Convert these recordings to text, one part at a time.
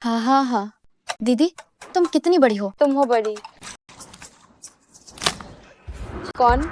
हाँ हाँ हाँ। दीदी तुम कितनी बड़ी हो? तुम हो बड़ी। कौन?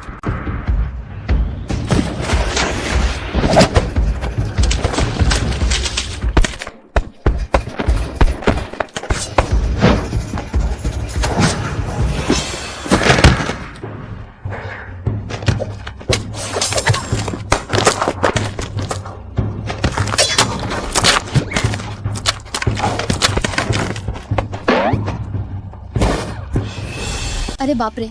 अरे बाप रे।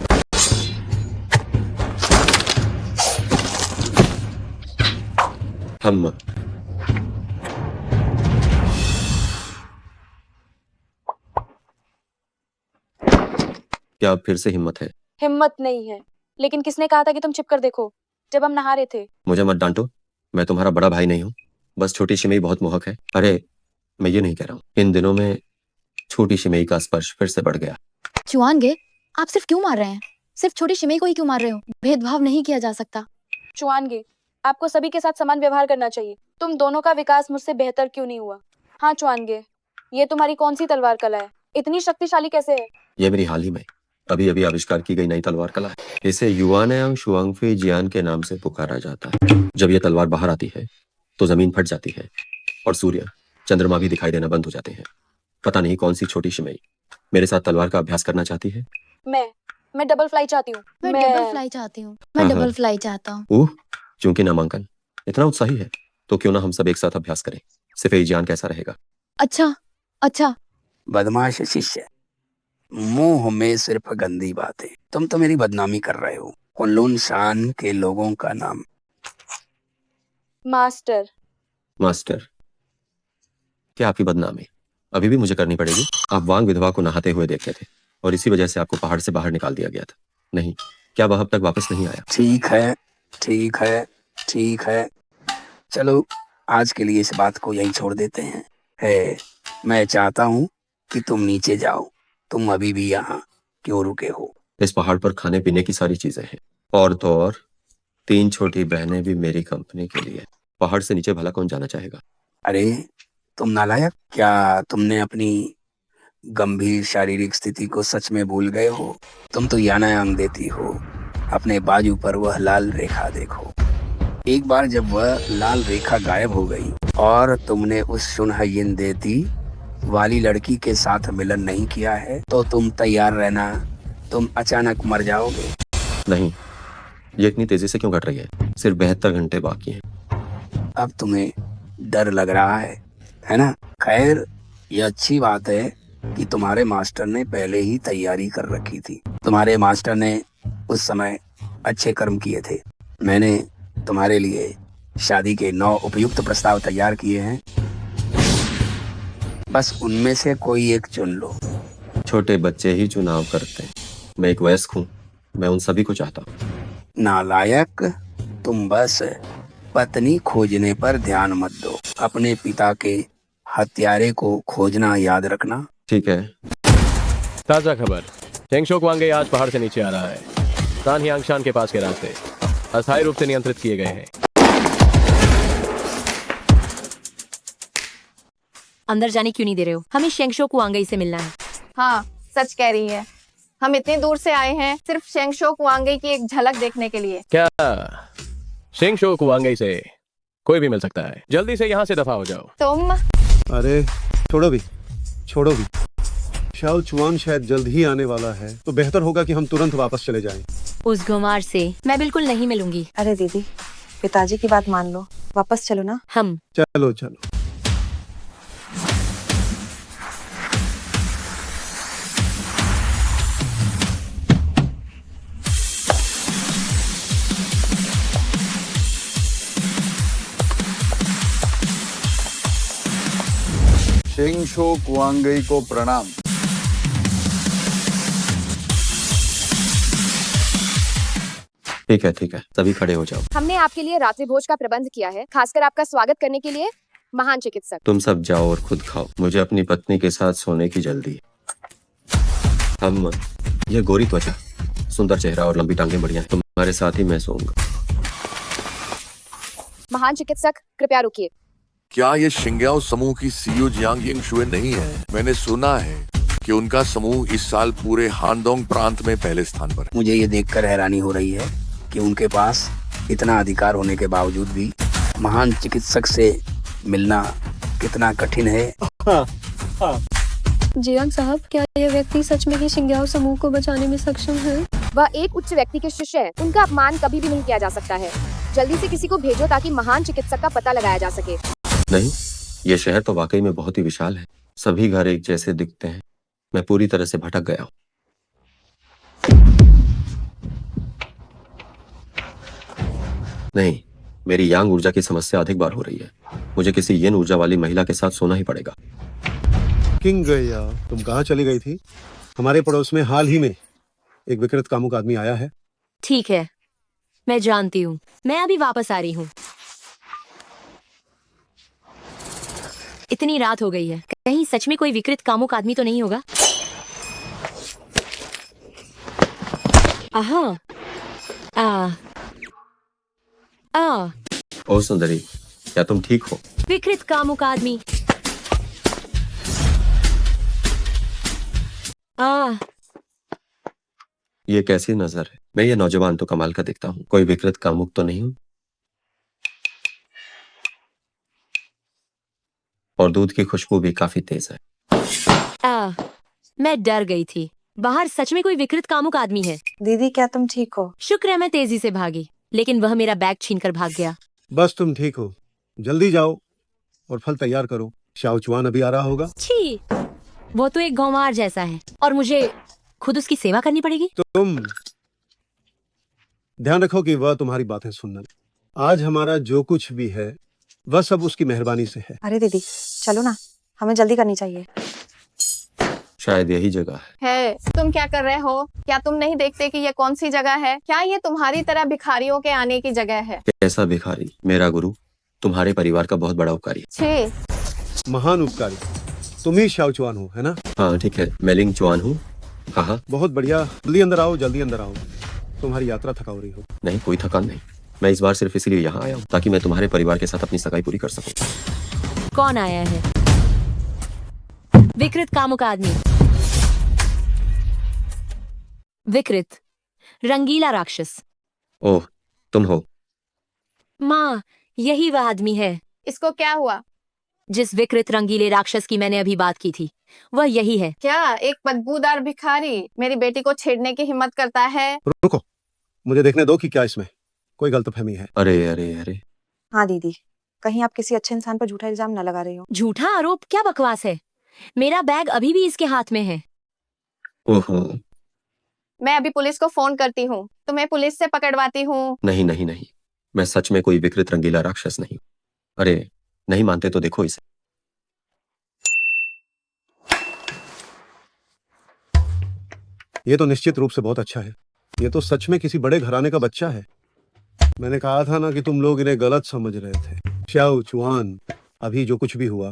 हम क्या अब फिर से हिम्मत है? हिम्मत नहीं है, लेकिन किसने कहा था कि तुम छिप कर देखो जब हम नहा रहे थे? मुझे मत डांटो, मैं तुम्हारा बड़ा भाई नहीं हूँ। बस छोटी शिमई बहुत मोहक है। अरे मैं ये नहीं कह रहा हूँ, इन दिनों में छोटी शिमई का स्पर्श फिर से बढ़ गया। चुआनगे, आप सिर्फ क्यों मार रहे हैं? सिर्फ छोटी शिमई को ही क्यों मार रहे हो? भेदभाव नहीं किया जा सकता। चुआनगे, आपको सभी के साथ समान व्यवहार करना चाहिए। तुम दोनों का विकास मुझसे बेहतर क्यों नहीं हुआ? हाँ चुआनगे, ये तुम्हारी कौन सी तलवार कला है? इतनी शक्तिशाली कैसे है? ये मेरी हाल ही में अभी अभी आविष्कार की गई नई तलवार कला है। इसे युआनयांग शुआंगफी जियान के नाम से पुकारा जाता है। जब यह तलवार बाहर आती है तो जमीन फट जाती है और सूर्य चंद्रमा भी दिखाई देना बंद हो जाते हैं। पता नहीं कौन सी छोटी शिमई मेरे साथ तलवार का अभ्यास करना चाहती है। मैं डबल फ्लाई चाहती हूँ। मैं डबल फ्लाई चाहती हूँ। मैं हाँ, डबल हाँ। फ्लाई चाहता हूँ। ओह, चूंकि नामांकन इतना उत्साही है तो क्यों ना हम सब एक साथ अभ्यास करें। सिर्फ जियान कैसा रहेगा? अच्छा अच्छा। बदमाश शिष्य, मुंह में सिर्फ गंदी बातें। तुम तो मेरी बदनामी कर रहे हो। कुनलुन शान के लोगों का नाम। मास्टर, मास्टर, क्या आपकी बदनामी अभी भी मुझे करनी पड़ेगी? आप वांग विधवा को नहाते हुए देखते थे और इसी वजह से आपको पहाड़ से बाहर निकाल दिया गया था। नहीं, क्या वह अब तक वापस नहीं आया? ठीक है, ठीक है, ठीक है। चलो आज के लिए इस बात को यहीं छोड़ देते हैं। मैं चाहता हूँ कि तुम नीचे जाओ। तुम अभी भी यहाँ क्यों रुके हो? इस पहाड़ पर खाने पीने की सारी चीजें हैं, और तो और 3 छोटी बहनें भी मेरी कंपनी के लिए। पहाड़ से नीचे भला कौन जाना चाहेगा? अरे तुम नालायक, क्या तुमने अपनी गंभीर शारीरिक स्थिति को सच में भूल गए हो? तुम तो यानायांग देती हो। अपने बाजू पर वह लाल रेखा देखो। एक बार जब वह लाल रेखा गायब हो गई और तुमने उस शुनहयिन देती वाली लड़की के साथ मिलन नहीं किया है तो तुम तैयार रहना, तुम अचानक मर जाओगे। नहीं, ये इतनी तेजी से क्यों घट रही है? सिर्फ 72 घंटे बाकी हैं। अब तुम्हें डर लग रहा है ना? खैर, ये अच्छी बात है कि तुम्हारे मास्टर ने पहले ही तैयारी कर रखी थी। तुम्हारे मास्टर ने उस समय अच्छे कर्म किए थे। मैंने तुम्हारे लिए शादी के 9 उपयुक्त प्रस्ताव तैयार किए हैं। बस उनमें से कोई एक चुन लो। छोटे बच्चे ही चुनाव करते हैं। मैं एक वयस्क हूँ, मैं उन सभी को चाहता हूँ। नालायक, तुम बस पत्नी खोजने पर ध्यान मत दो। अपने पिता के हत्यारे को खोजना याद रखना। ठीक है। ताजा खबर, चेंगशो क्वांगे आज पहाड़ से नीचे आ रहा है। सानहियांगशान के पास के रास्ते अस्थायी रूप से नियंत्रित किए गए हैं। अंदर जाने क्यों नहीं दे रहे हो? हमें शेंगशो कुआंगई से मिलना है। हाँ, सच कह रही है। हम इतनी दूर से आए हैं सिर्फ शेंगशो कुआंगई की एक झलक देखने के लिए। क्या शेंगशो कुआंगई से कोई भी मिल सकता है? जल्दी से यहाँ से दफा हो जाओ। तुम अरे छोड़ो भी, छोड़ो भी। शाओ चुआन शायद जल्द ही आने वाला है, तो बेहतर होगा कि हम तुरंत वापस चले जाएं। उस गुमार से मैं बिल्कुल नहीं मिलूंगी। अरे दीदी, पिताजी की बात मान लो, वापस चलो ना। हम चलो चलो। शेंगशो कुआंगई को प्रणाम। ठीक है, ठीक है, सभी खड़े हो जाओ। हमने आपके लिए रात्रि भोज का प्रबंध किया है, खासकर आपका स्वागत करने के लिए महान चिकित्सक। तुम सब जाओ और खुद खाओ, मुझे अपनी पत्नी के साथ सोने की जल्दी है। हम यह गोरी त्वचा, सुंदर चेहरा और लंबी टांगें बढ़िया है। तुम्हारे साथ ही मैं सोऊंगा। महान चिकित्सक कृपया रुकिए। क्या ये शिंग्याओ समूह की सीईओ जियांग यिंगशुए नहीं है? मैंने सुना है कि उनका समूह इस साल पूरे हानडोंग प्रांत में पहले स्थान पर है। मुझे ये देखकर हैरानी हो रही है कि उनके पास इतना अधिकार होने के बावजूद भी महान चिकित्सक से मिलना कितना कठिन है। जियांग साहब, क्या यह व्यक्ति सच में ही शिंग्याओ समूह को बचाने में सक्षम है? वह एक उच्च व्यक्ति के शिष्य है। उनका अपमान कभी भी नहीं किया जा सकता है। जल्दी से किसी को भेजो ताकि महान चिकित्सक का पता लगाया जा सके। नहीं, ये शहर तो वाकई में बहुत ही विशाल है। सभी घर एक जैसे दिखते हैं। मैं पूरी तरह से भटक गया हूँ। नहीं, मेरी यांग ऊर्जा की समस्या अधिक बार हो रही है। मुझे किसी येन ऊर्जा वाली महिला के साथ सोना ही पड़ेगा। किंग गया, तुम कहाँ चली गई थी? हमारे पड़ोस में हाल ही में एक विकृत कामुक आदमी आया है। ठीक है, मैं जानती हूँ। मैं अभी वापस आ रही हूँ। इतनी रात हो गई है, कहीं सच में कोई विकृत कामुक आदमी तो नहीं होगा? आहा, ओ सुंदरी, क्या तुम ठीक हो? विकृत कामुक आदमी। ये कैसी नजर है? मैं ये नौजवान तो कमाल का दिखता हूँ। कोई विकृत कामुक तो नहीं हूँ? और दूध की खुशबू भी काफी तेज है। मैं डर गई थी। बाहर सच में कोई विकृत कामुक आदमी है। दीदी क्या तुम ठीक हो? शुक्र है मैं तेजी से भागी, लेकिन वह मेरा बैग छीनकर भाग गया। बस तुम ठीक हो, जल्दी जाओ और फल तैयार करो। शाओ चुआन अभी आ रहा होगा। छी, वो तो एक गंवार जैसा है और मुझे खुद उसकी सेवा करनी पड़ेगी। तुम ध्यान रखो कि वह तुम्हारी बातें सुनना। आज हमारा जो कुछ भी है वह सब उसकी मेहरबानी से है। अरे दीदी चलो ना, हमें जल्दी करनी चाहिए। शायद यही जगह है। तुम क्या कर रहे हो? क्या तुम नहीं देखते कि ये कौन सी जगह है? क्या ये तुम्हारी तरह भिखारियों के आने की जगह है? कैसा भिखारी? मेरा गुरु तुम्हारे परिवार का बहुत बड़ा उपकारी है। छी, महान उपकारी तुम ही शाओ चुआन हो, है ना? हाँ ठीक है, मैं लिंग चुआन हूँ। हाँ, बहुत बढ़िया। जल्दी अंदर आओ, जल्दी अंदर आओ। तुम्हारी यात्रा थका हो रही हो। नहीं, कोई थकान नहीं। मैं इस बार सिर्फ इसीलिए यहाँ आया हूँ ताकि मैं तुम्हारे परिवार के साथ अपनी सगाई पूरी कर सकूं। कौन आया है? विकृत कामुक आदमी। विकृत रंगीला राक्षस। ओह, तुम हो? माँ, यही वह आदमी है। इसको क्या हुआ? जिस विकृत रंगीले राक्षस की मैंने अभी बात की थी, वह यही है। क्या एक बदबूदार भिखारी मेरी बेटी को छेड़ने की हिम्मत करता है? रुको, मुझे देखने दो कि क्या इसमें कोई गलतफहमी है। अरे अरे अरे, हाँ दीदी, कहीं आप किसी अच्छे इंसान पर झूठा इल्जाम न लगा रही हो। झूठा आरोप? क्या बकवास है। मेरा बैग अभी भी इसके हाथ में है। ओहो, मैं अभी पुलिस को फोन करती हूँ, तुम्हें पुलिस से पकड़वाती हूँ। नहीं नहीं नहीं, मैं सच में कोई विकृत रंगीला राक्षस नहीं। अरे नहीं मानते तो देखो इसे। ये तो निश्चित रूप से बहुत अच्छा है। ये तो सच में किसी बड़े घराने का बच्चा है। मैंने कहा था ना कि तुम लोग इन्हें गलत समझ रहे थे। शाओ चुआन, अभी जो कुछ भी हुआ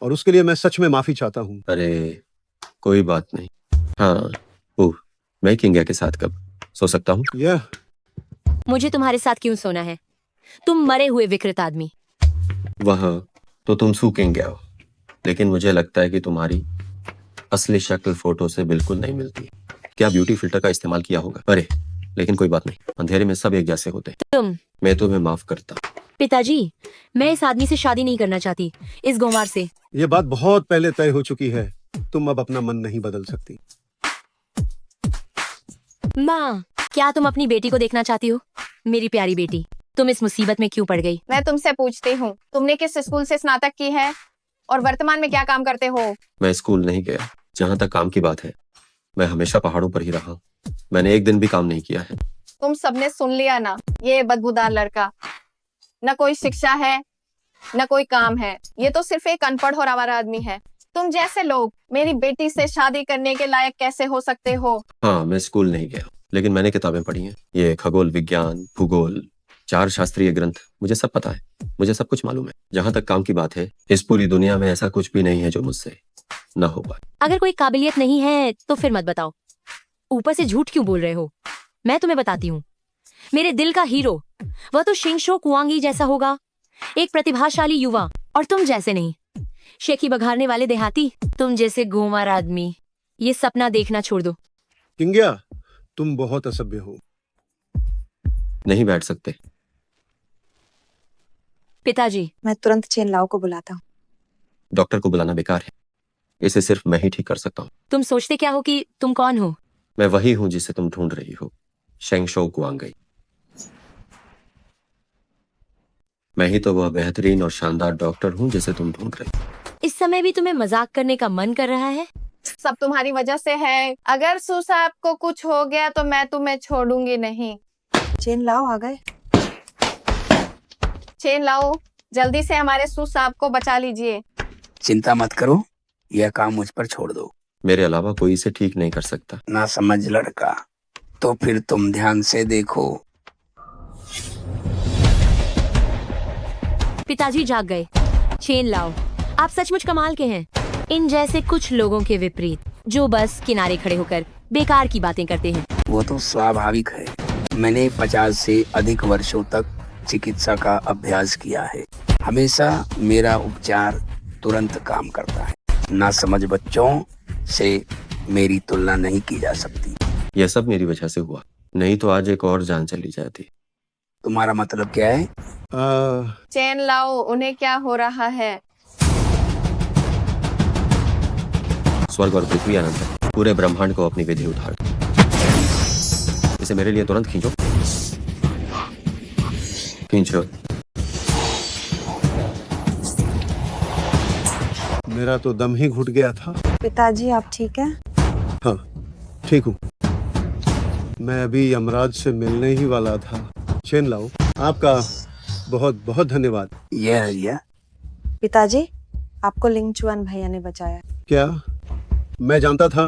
और उसके लिए मैं सच में माफी चाहता हूँ। अरे कोई बात नहीं। हाँ, ओह, मैं किंग्या के साथ कब सो सकता हूँ? यह मुझे तुम्हारे साथ क्यों सोना है? तुम मरे हुए विकृत आदमी। वह तो तुम सू किंग्या हो, लेकिन मुझे लगता है कि तुम्हारी असली शक्ल फोटो से बिल्कुल नहीं मिलती। क्या ब्यूटी फिल्टर का इस्तेमाल किया होगा? अरे लेकिन कोई बात नहीं, अंधेरे में सब एक जैसे होते हैं। मैं तुम्हें माफ करता। पिताजी, मैं इस आदमी से शादी नहीं करना चाहती, इस गंवार से। ये बात बहुत पहले तय हो चुकी है। तुम अब अपना मन नहीं बदल सकती। माँ, क्या तुम अपनी बेटी को देखना चाहती हो? मेरी प्यारी बेटी, तुम इस मुसीबत में क्यों पड़ गई? मैं तुमसे पूछती हूँ, तुमने किस स्कूल से स्नातक की है और वर्तमान में क्या काम करते हो? मैं स्कूल नहीं गया। जहाँ तक काम की बात है, मैं हमेशा पहाड़ों पर ही रहा हूँ। मैंने एक दिन भी काम नहीं किया है। तुम सबने सुन लिया ना, ये बदबूदार लड़का, न कोई शिक्षा है न कोई काम है। ये तो सिर्फ एक अनपढ़ और आवारा आदमी है। तुम जैसे लोग मेरी बेटी से शादी करने के लायक कैसे हो सकते हो? हाँ, मैं स्कूल नहीं गया, लेकिन मैंने किताबें पढ़ी हैं। ये खगोल विज्ञान, भूगोल, 4 शास्त्रीय ग्रंथ, मुझे सब पता है। मुझे सब कुछ मालूम है। जहाँ तक काम की बात है, इस पूरी दुनिया में ऐसा कुछ भी नहीं है जो मुझसे न हो पाए। अगर कोई काबिलियत नहीं है तो फिर मत बताओ। ऊपर से झूठ क्यों बोल रहे हो? मैं तुम्हें बताती हूँ, मेरे दिल का हीरो, वह तो शिंगशो कुआंगी जैसा होगा। एक प्रतिभाशाली युवा और तुम जैसे नहीं, शेखी बघारने वाले देहाती, तुम जैसे गोमार आदमी ये सपना देखना छोड़ दो। किंग्या, तुम बहुत असभ्य हो। नहीं बैठ सकते। पिताजी, मैं तुरंत चेन लाओ को बुलाता हूँ। डॉक्टर को बुलाना बेकार है, इसे सिर्फ मैं ही ठीक कर सकता हूँ। तुम सोचते क्या हो कि तुम कौन हो? मैं वही हूं जिसे तुम ढूंढ रही हो, शेंगशो कुआंगई। मैं ही तो वह बेहतरीन और शानदार डॉक्टर हूं जिसे तुम ढूंढ रही हो। इस समय भी तुम्हें मजाक करने का मन कर रहा है? सब तुम्हारी वजह से है। अगर सू साहब को कुछ हो गया तो मैं तुम्हें छोड़ूंगी नहीं। चेन लाओ आ गए। चेन लाओ, जल्दी से हमारे सू साहब को बचा लीजिए। चिंता मत करो, यह काम मुझ पर छोड़ दो। मेरे अलावा कोई इसे ठीक नहीं कर सकता। ना समझ लड़का, तो फिर तुम ध्यान से देखो। पिताजी जाग गए। चेन लाओ, आप सचमुच कमाल के हैं। इन जैसे कुछ लोगों के विपरीत जो बस किनारे खड़े होकर बेकार की बातें करते हैं। वो तो स्वाभाविक है। मैंने 50 से अधिक वर्षों तक चिकित्सा का अभ्यास किया है। हमेशा मेरा उपचार तुरंत काम करता है। ना समझ बच्चों से मेरी तुलना नहीं की जा सकती। यह सब मेरी वजह से हुआ, नहीं तो आज एक और जान चली जाती। तुम्हारा मतलब क्या है? चेन लाओ, उन्हें क्या हो रहा है? स्वर्ग और पृथ्वी अनंत है, पूरे ब्रह्मांड को अपनी विधि उधार दो। इसे मेरे लिए तुरंत खींचो, खींचो। मेरा तो दम ही घुट गया था। पिताजी आप ठीक हैं? हाँ, ठीक हूँ। मैं अभी यमराज से मिलने ही वाला था। चेन लाओ, आपका बहुत बहुत धन्यवाद। यह पिताजी आपको लिंग चुआन भैया ने बचाया। क्या मैं जानता था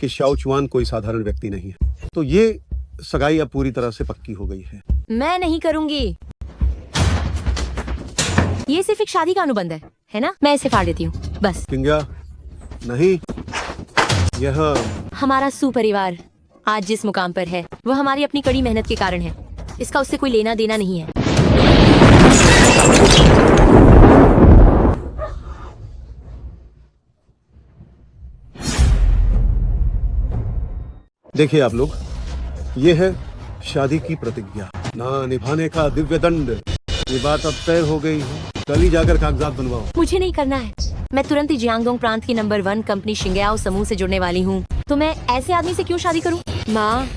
कि शाओ चुआन कोई साधारण व्यक्ति नहीं है, तो ये सगाई अब पूरी तरह से पक्की हो गई है। मैं नहीं करूंगी। ये सिर्फ एक शादी का अनुबंध है ना? मैं इसे फाड़ देती हूँ बस। किंग्या, नहीं, यह हमारा सुपरिवार आज जिस मुकाम पर है वह हमारी अपनी कड़ी मेहनत के कारण है। इसका उससे कोई लेना देना नहीं है। देखिए आप लोग, ये है शादी की प्रतिज्ञा, ना निभाने का दिव्य दंड। ये बात अब तय हो गई है, कल ही जाकर कागजात बनवाओ। मुझे नहीं करना है। मैं तुरंत ही जियांगडोंग प्रांत की नंबर 1 कंपनी शिंग्याओ समूह से जुड़ने वाली हूँ। तो मैं ऐसे आदमी से क्यों शादी करूँ? माँ,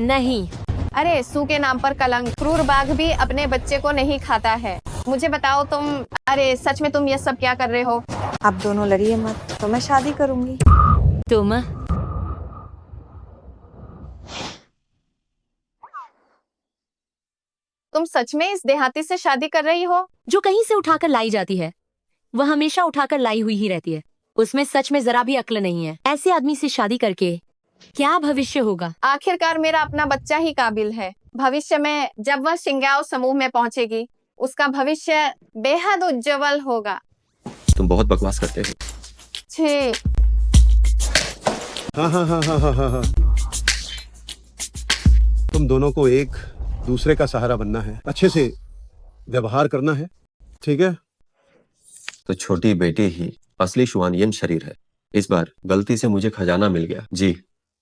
नहीं। अरे सू के नाम पर कलंक। क्रूर बाघ भी अपने बच्चे को नहीं खाता है। मुझे बताओ तुम, अरे सच में तुम ये सब क्या कर रहे हो? आप दोनों लड़िए मत, तो मैं शादी करूंगी। तुम सच में इस देहाती से शादी कर रही हो? जो कहीं से उठाकर लाई जाती है वह हमेशा उठाकर लाई हुई ही रहती है। उसमें सच में जरा भी अक्ल नहीं है। ऐसे आदमी से शादी करके क्या भविष्य होगा? आखिरकार मेरा अपना बच्चा ही काबिल है। भविष्य में जब वह शिंग्याओ समूह में पहुंचेगी, उसका भविष्य बेहद उज्जवल होगा। तुम बहुत बकवास करते हो। छी। हाँ हाँ हाँ हाँ हाँ हाँ हाँ। तुम दोनों को एक दूसरे का सहारा बनना है, अच्छे से व्यवहार करना है, ठीक है? तो छोटी बेटी ही असली शुआनयन शरीर है। इस बार गलती से मुझे खजाना मिल गया। जी,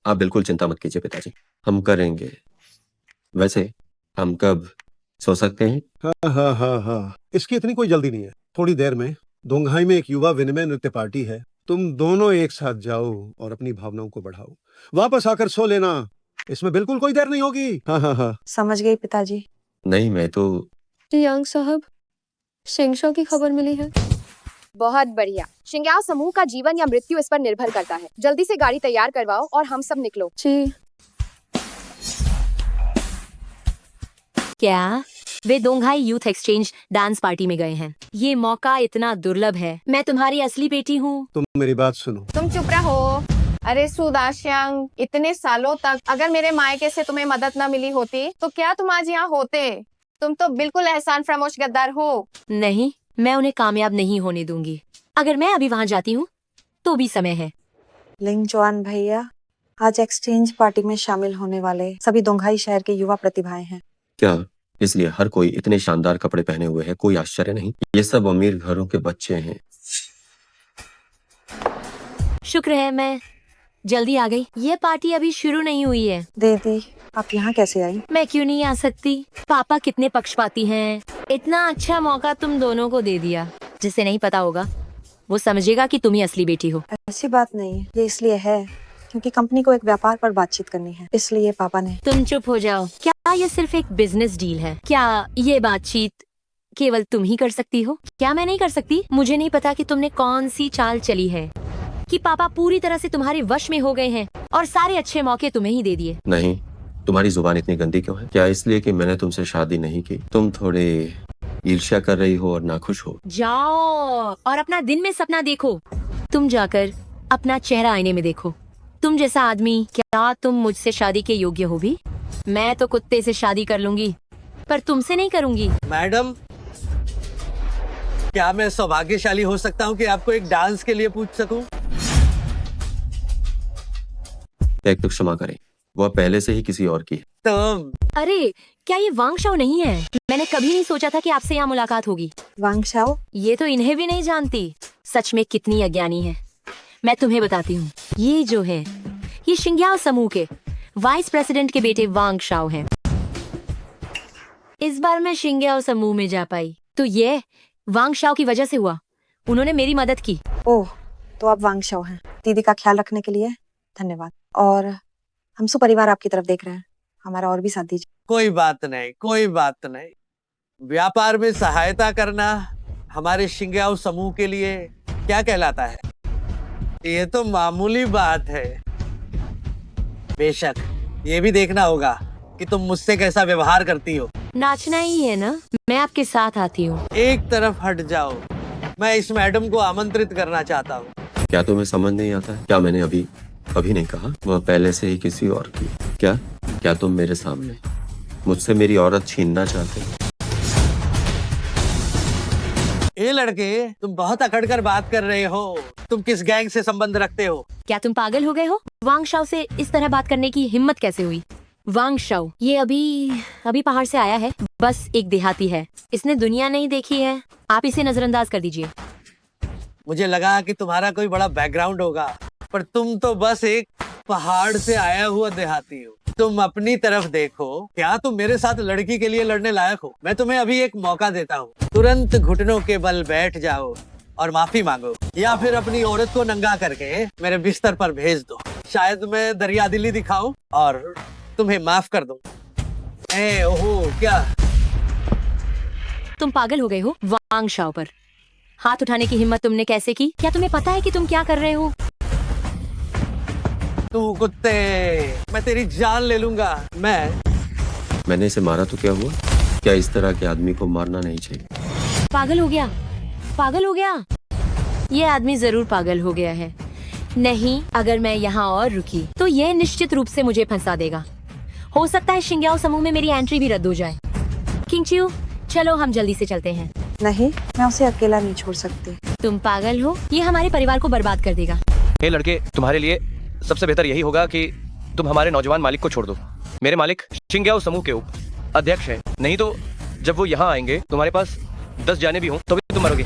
आप बिल्कुल चिंता मत कीजिए पिताजी, हम करेंगे। वैसे हम कब सो सकते हैं? हाँ हाँ हाँ हाँ, इसकी इतनी कोई जल्दी नहीं है। थोड़ी देर में दोंगहाई में एक युवा विनिमय नृत्य पार्टी है। तुम दोनों एक साथ जाओ और अपनी भावनाओं को बढ़ाओ। वापस आकर सो लेना, इसमें बिल्कुल कोई देर नहीं होगी। हाँ हाँ हाँ। समझ गई पिताजी। नहीं, मैं तो जियांग साहब, शेंगशो की खबर मिली है। बहुत बढ़िया। शिंग्याओ समूह का जीवन या मृत्यु इस पर निर्भर करता है। जल्दी से गाड़ी तैयार करवाओ और हम सब निकलो। जी। क्या वे दोंगहाई यूथ एक्सचेंज डांस पार्टी में गए हैं? ये मौका इतना दुर्लभ है। मैं तुम्हारी असली बेटी हूँ। तुम मेरी बात सुनो। तुम चुप रहो। अरे सुदाश्यांग, इतने सालों तक अगर मेरे मायके से तुम्हें मदद न मिली होती तो क्या तुम आज यहाँ होते? तुम तो बिल्कुल एहसान फरामोश गद्दार हो। नहीं, मैं उन्हें कामयाब नहीं होने दूंगी। अगर मैं अभी वहाँ जाती हूँ तो भी समय है। लिंग चुआन भैया, आज एक्सचेंज पार्टी में शामिल होने वाले सभी दोंगहाई शहर के युवा प्रतिभाएं हैं। क्या इसलिए हर कोई इतने शानदार कपड़े पहने हुए है, कोई आश्चर्य नहीं। ये सब अमीर घरों के बच्चे हैं। शुक्र है मैं जल्दी आ गई। ये पार्टी अभी शुरू नहीं हुई है। दीदी, आप यहाँ कैसे आई? मैं क्यों नहीं आ सकती? पापा कितने पक्षपाती हैं। इतना अच्छा मौका तुम दोनों को दे दिया। जिसे नहीं पता होगा वो समझेगा कि तुम ही असली बेटी हो। ऐसी बात नहीं है, ये इसलिए है क्योंकि कंपनी को एक व्यापार पर बातचीत करनी है, इसलिए पापा ने। तुम चुप हो जाओ। क्या ये सिर्फ एक बिजनेस डील है? क्या ये बातचीत केवल तुम ही कर सकती हो? क्या मैं नहीं कर सकती? मुझे नहीं पता कि तुमने कौन सी चाल चली है कि पापा पूरी तरह से तुम्हारे वश में हो गए हैं और सारे अच्छे मौके तुम्हें ही दे दिए। नहीं, तुम्हारी जुबान इतनी गंदी क्यों है? क्या इसलिए कि मैंने तुमसे शादी नहीं की? तुम थोड़े ईर्ष्या कर रही हो और नाखुश हो। जाओ और अपना दिन में सपना देखो। तुम जाकर अपना चेहरा आईने में देखो। तुम जैसा आदमी, क्या तुम मुझसे शादी के योग्य हो भी? मैं तो कुत्ते से शादी कर लूंगी पर तुमसे नहीं करूंगी। मैडम, क्या मैं सौभाग्यशाली हो सकता हूँ कि आपको एक डांस के लिए पूछ सकूं? एक तो क्षमा करें, वह पहले से ही किसी और की है। तो अरे क्या ये वांग शाओ नहीं है? मैंने कभी नहीं सोचा था कि आपसे यहाँ मुलाकात होगी। वांग शाओ? ये तो इन्हें भी नहीं जानती। सच में कितनी अज्ञानी है। मैं तुम्हें बताती हूँ। ये जो है ये शिंग्याओ समूह के वाइस प्रेसिडेंट के बेटे वांग शाओ हैं। इस बार मैं शिंग्याओ समूह में जा पाई तो ये वांग शाओ की वजह से हुआ। उन्होंने मेरी मदद की। ओह, तो आप वांग शाओ हैं। दीदी का ख्याल रखने के लिए धन्यवाद। और हम सब परिवार आपकी तरफ देख रहे हैं, हमारा और भी साथ दीजिए। कोई बात नहीं, कोई बात नहीं। व्यापार में सहायता करना हमारे शिंग्याओ समूह के लिए क्या कहलाता है? ये तो मामूली बात है। बेशक ये भी देखना होगा कि तुम मुझसे कैसा व्यवहार करती हो। नाचना ही है ना? मैं आपके साथ आती हूँ। एक तरफ हट जाओ, मैं इस मैडम को आमंत्रित करना चाहता हूँ। क्या तुम्हें समझ नहीं आता है? क्या मैंने अभी नहीं कहा वह पहले से ही किसी और की? क्या तुम मेरे सामने मुझसे मेरी औरत छीनना चाहते हो? ये लड़के, तुम बहुत अकड़ कर बात कर रहे हो। तुम किस गैंग से संबंध रखते हो? क्या तुम पागल हो गए हो? वांग शाओ से इस तरह बात करने की हिम्मत कैसे हुई? वांग शाओ ये अभी पहाड़ से आया है। बस एक देहाती है। इसने दुनिया नहीं देखी है। आप इसे नजरअंदाज कर दीजिए। मुझे लगा कि तुम्हारा कोई बड़ा बैकग्राउंड होगा, पर तुम तो बस एक पहाड़ से आया हुआ देहाती हो। तुम अपनी तरफ देखो। क्या तुम मेरे साथ लड़की के लिए लड़ने लायक हो? मैं तुम्हें अभी एक मौका देता हूँ। तुरंत घुटनों के बल बैठ जाओ और माफी मांगो, या फिर अपनी औरत को नंगा करके मेरे बिस्तर पर भेज दो। शायद मैं दरियादिली दिखाऊं और तुम्हें माफ कर दूं। ओहो, क्या तुम पागल हो गए हो? वांग शाओ पर हाथ उठाने की हिम्मत तुमने कैसे की? क्या तुम्हें पता है कि तुम क्या कर रहे हो? तू कुत्ते, मैं तेरी जान ले लूंगा। मैंने इसे मारा तो क्या हुआ? क्या इस तरह के आदमी को मारना नहीं चाहिए? पागल हो गया? पागल हो गया? ये आदमी जरूर पागल हो गया है। नहीं, अगर मैं यहाँ और रुकी तो ये निश्चित रूप से मुझे फंसा देगा। हो सकता है शिंग्याओ समूह में मेरी एंट्री भी रद्द हो जाए। किंगचियो, चलो हम जल्दी से चलते हैं। नहीं, मैं उसे अकेला नहीं छोड़ सकती। तुम पागल हो? ये हमारे परिवार को बर्बाद कर देगा। हे लड़के, तुम्हारे लिए सबसे बेहतर यही होगा कि तुम हमारे नौजवान मालिक को छोड़ दो। मेरे मालिक शिंग्याओ समूह के उप अध्यक्ष हैं। नहीं तो जब वो यहाँ आएंगे, तुम्हारे पास 10 जाने भी हों तो भी तुम मरोगे।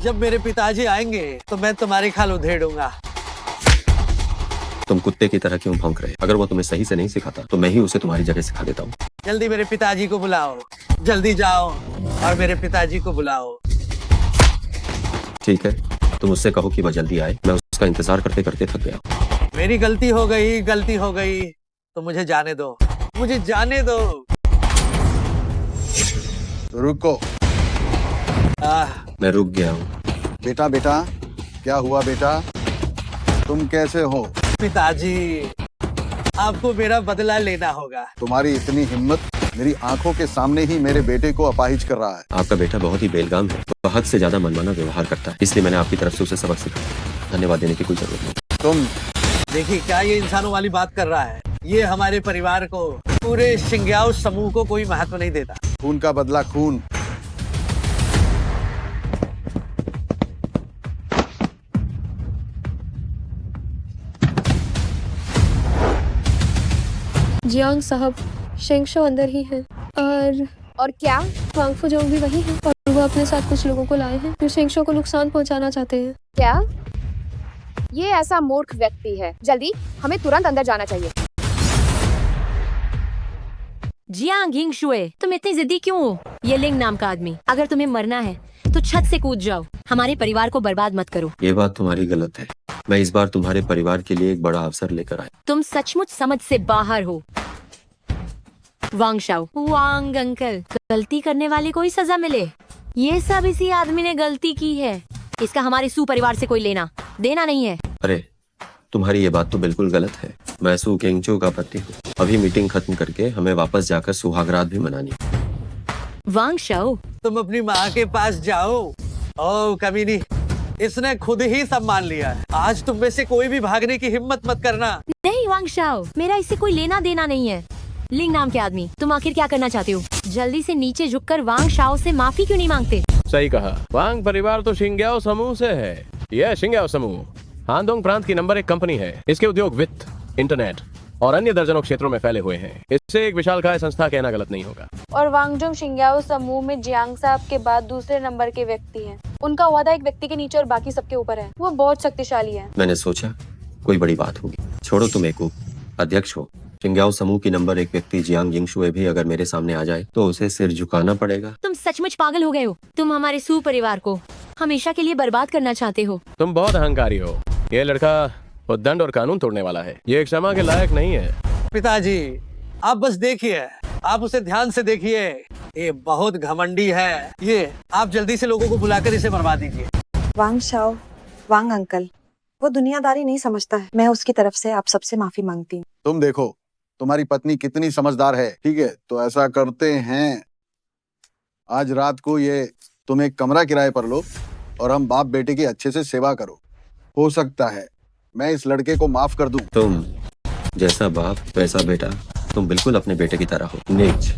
जब मेरे पिताजी आएंगे तो मैं तुम्हारी खाल उधेड़ूंगा। तुम कुत्ते की तरह क्यों भौंक रहे? अगर वो तुम्हें सही से नहीं सिखाता तो मैं ही उसे तुम्हारी जगह सिखा देता हूँ। जल्दी मेरे पिताजी को बुलाओ। जल्दी जाओ और मेरे पिताजी को बुलाओ। ठीक है, तुम उससे कहो कि वह जल्दी आए। मैं उसका इंतजार करते करते थक गया। मेरी गलती हो गई तो मुझे जाने दो, मुझे जाने दो। रुको। मैं रुक गया हूँ। बेटा, क्या हुआ बेटा? तुम कैसे हो? पिताजी, आपको मेरा बदला लेना होगा। तुम्हारी इतनी हिम्मत मेरी आंखों के सामने ही मेरे बेटे को अपाहिज कर रहा है। आपका बेटा बहुत ही बेलगाम है। वह हद से ज्यादा मनमाना व्यवहार करता है, इसलिए मैंने आपकी तरफ से उसे सबक सिखाया। धन्यवाद देने की कोई जरूरत नहीं। तुम देखिए, क्या ये इंसानों वाली बात कर रहा है? ये हमारे परिवार को, पूरे शिंग्याओ समूह को कोई महत्व नहीं देता। खून का बदला खून। जियांग साहब, शेंगशो अंदर ही है और क्या? वांग फुजोंग भी वही है और वो अपने साथ कुछ लोगों को लाए हैं जो शेंगशो को नुकसान पहुंचाना चाहते हैं। क्या? ये ऐसा मूर्ख व्यक्ति है। जल्दी, हमें तुरंत अंदर जाना चाहिए। जियांग यिंगशुए, तुम इतनी जिद्दी क्यों हो? ये लिंग नाम का आदमी, अगर तुम्हें मरना है तो छत से कूद जाओ, हमारे परिवार को बर्बाद मत करो। ये बात तुम्हारी गलत है। मैं इस बार तुम्हारे परिवार के लिए एक बड़ा अवसर लेकर आया। तुम सचमुच समझ से बाहर हो। वांग शाओ, वांग अंकल, गलती करने वाले को ही सजा मिले। ये सब इसी आदमी ने गलती की है। इसका हमारे सू परिवार से कोई लेना देना नहीं है। अरे तुम्हारी ये बात तो बिल्कुल गलत है। मैं सू केंगचो का पति हूँ। अभी मीटिंग खत्म करके हमें वापस जाकर सुहागरात भी मनानी। वांग शाओ, तुम अपनी माँ के पास जाओ। ओ कमीनी, इसने खुद ही सब मान लिया है। आज तुम में से कोई भी भागने की हिम्मत मत करना। नहीं वांग शाओ, मेरा इससे कोई लेना देना नहीं है। लिंग नाम के आदमी, तुम आखिर क्या करना चाहते हो? जल्दी से नीचे झुककर वांग शाओ से माफी क्यों नहीं मांगते? सही कहा, वांग परिवार तो शिंग्याओ समूह से है। यह शिंग्याओ समूह हानडोंग प्रांत की नंबर 1 कंपनी है। इसके उद्योग वित्त, इंटरनेट और अन्य दर्जनों क्षेत्रों में फैले हुए हैं। इससे एक विशालकाय संस्था कहना गलत नहीं होगा। और वांगजोंग शिंग्याओ समूह में जियांग साहब के बाद दूसरे नंबर के व्यक्ति हैं। उनका ओहदा एक व्यक्ति के नीचे और बाकी सबके ऊपर है। वो बहुत शक्तिशाली है। मैंने सोचा कोई बड़ी बात होगी। छोड़ो, तुम एक अध्यक्ष हो। शिंग्याओ समूह की नंबर 1 व्यक्ति जियांग यिंगशुए भी अगर मेरे सामने आ जाए तो उसे सिर झुकाना पड़ेगा। तुम सचमुच पागल हो गए हो। तुम हमारे सू परिवार को हमेशा के लिए बर्बाद करना चाहते हो। तुम बहुत अहंकारी हो। ये लड़का उद्दंड और कानून तोड़ने वाला है। ये एक क्षमा के लायक नहीं है। पिताजी, आप बस देखिए, आप उसे ध्यान से देखिए। ये बहुत घमंडी है। ये आप जल्दी से लोगों को बुलाकर इसे मरवा दीजिए। वांग शाओ, वांग अंकल, वो दुनियादारी नहीं समझता है। मैं उसकी तरफ से आप सबसे माफी मांगती हूँ। तुम देखो तुम्हारी पत्नी कितनी समझदार है। ठीक है, तो ऐसा करते हैं, आज रात को ये तुम एक कमरा किराए पर लो और हम बाप बेटे की अच्छे से सेवा करो। हो सकता है मैं इस लड़के को माफ कर दूं। तुम जैसा बाप वैसा बेटा, तुम बिल्कुल अपने बेटे की तरह हो। नीच।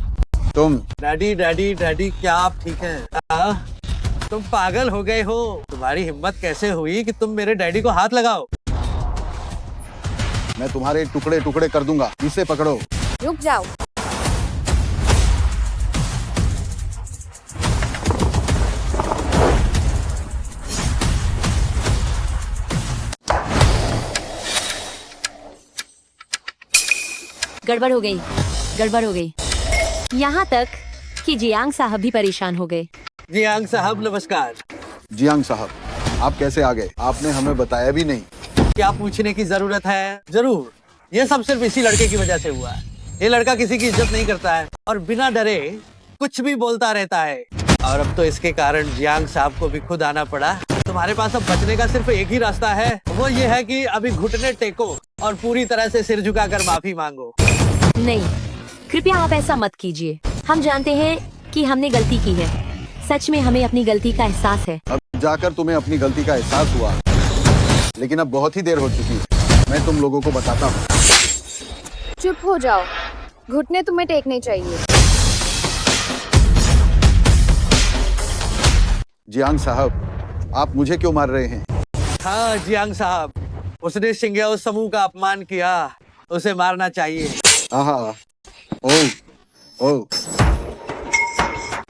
तुम डैडी डैडी डैडी, क्या आप ठीक हैं? तुम पागल हो गए हो। तुम्हारी हिम्मत कैसे हुई कि तुम मेरे डैडी को हाथ लगाओ? मैं तुम्हारे टुकड़े टुकड़े कर दूंगा। इसे पकड़ो। रुक जाओ। गड़बड़ हो गई, गड़बड़ हो गई। यहाँ तक कि जियांग साहब भी परेशान हो गए। जियांग साहब नमस्कार। जियांग साहब, आप कैसे आ गए? आपने हमें बताया भी नहीं। क्या पूछने की जरूरत है? जरूर, ये सब सिर्फ इसी लड़के की वजह से हुआ है। ये लड़का किसी की इज्जत नहीं करता है और बिना डरे कुछ भी बोलता रहता है। और अब तो इसके कारण जियांग साहब को भी खुद आना पड़ा। तुम्हारे पास अब बचने का सिर्फ एक ही रास्ता है। वो ये है कि अभी घुटने टेको और पूरी तरह से सिर झुकाकर माफी मांगो। नहीं, कृपया आप ऐसा मत कीजिए। हम जानते हैं कि हमने गलती की है। सच में हमें अपनी गलती का एहसास है। अब जाकर तुम्हें अपनी गलती का एहसास हुआ, लेकिन अब बहुत ही देर हो चुकी है। मैं तुम लोगों को बताता हूँ। चुप हो जाओ। घुटने तुम्हें टेकने चाहिए। जियांग साहब, आप मुझे क्यों मार रहे हैं? हाँ जियांग साहब, उसने शिंग्याओ समूह का अपमान किया, उसे मारना चाहिए। हाँ, ओ।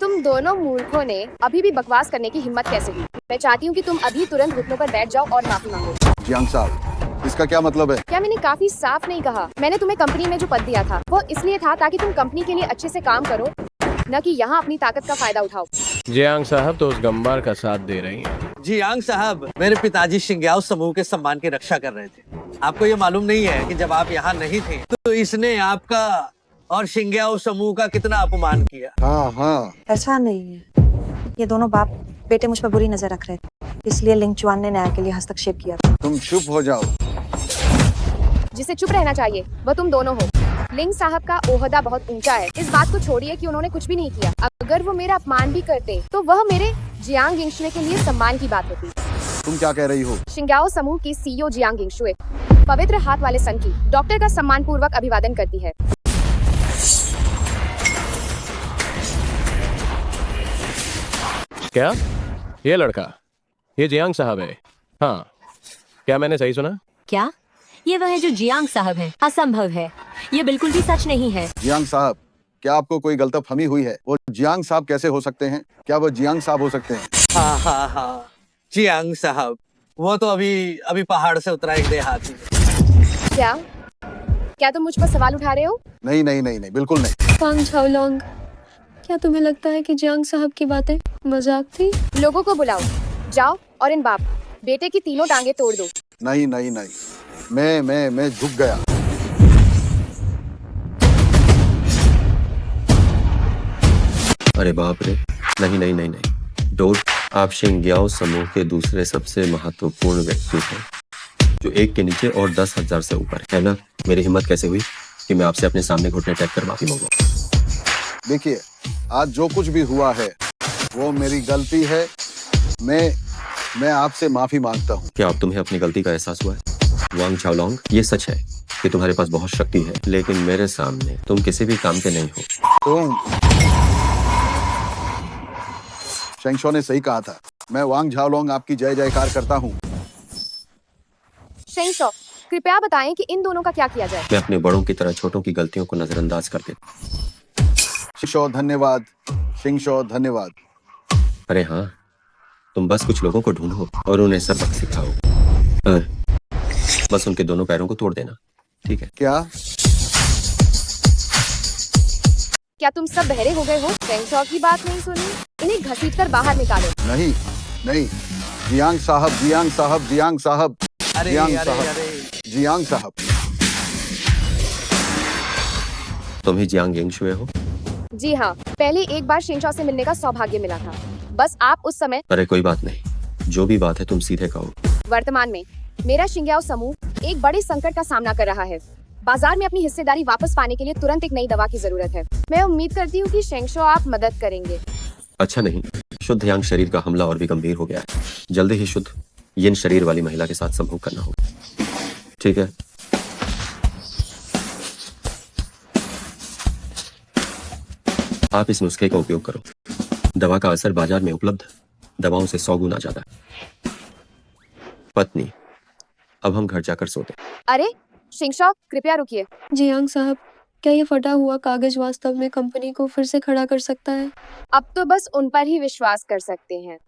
तुम दोनों मूर्खों ने अभी भी बकवास करने की हिम्मत कैसे हुई? मैं चाहती हूँ कि तुम अभी तुरंत घुटनों पर बैठ जाओ और माफी मांगो। जियांग साहब, इसका क्या मतलब है? क्या मैंने काफी साफ नहीं कहा? मैंने तुम्हें कंपनी में जो पद दिया था वो इसलिए था ताकि तुम कंपनी के लिए अच्छे से काम करो, न कि यहाँ अपनी ताकत का फायदा उठाओ। जियांग साहब तो उस गंबार का साथ दे रही हैं। जियांग साहब, मेरे पिताजी शिंग्याओ समूह के सम्मान की रक्षा कर रहे थे। आपको ये मालूम नहीं है कि जब आप यहाँ नहीं थे तो इसने आपका और शिंग्याओ समूह का कितना अपमान किया। हाँ। ऐसा नहीं है। ये दोनों बाप बेटे मुझ पर बुरी नजर रख रहे थे, इसलिए लिंग चुआन ने न्याय के लिए हस्तक्षेप किया था। तुम चुप हो जाओ। जिसे चुप रहना चाहिए वह तुम दोनों हो। लिंग साहब का ओहदा बहुत ऊंचा है। इस बात को छोड़िए कि उन्होंने कुछ भी नहीं किया। अगर वो मेरा अपमान भी करते तो वह मेरे जियांग यिंगशुए के लिए सम्मान की बात होती। तुम क्या कह रही हो? शिंग्याओ समूह की सीईओ जियांग यिंगशुए पवित्र हाथ वाले सन की डॉक्टर का सम्मान पूर्वक अभिवादन करती है। क्या? ये लड़का, ये जियांग साहब है? हाँ, क्या मैंने सही सुना? क्या ये वह है जो जियांग साहब हैं। असंभव है, ये बिल्कुल भी सच नहीं है। जियांग साहब, क्या आपको कोई गलतफहमी हुई है? वो जियांग साहब कैसे हो सकते हैं? क्या वो जियांग साहब हो सकते हैं? हाँ हाँ हाँ, जियांग साहब, वो तो अभी अभी पहाड़ से उतरा एक देहाती। क्या तुम मुझ पर सवाल उठा रहे हो? नहीं नहीं नहीं नहीं, बिल्कुल नहीं। वांग झाओलोंग, क्या तुम्हें लगता है कि जियांग साहब की बातें मजाक थी? लोगों को बुलाओ, जाओ और इन बाप बेटे की तीनों टांगे तोड़ दो। नहीं नहीं नहीं, मैं झुक गया। अरे बाप रे, नहीं नहीं नहीं नहीं, डोंट। आप शिंग्याओ समूह के दूसरे सबसे महत्वपूर्ण व्यक्ति हैं, जो 1 के नीचे और 10,000 से ऊपर है ना। मेरी हिम्मत कैसे हुई कि मैं आपसे अपने सामने घुटने टेक कर माफी मांगू। देखिए, आज जो कुछ भी हुआ है वो मेरी गलती है। मैं आपसे माफी मांगता हूँ। क्या अब तुम्हें अपनी गलती का एहसास हुआ है? वांग झाओलोंग, ये सच है कि तुम्हारे पास बहुत शक्ति है, लेकिन मेरे सामने तुम किसी भी काम के नहीं हो। तुम शेंगशो ने सही कहा था। मैं वांग झाओलोंग आपकी जय जयकार करता हूँ। शेंगशो, कृपया बताएं कि इन दोनों का क्या किया जाए। मैं अपने बड़ों की तरह छोटों की गलतियों को नजरअंदाज कर देता। शिंगशो धन्यवाद, शिंगशो धन्यवाद। अरे हाँ, तुम बस कुछ लोगों को ढूंढो और उन्हें सबक सिखाओ। बस उनके दोनों पैरों को तोड़ देना, ठीक है? क्या तुम सब बहरे हो गए हो? शेंगशो की बात नहीं सुनी? इन्हें घसीटकर बाहर निकालो। नहीं नहीं, जियांग साहब, जियांग साहब, जियांग साहब, अरे जियांग अरे साहब, अरे, जियांग साहब। तुम ही जियांग यंगशुए हो? जी हाँ, पहले एक बार शेंगशो से मिलने का सौभाग्य मिला था। बस आप उस समय। अरे कोई बात नहीं, जो भी बात है तुम सीधे कहो। वर्तमान में मेरा शिंग्याओ समूह एक बड़े संकट का सामना कर रहा है। बाजार में अपनी हिस्सेदारी वापस पाने के लिए तुरंत एक नई दवा की जरूरत है। मैं उम्मीद करती हूँ कि शेंगशो आप मदद करेंगे। अच्छा नहीं, शुद्ध यांग शरीर का हमला और भी गंभीर हो गया है। जल्दी ही शुद्ध यिन शरीर वाली महिला के साथ संभोग करना होगा, ठीक है? आप इस नुस्खे का उपयोग करो। दवा का असर बाजार में उपलब्ध दवाओं से 100 गुना ज्यादा है। पत्नी, अब हम घर जाकर सोते। अरे शेंगशो, कृपया रुकिए। जियांग साहब, क्या ये फटा हुआ कागज वास्तव में कंपनी को फिर से खड़ा कर सकता है? अब तो बस उन पर ही विश्वास कर सकते हैं।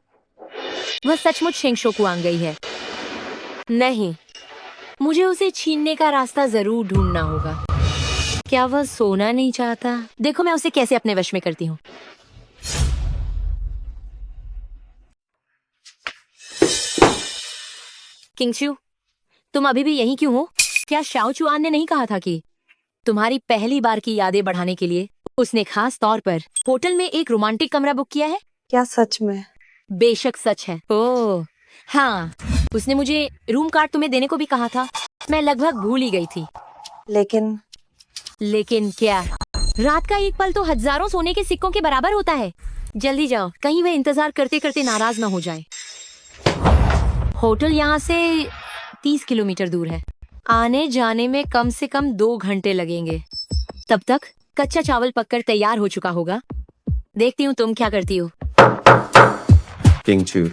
वह सचमुच शेंगशो को आंग गई है। नहीं, मुझे उसे छीनने का रास्ता जरूर ढूंढना होगा। क्या वह सोना नहीं चाहता? देखो मैं उसे कैसे अपने वश में करती हूँ। किंगशु, तुम अभी भी यहीं क्यों हो? क्या शाओ चुआन ने नहीं कहा था कि तुम्हारी पहली बार की यादें बढ़ाने के लिए उसने खास तौर पर होटल में एक रोमांटिक कमरा बुक किया है? क्या सच में? बेशक सच है। ओह हाँ, उसने मुझे रूम कार्ड तुम्हें देने को भी कहा था। मैं लगभग भूल ही गई थी। लेकिन क्या? रात का एक पल तो हजारों सोने के सिक्कों के बराबर होता है। जल्दी जाओ, कहीं वह इंतजार करते करते नाराज ना हो जाए। होटल यहाँ से 30 किलोमीटर दूर है। आने जाने में कम से कम 2 घंटे लगेंगे। तब तक कच्चा चावल पककर तैयार हो चुका होगा। देखती हूँ तुम क्या करती हो। किंगचू,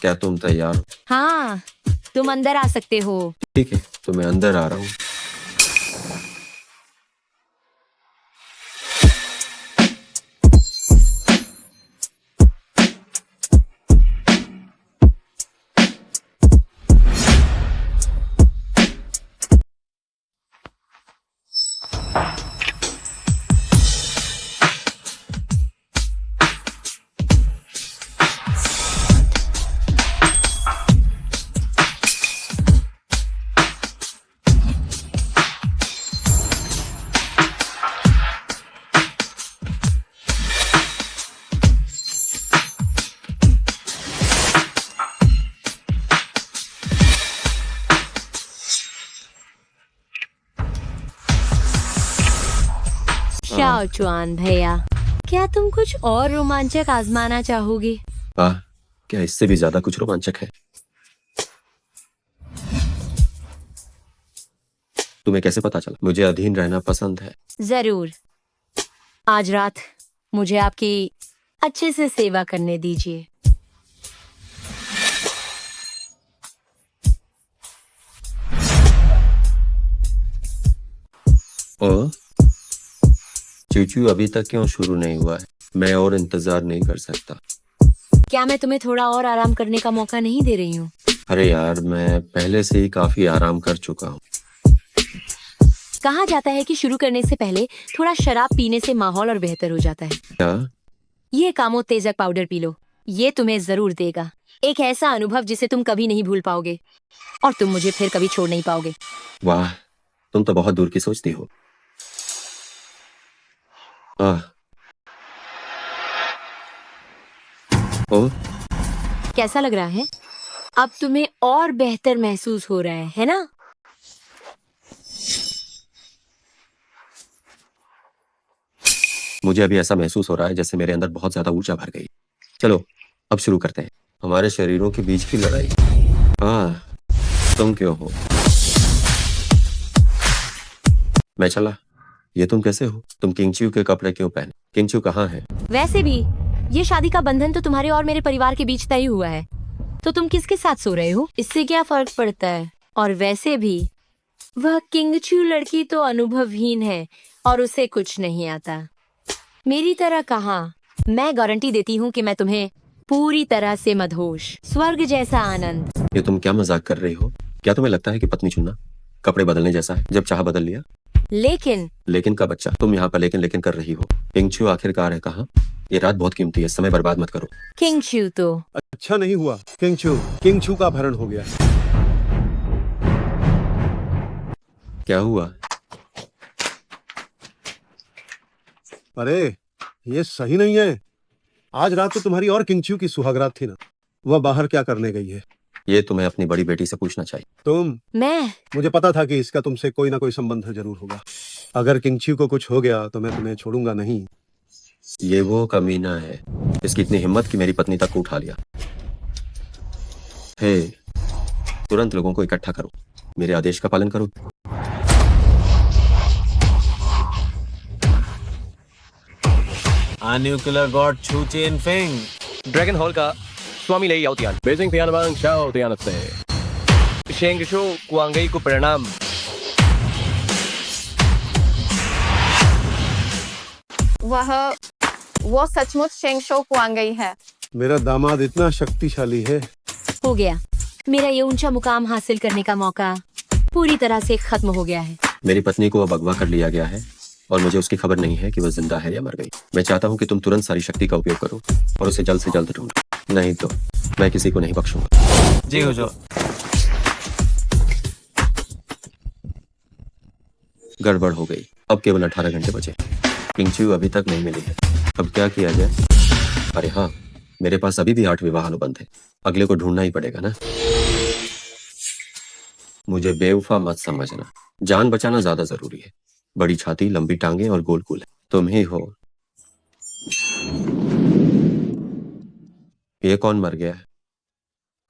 क्या तुम तैयार हो? हाँ, तुम अंदर आ सकते हो। ठीक है, तो मैं अंदर आ रहा हूँ। शाओ चुआन भैया, क्या तुम कुछ और रोमांचक आजमाना चाहोगे? क्या इससे भी ज्यादा कुछ रोमांचक है? तुम्हें कैसे पता चला? मुझे अधीन रहना पसंद है। जरूर। आज रात मुझे आपकी अच्छे से सेवा करने दीजिए। ओ चूचू अभी तक क्यों शुरू नहीं हुआ है? मैं और इंतजार नहीं कर सकता। क्या मैं तुम्हें थोड़ा और आराम करने का मौका नहीं दे रही हूँ? अरे यार, मैं पहले से ही काफी आराम कर चुका हूँ। कहा जाता है कि शुरू करने से पहले थोड़ा शराब पीने से माहौल और बेहतर हो जाता है। क्या? ये कामोत्तेजक पाउडर पी लो, ये तुम्हें जरूर देगा एक ऐसा अनुभव जिसे तुम कभी नहीं भूल पाओगे और तुम मुझे फिर कभी छोड़ नहीं पाओगे। वाह, तुम तो बहुत दूर की सोचती हो। आह। ओ, कैसा लग रहा है? अब तुम्हें और बेहतर महसूस हो रहा है ना? मुझे अभी ऐसा महसूस हो रहा है जैसे मेरे अंदर बहुत ज्यादा ऊर्जा भर गई। चलो अब शुरू करते हैं हमारे शरीरों के बीच की लड़ाई। तुम क्यों हो? मैं चला। ये तुम कैसे हो? तुम किंगच्यू के कपड़े क्यों पहने? किंगच्यू कहाँ है? वैसे भी ये शादी का बंधन तो तुम्हारे और मेरे परिवार के बीच तय हुआ है, तो तुम किसके साथ सो रहे हो? इससे क्या फर्क पड़ता है? और वैसे भी वह किंगच्यू लड़की तो अनुभवहीन है और उसे कुछ नहीं आता। मेरी तरह कहाँ। मैं गारंटी देती हूँ कि मैं तुम्हें पूरी तरह से मदहोश, स्वर्ग जैसा आनंद। ये तुम क्या मजाक कर रही हो? क्या तुम्हें लगता है कि पत्नी चुनना कपड़े बदलने जैसा है? जब चाह बदल लिया। लेकिन का बच्चा, तुम यहाँ पर लेकिन कर रही हो। किंगच्यू आखिरकार है कहाँ? ये रात बहुत कीमती है, समय बर्बाद मत करो। किंगच्यू तो अच्छा नहीं हुआ। किंगच्यू का अपहरण हो गया। क्या हुआ? अरे ये सही नहीं है। आज रात तो तुम्हारी और किंगच्यू की सुहागरात थी ना। वह बाहर क्या करने गई है? ये तुम्हें अपनी बड़ी बेटी से पूछना चाहिए। मैं मुझे पता था कि इसका तुमसे कोई ना कोई संबंध जरूर होगा। अगर किंगच्यू को कुछ हो गया तो मैं तुम्हें छोड़ूंगा नहीं। ये वो कमीना है, इसकी इतनी हिम्मत कि मेरी पत्नी तक को उठा लिया। हे, तुरंत लोगों को इकट्ठा करो, मेरे आदेश का पालन करो। Nuclear God Chu Chen Feng. Dragon hall का स्वामी ले याओ तियान, बेजिंग तियानवांग शाओ तियानत से शेंगशो कुआंगई को प्रणाम। वो सचमुच शेंगशो कुआंगई है। मेरा दामाद इतना शक्तिशाली है। हो गया। मेरा ये ऊंचा मुकाम हासिल करने का मौका पूरी तरह से खत्म हो गया है। मेरी पत्नी को अब अगवा कर लिया गया है और मुझे उसकी खबर नहीं है कि वह जिंदा है या मर गई। मैं चाहता हूँ कि तुम तुरंत सारी शक्ति का उपयोग करो और उसे जल्द से जल्द ढूंढो, नहीं तो मैं किसी को नहीं बख्शूंगा। जी हुजूर। गड़बड़ हो गई। अब केवल 18 घंटे बचे। किंगच्यू अभी तक नहीं मिली है। अब क्या किया जाए? अरे हाँ, मेरे पास अभी भी 8 विवाह अनुबंध है। अगले को ढूंढना ही पड़ेगा ना। मुझे बेवफा मत समझना, जान बचाना ज्यादा जरूरी है। बड़ी छाती, लंबी टांगे और गोल कूल। तुम ही हो। ये कौन मर गया है?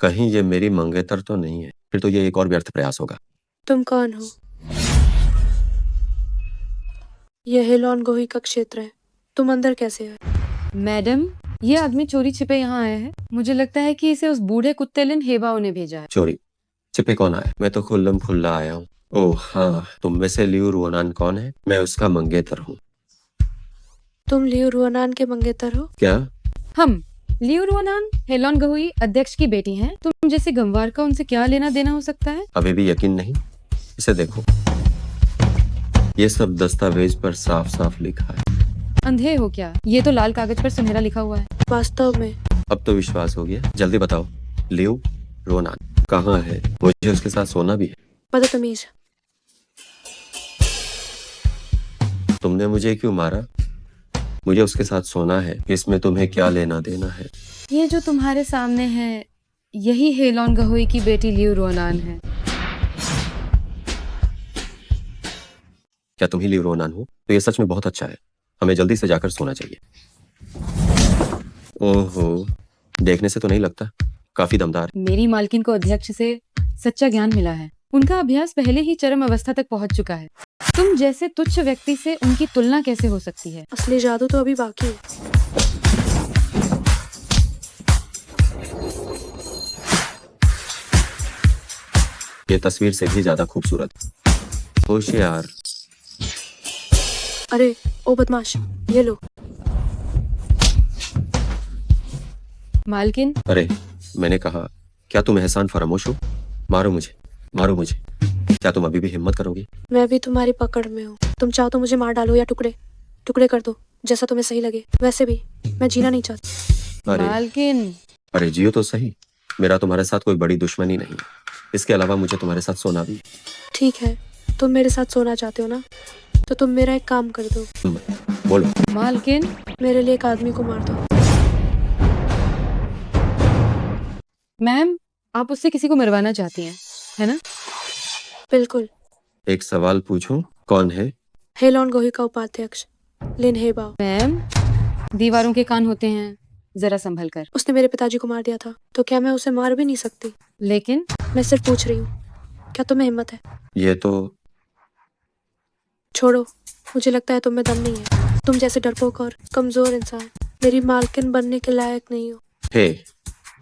कहीं ये मेरी मंगेतर तो नहीं है? फिर तो ये एक और व्यर्थ प्रयास होगा। तुम कौन हो? यह हेलोन गोही का क्षेत्र है। तुम अंदर कैसे आए? मैडम, ये आदमी चोरी छिपे यहाँ आया है। मुझे लगता है कि इसे उस बूढ़े कुत्ते लिन हेबाओ ने भेजा है। चोरी छिपे कौन आया? मैं तो खुल्लम खुल्ला आया हूँ। ओह हाँ, तुम में से लियू रुओनान कौन है? मैं उसका मंगेतर हूँ। तुम लियू रुओनान के मंगेतर हो? क्या? हम लियू रुओनान हेलोन गहुई अध्यक्ष की बेटी हैं। तुम जैसे गंवार का उनसे क्या लेना देना हो सकता है? अभी भी यकीन नहीं? इसे देखो, ये सब दस्तावेज पर साफ साफ लिखा है। अंधे हो क्या? ये तो लाल कागज पर सुनहरा लिखा हुआ है। वास्तव में? अब तो विश्वास हो गया। जल्दी बताओ, लियू रुओनान कहाँ है? मुझे उसके साथ सोना भी है। बदतमीज। तुमने मुझे क्यों मारा? मुझे उसके साथ सोना है, इसमें तुम्हें क्या लेना देना है? ये जो तुम्हारे सामने है, यही हेलोन गहुई की बेटी लियू रुओनान है। क्या तुम ही लियू रुओनान हो? तो ये सच में बहुत अच्छा है। हमें जल्दी से जाकर सोना चाहिए। ओहो, देखने से तो नहीं लगता, काफी दमदार। मेरी मालकिन को अध्यक्ष से सच्चा ज्ञान मिला है। उनका अभ्यास पहले ही चरम अवस्था तक पहुंच चुका है। तुम जैसे तुच्छ व्यक्ति से उनकी तुलना कैसे हो सकती है? असली जादू तो अभी बाकी है। ये तस्वीर से भी ज्यादा खूबसूरत। होशियार। अरे ओ बदमाश, ये लो। मालकिन, अरे मैंने कहा, क्या तुम एहसान फरामोश हो? मारो मुझे, मारो मुझे। क्या तुम अभी भी हिम्मत करोगी? मैं भी तुम्हारी पकड़ में हूँ। तुम चाहो तो मुझे मार डालो या टुकड़े टुकड़े कर दो, जैसा तुम्हें सही लगे। वैसे भी मैं जीना नहीं चाहती। अरे मालकिन, अरे जियो तो सही। मेरा तुम्हारे साथ कोई बड़ी दुश्मनी नहीं है। इसके अलावा मुझे तुम्हारे साथ सोना भी है। ठीक है, तुम मेरे साथ सोना चाहते हो ना, तो तुम मेरा एक काम कर दो। बोलो। मालकिन, मेरे लिए एक आदमी को मार दो। मैम, आप उससे किसी को मरवाना चाहती हैं, है ना? बिल्कुल। एक सवाल पूछूं, कौन है? हेलॉन गोही का उपाध्यक्ष लिन हेबाओ। मैम, दीवारों के कान होते हैं, जरा संभल कर। उसने मेरे पिताजी को मार दिया था, तो क्या मैं उसे मार भी नहीं सकती? लेकिन मैं सिर्फ पूछ रही हूँ, क्या तुम्हें हिम्मत है? ये तो छोड़ो, मुझे लगता है तुम में दम नहीं है। तुम जैसे डरपोक और कमजोर इंसान मेरी मालकिन बनने के लायक नहीं हो। हे,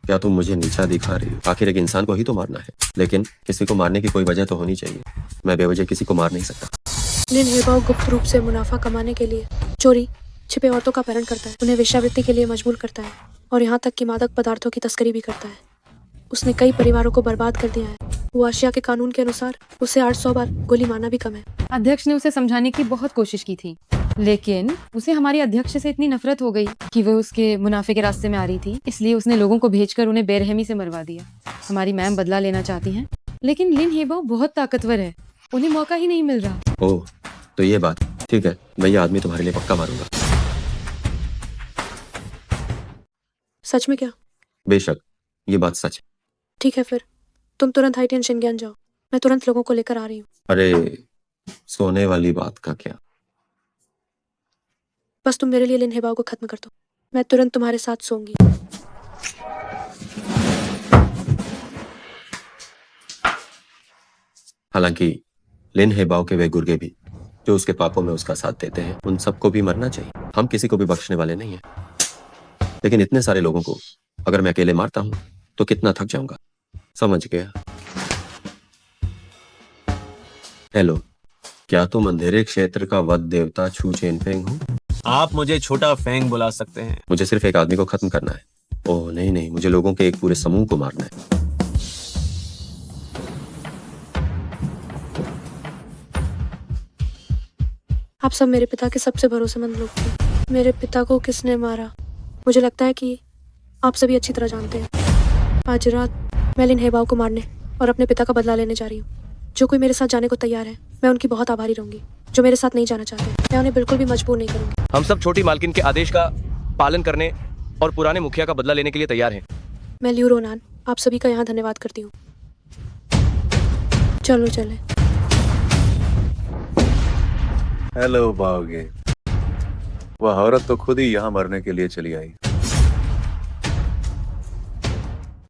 क्या तुम मुझे नीचा दिखा रही हो? आखिर एक इंसान को ही तो मारना है, लेकिन किसी को मारने की कोई वजह तो होनी चाहिए। मैं बेवजह किसी को मार नहीं सकता। लिन हेबाओ गुप्त रूप से मुनाफा कमाने के लिए चोरी छिपे औरतों का अपहरण करता है, उन्हें वेश्यावृत्ति के लिए मजबूर करता है और यहाँ तक कि मादक पदार्थों की तस्करी भी करता है। उसने कई परिवारों को बर्बाद कर दिया है। वो आशिया के कानून के अनुसार उसे 800 बार गोली मारना भी कम है। अध्यक्ष ने उसे समझाने की बहुत कोशिश की थी, लेकिन उसे हमारी अध्यक्ष से इतनी नफरत हो गई कि वो उसके मुनाफे के रास्ते में आ रही थी, इसलिए उसने लोगों को भेजकर उन्हें बेरहमी से मरवा दिया। हमारी मैम बदला लेना चाहती हैं, लेकिन लिन हेबाओ बहुत ताकतवर है, उन्हें मौका ही नहीं मिल रहा। ओह, तो ये बात। ठीक है, मैं ये आदमी तुम्हारे लिए पक्का मारूंगा। सच में? क्या? बेशक, ये बात सच है। ठीक है, फिर तुम तुरंत हाइटियन शिनग्यान जाओ, मैं तुरंत लोगों को लेकर आ रही हूँ। अरे सोने वाली बात का क्या? बस तुम मेरे लिए लिन हेबाओ को खत्म कर दो, मैं तुरंत तुम्हारे साथ सोऊंगी। हालांकि लिन हेबाओ के वे गुर्गे भी जो उसके पापों में उसका साथ देते हैं, उन सबको भी मरना चाहिए। हम किसी को भी बख्शने वाले नहीं हैं। लेकिन इतने सारे लोगों को अगर मैं अकेले मारता हूं तो कितना थक जाऊंगा। समझ गया? हेलो, क्या तुम अंधेरे क्षेत्र का वध देवता छू चेनफेंग हो? आप मुझे छोटा फेंग बुला सकते हैं। मुझे सिर्फ एक आदमी को खत्म करना है। ओह नहीं नहीं, मुझे लोगों के एक पूरे समूह को मारना है। आप सब मेरे पिता के सबसे भरोसेमंद लोग थे। मेरे पिता को किसने मारा? मुझे लगता है कि आप सभी अच्छी तरह जानते हैं। आज रात मैं लिन हेबाओ को मारने और अपने पिता का बदला लेने जा रही हूँ। जो कोई मेरे साथ जाने को तैयार है, मैं उनकी बहुत आभारी रहूंगी। जो मेरे साथ नहीं जाना चाहते, मैं उन्हें बिल्कुल भी मजबूर नहीं करूंगी। हम सब छोटी मालकिन के आदेश का पालन करने और पुराने मुखिया का बदला लेने के लिए तैयार हैं। मैं लियू रोनान आप सभी का यहाँ धन्यवाद करती हूँ। चलो चले। हेलो बाओगे, वह औरत तो खुद ही यहाँ मरने के लिए चली आई।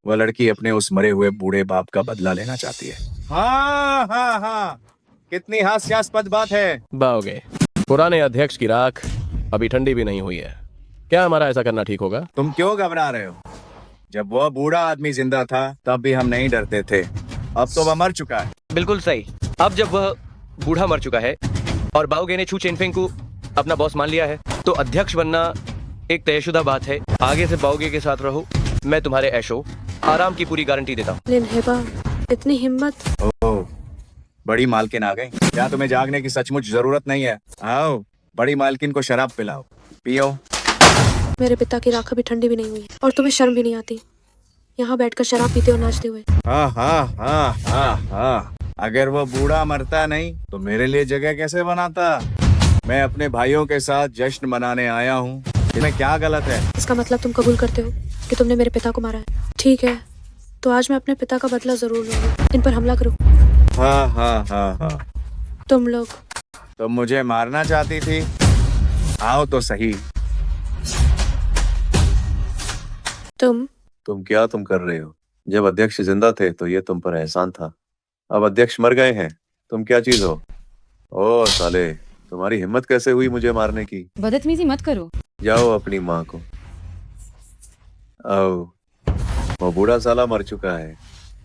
वह लड़की अपने उस मरे हुए बूढ़े बाप का बदला लेना चाहती है। हाँ हाँ हाँ, कितनी हास्यास्पद बात है। बाओगे, पुराने अध्यक्ष की राख अभी ठंडी भी नहीं हुई है। क्या हमारा ऐसा करना ठीक होगा? तुम क्यों घबरा रहे हो? जब वह बूढ़ा आदमी जिंदा था तब भी हम नहीं डरते थे। अब तो वह मर चुका है। बिल्कुल सही। अब जब वह बूढ़ा मर चुका है और बाओगे ने छू चेनफेंग को अपना बॉस मान लिया है, तो अध्यक्ष बनना एक तयशुदा बात है। आगे से बाओगे के साथ रहो, मैं तुम्हारे ऐशो आराम की पूरी गारंटी देता हूँ। लिन हेबाओ, इतनी हिम्मत? ओह, बड़ी मालकिन आ गई। क्या तुम्हें जागने की सचमुच जरूरत नहीं है? आओ, बड़ी मालकिन को शराब पिलाओ, पियो। मेरे पिता की राख अभी ठंडी भी नहीं हुई और तुम्हें शर्म भी नहीं आती यहाँ बैठकर शराब पीते और नाचते हुए। हाँ हाँ हाँ हाँ हाँ, अगर वो बूढ़ा मरता नहीं तो मेरे लिए जगह कैसे बनाता? मैं अपने भाइयों के साथ जश्न मनाने आया हूँ। इसमें क्या गलत है? इसका मतलब तुम कबूल करते हो कि तुमने मेरे पिता को मारा है? ठीक है, तो आज मैं अपने पिता का बदला जरूर लूंगी। इन पर हमला करो। हाँ हाँ हाँ हाँ। तुम लोग तो मुझे मारना चाहती थी? आओ तो सही। तुम क्या कर रहे हो? जब अध्यक्ष जिंदा थे तो ये तुम पर एहसान था। अब अध्यक्ष मर गए हैं, तुम क्या चीज हो? ओ साले, तुम्हारी हिम्मत कैसे हुई मुझे मारने की? बदतमीजी मत करो। जाओ अपनी माँ को। आओ, वो बूढ़ा साला मर चुका है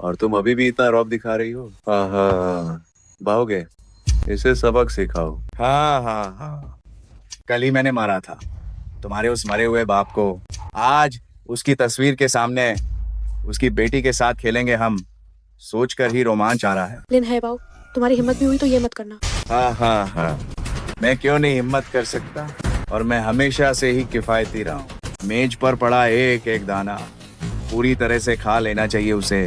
और तुम अभी भी इतना रौब दिखा रही हो। हाँ, बाओगे, इसे सबक सिखाओ। हाँ हाँ हाँ, कल ही मैंने मारा था तुम्हारे उस मरे हुए बाप को। आज उसकी तस्वीर के सामने उसकी बेटी के साथ खेलेंगे हम, सोचकर ही रोमांच आ रहा है। लिन हेबाओ, तुम्हारी हिम्मत भी हुई तो ये मत करना। हाँ हाँ हाँ, मैं क्यों नहीं हिम्मत कर सकता, और मैं हमेशा से ही किफायती रहा हूँ। मेज पर पड़ा एक एक दाना पूरी तरह से खा लेना चाहिए उसे।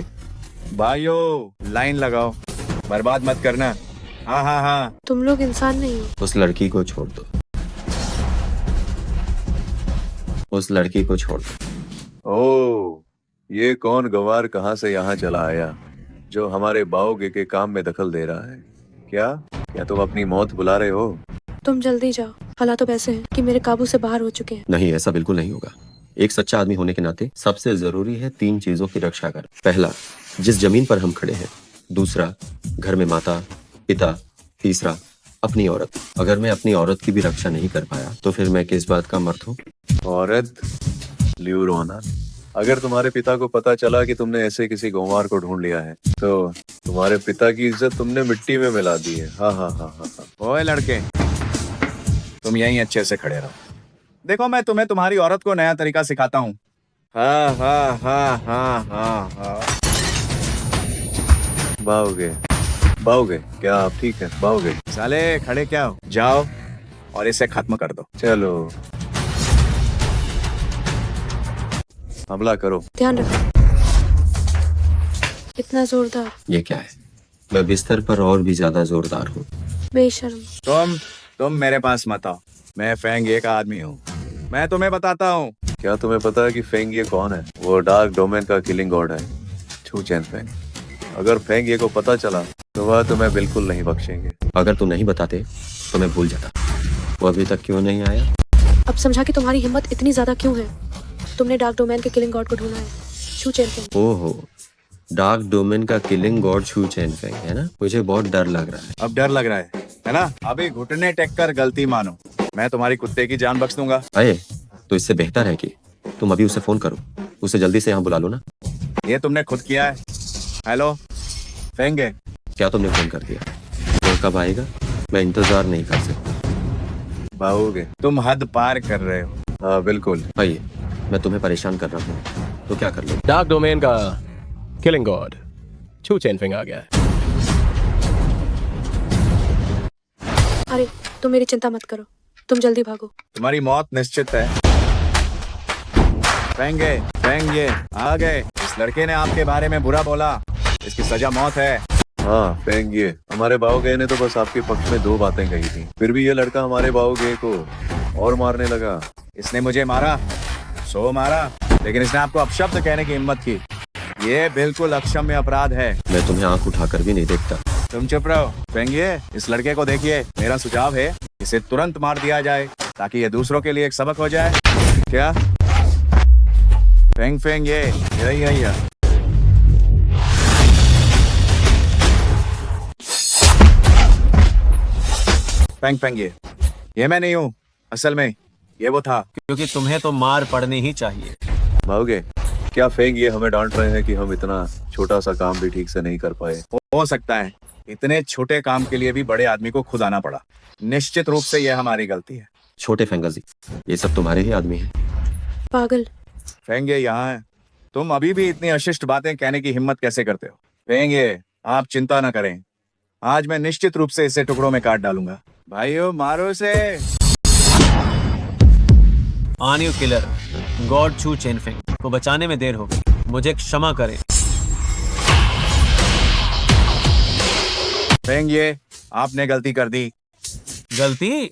भाइयों लाइन लगाओ, बर्बाद मत करना। हाँ हाँ हाँ। तुम लोग इंसान नहीं हो। उस लड़की को छोड़ दो, उस लड़की को छोड़ दो। ओ, ये कौन गवार कहाँ से यहाँ चला आया जो हमारे बाओगे के काम में दखल दे रहा है? क्या तुम अपनी मौत बुला रहे हो? तुम जल्दी जाओ, हालात तो ऐसे हैं कि मेरे काबू से बाहर हो चुके हैं। नहीं, ऐसा बिल्कुल नहीं होगा। एक सच्चा आदमी होने के नाते सबसे जरूरी है 3 चीजों की रक्षा कर। पहला, जिस जमीन पर हम खड़े हैं। दूसरा, घर में माता पिता। तीसरा, अपनी औरत। अगर मैं अपनी औरत की भी रक्षा नहीं कर पाया तो फिर मैं किस बात का मर्द हूँ? औरत लियो रोना, अगर तुम्हारे पिता को पता चला कि तुमने ऐसे किसी गंवार को ढूंढ लिया है तो तुम्हारे पिता की इज्जत तुमने मिट्टी में मिला दी है। हाँ हाँ हाँ हाँ हाँ। ओए लड़के, तुम यहीं अच्छे से खड़े रहो। देखो मैं तुम्हें तुम्हारी औरत को नया तरीका सिखाता हूँ। हाँ हाँ हाँ हाँ हाँ हाँ। बाओगे क्या आप? ठीक है, बाओगे। साले खड़े क्या हो, जाओ और इसे खत्म कर दो। चलो हमला करो। ध्यान रखो। इतना जोरदार। ये क्या है? मैं बिस्तर पर और भी ज्यादा जोरदार हूँ। बेशर्म। तुम मेरे पास मत आओ, मैं फेंग ये का आदमी हूँ। मैं तुम्हें बताता हूँ। क्या तुम्हें पता है कि फेंग ये कौन है? वो डार्क डोमेन का किलिंग गॉड है, छू चैन फेंग। अगर फेंग ये को पता चला तो वह तुम्हें बिल्कुल नहीं बख्शेंगे। अगर तुम नहीं बताते तो मैं भूल जाता। वो अभी तक क्यों नहीं आया? अब समझा कि तुम्हारी हिम्मत इतनी ज्यादा क्यों है। तुमने डार्क डोमेन के किलिंग गॉड को ढूंढा है, शू चैन फेंग। ओहो, डार्क डोमेन का किलिंग गॉड शू चैन फेंग है ना? मुझे बहुत डर लग रहा है। अब डर लग रहा है ना? अभी घुटने टेक कर गलती मानो, मैं तुम्हारी कुत्ते की जान बख्श दूंगा। अरे, तो इससे बेहतर है कि तुम अभी उसे फोन करो, उसे जल्दी से यहाँ बुला लो ना। ये तुमने खुद किया है। हेलो फेंगे। क्या तुमने फोन कर दिया? वो कब आएगा? मैं इंतजार नहीं कर सकता। बाओगे? तुम हद पार कर रहे हो। हाँ बिल्कुल। आइए, मैं तुम्हें परेशान कर रहा हूँ तो क्या कर लो? डार्क डोमेन का किलिंग गॉड छू चैन फेंग आ गया है। अरे तुम मेरी चिंता मत करो, तुम जल्दी भागो। तुम्हारी मौत निश्चित है। फेंगे आ गए। इस लड़के ने आपके बारे में बुरा बोला, इसकी सजा मौत है। हाँ फेंग ये, हमारे बाओगे ने तो बस आपके पक्ष में 2 बातें कही थी, फिर भी ये लड़का हमारे बाओगे को और मारने लगा। इसने मुझे मारा, सो मारा, लेकिन इसने आपको अपशब्द कहने की हिम्मत की। ये बिल्कुल अक्षम्य अपराध है। मैं तुम्हें आंख उठाकर भी नहीं देखता। तुम चुप रहो। फेंगिए, इस लड़के को देखिए। मेरा सुझाव है इसे तुरंत मार दिया जाए ताकि ये दूसरों के लिए एक सबक हो जाए। क्या? फेंग ये यही है। फेंग ये मैं नहीं हूँ, असल में ये वो था। क्योंकि तुम्हें तो मार पड़नी ही चाहिए। बाओगे, क्या फेंग ये हमें डांट रहे हैं कि हम इतना छोटा सा काम भी ठीक से नहीं कर पाए? हो सकता है इतने छोटे काम के लिए भी बड़े आदमी को खुद आना पड़ा। निश्चित रूप से यह हमारी गलती है। छोटे फेंगाजी, ये सब तुम्हारे ही आदमी हैं। पागल। फेंगे यहाँ है। तुम अभी भी इतनी अशिष्ट बातें कहने की हिम्मत कैसे करते हो? फेंगे, आप चिंता न करें, आज मैं निश्चित रूप से इसे टुकड़ों में काट डालूंगा। भाइयों मारो इसे। ऑन यू किलर, गॉड छू चैन फेंग को बचाने में देर हो गई, मुझे क्षमा करें। फेंगे, आपने गलती कर दी। गलती?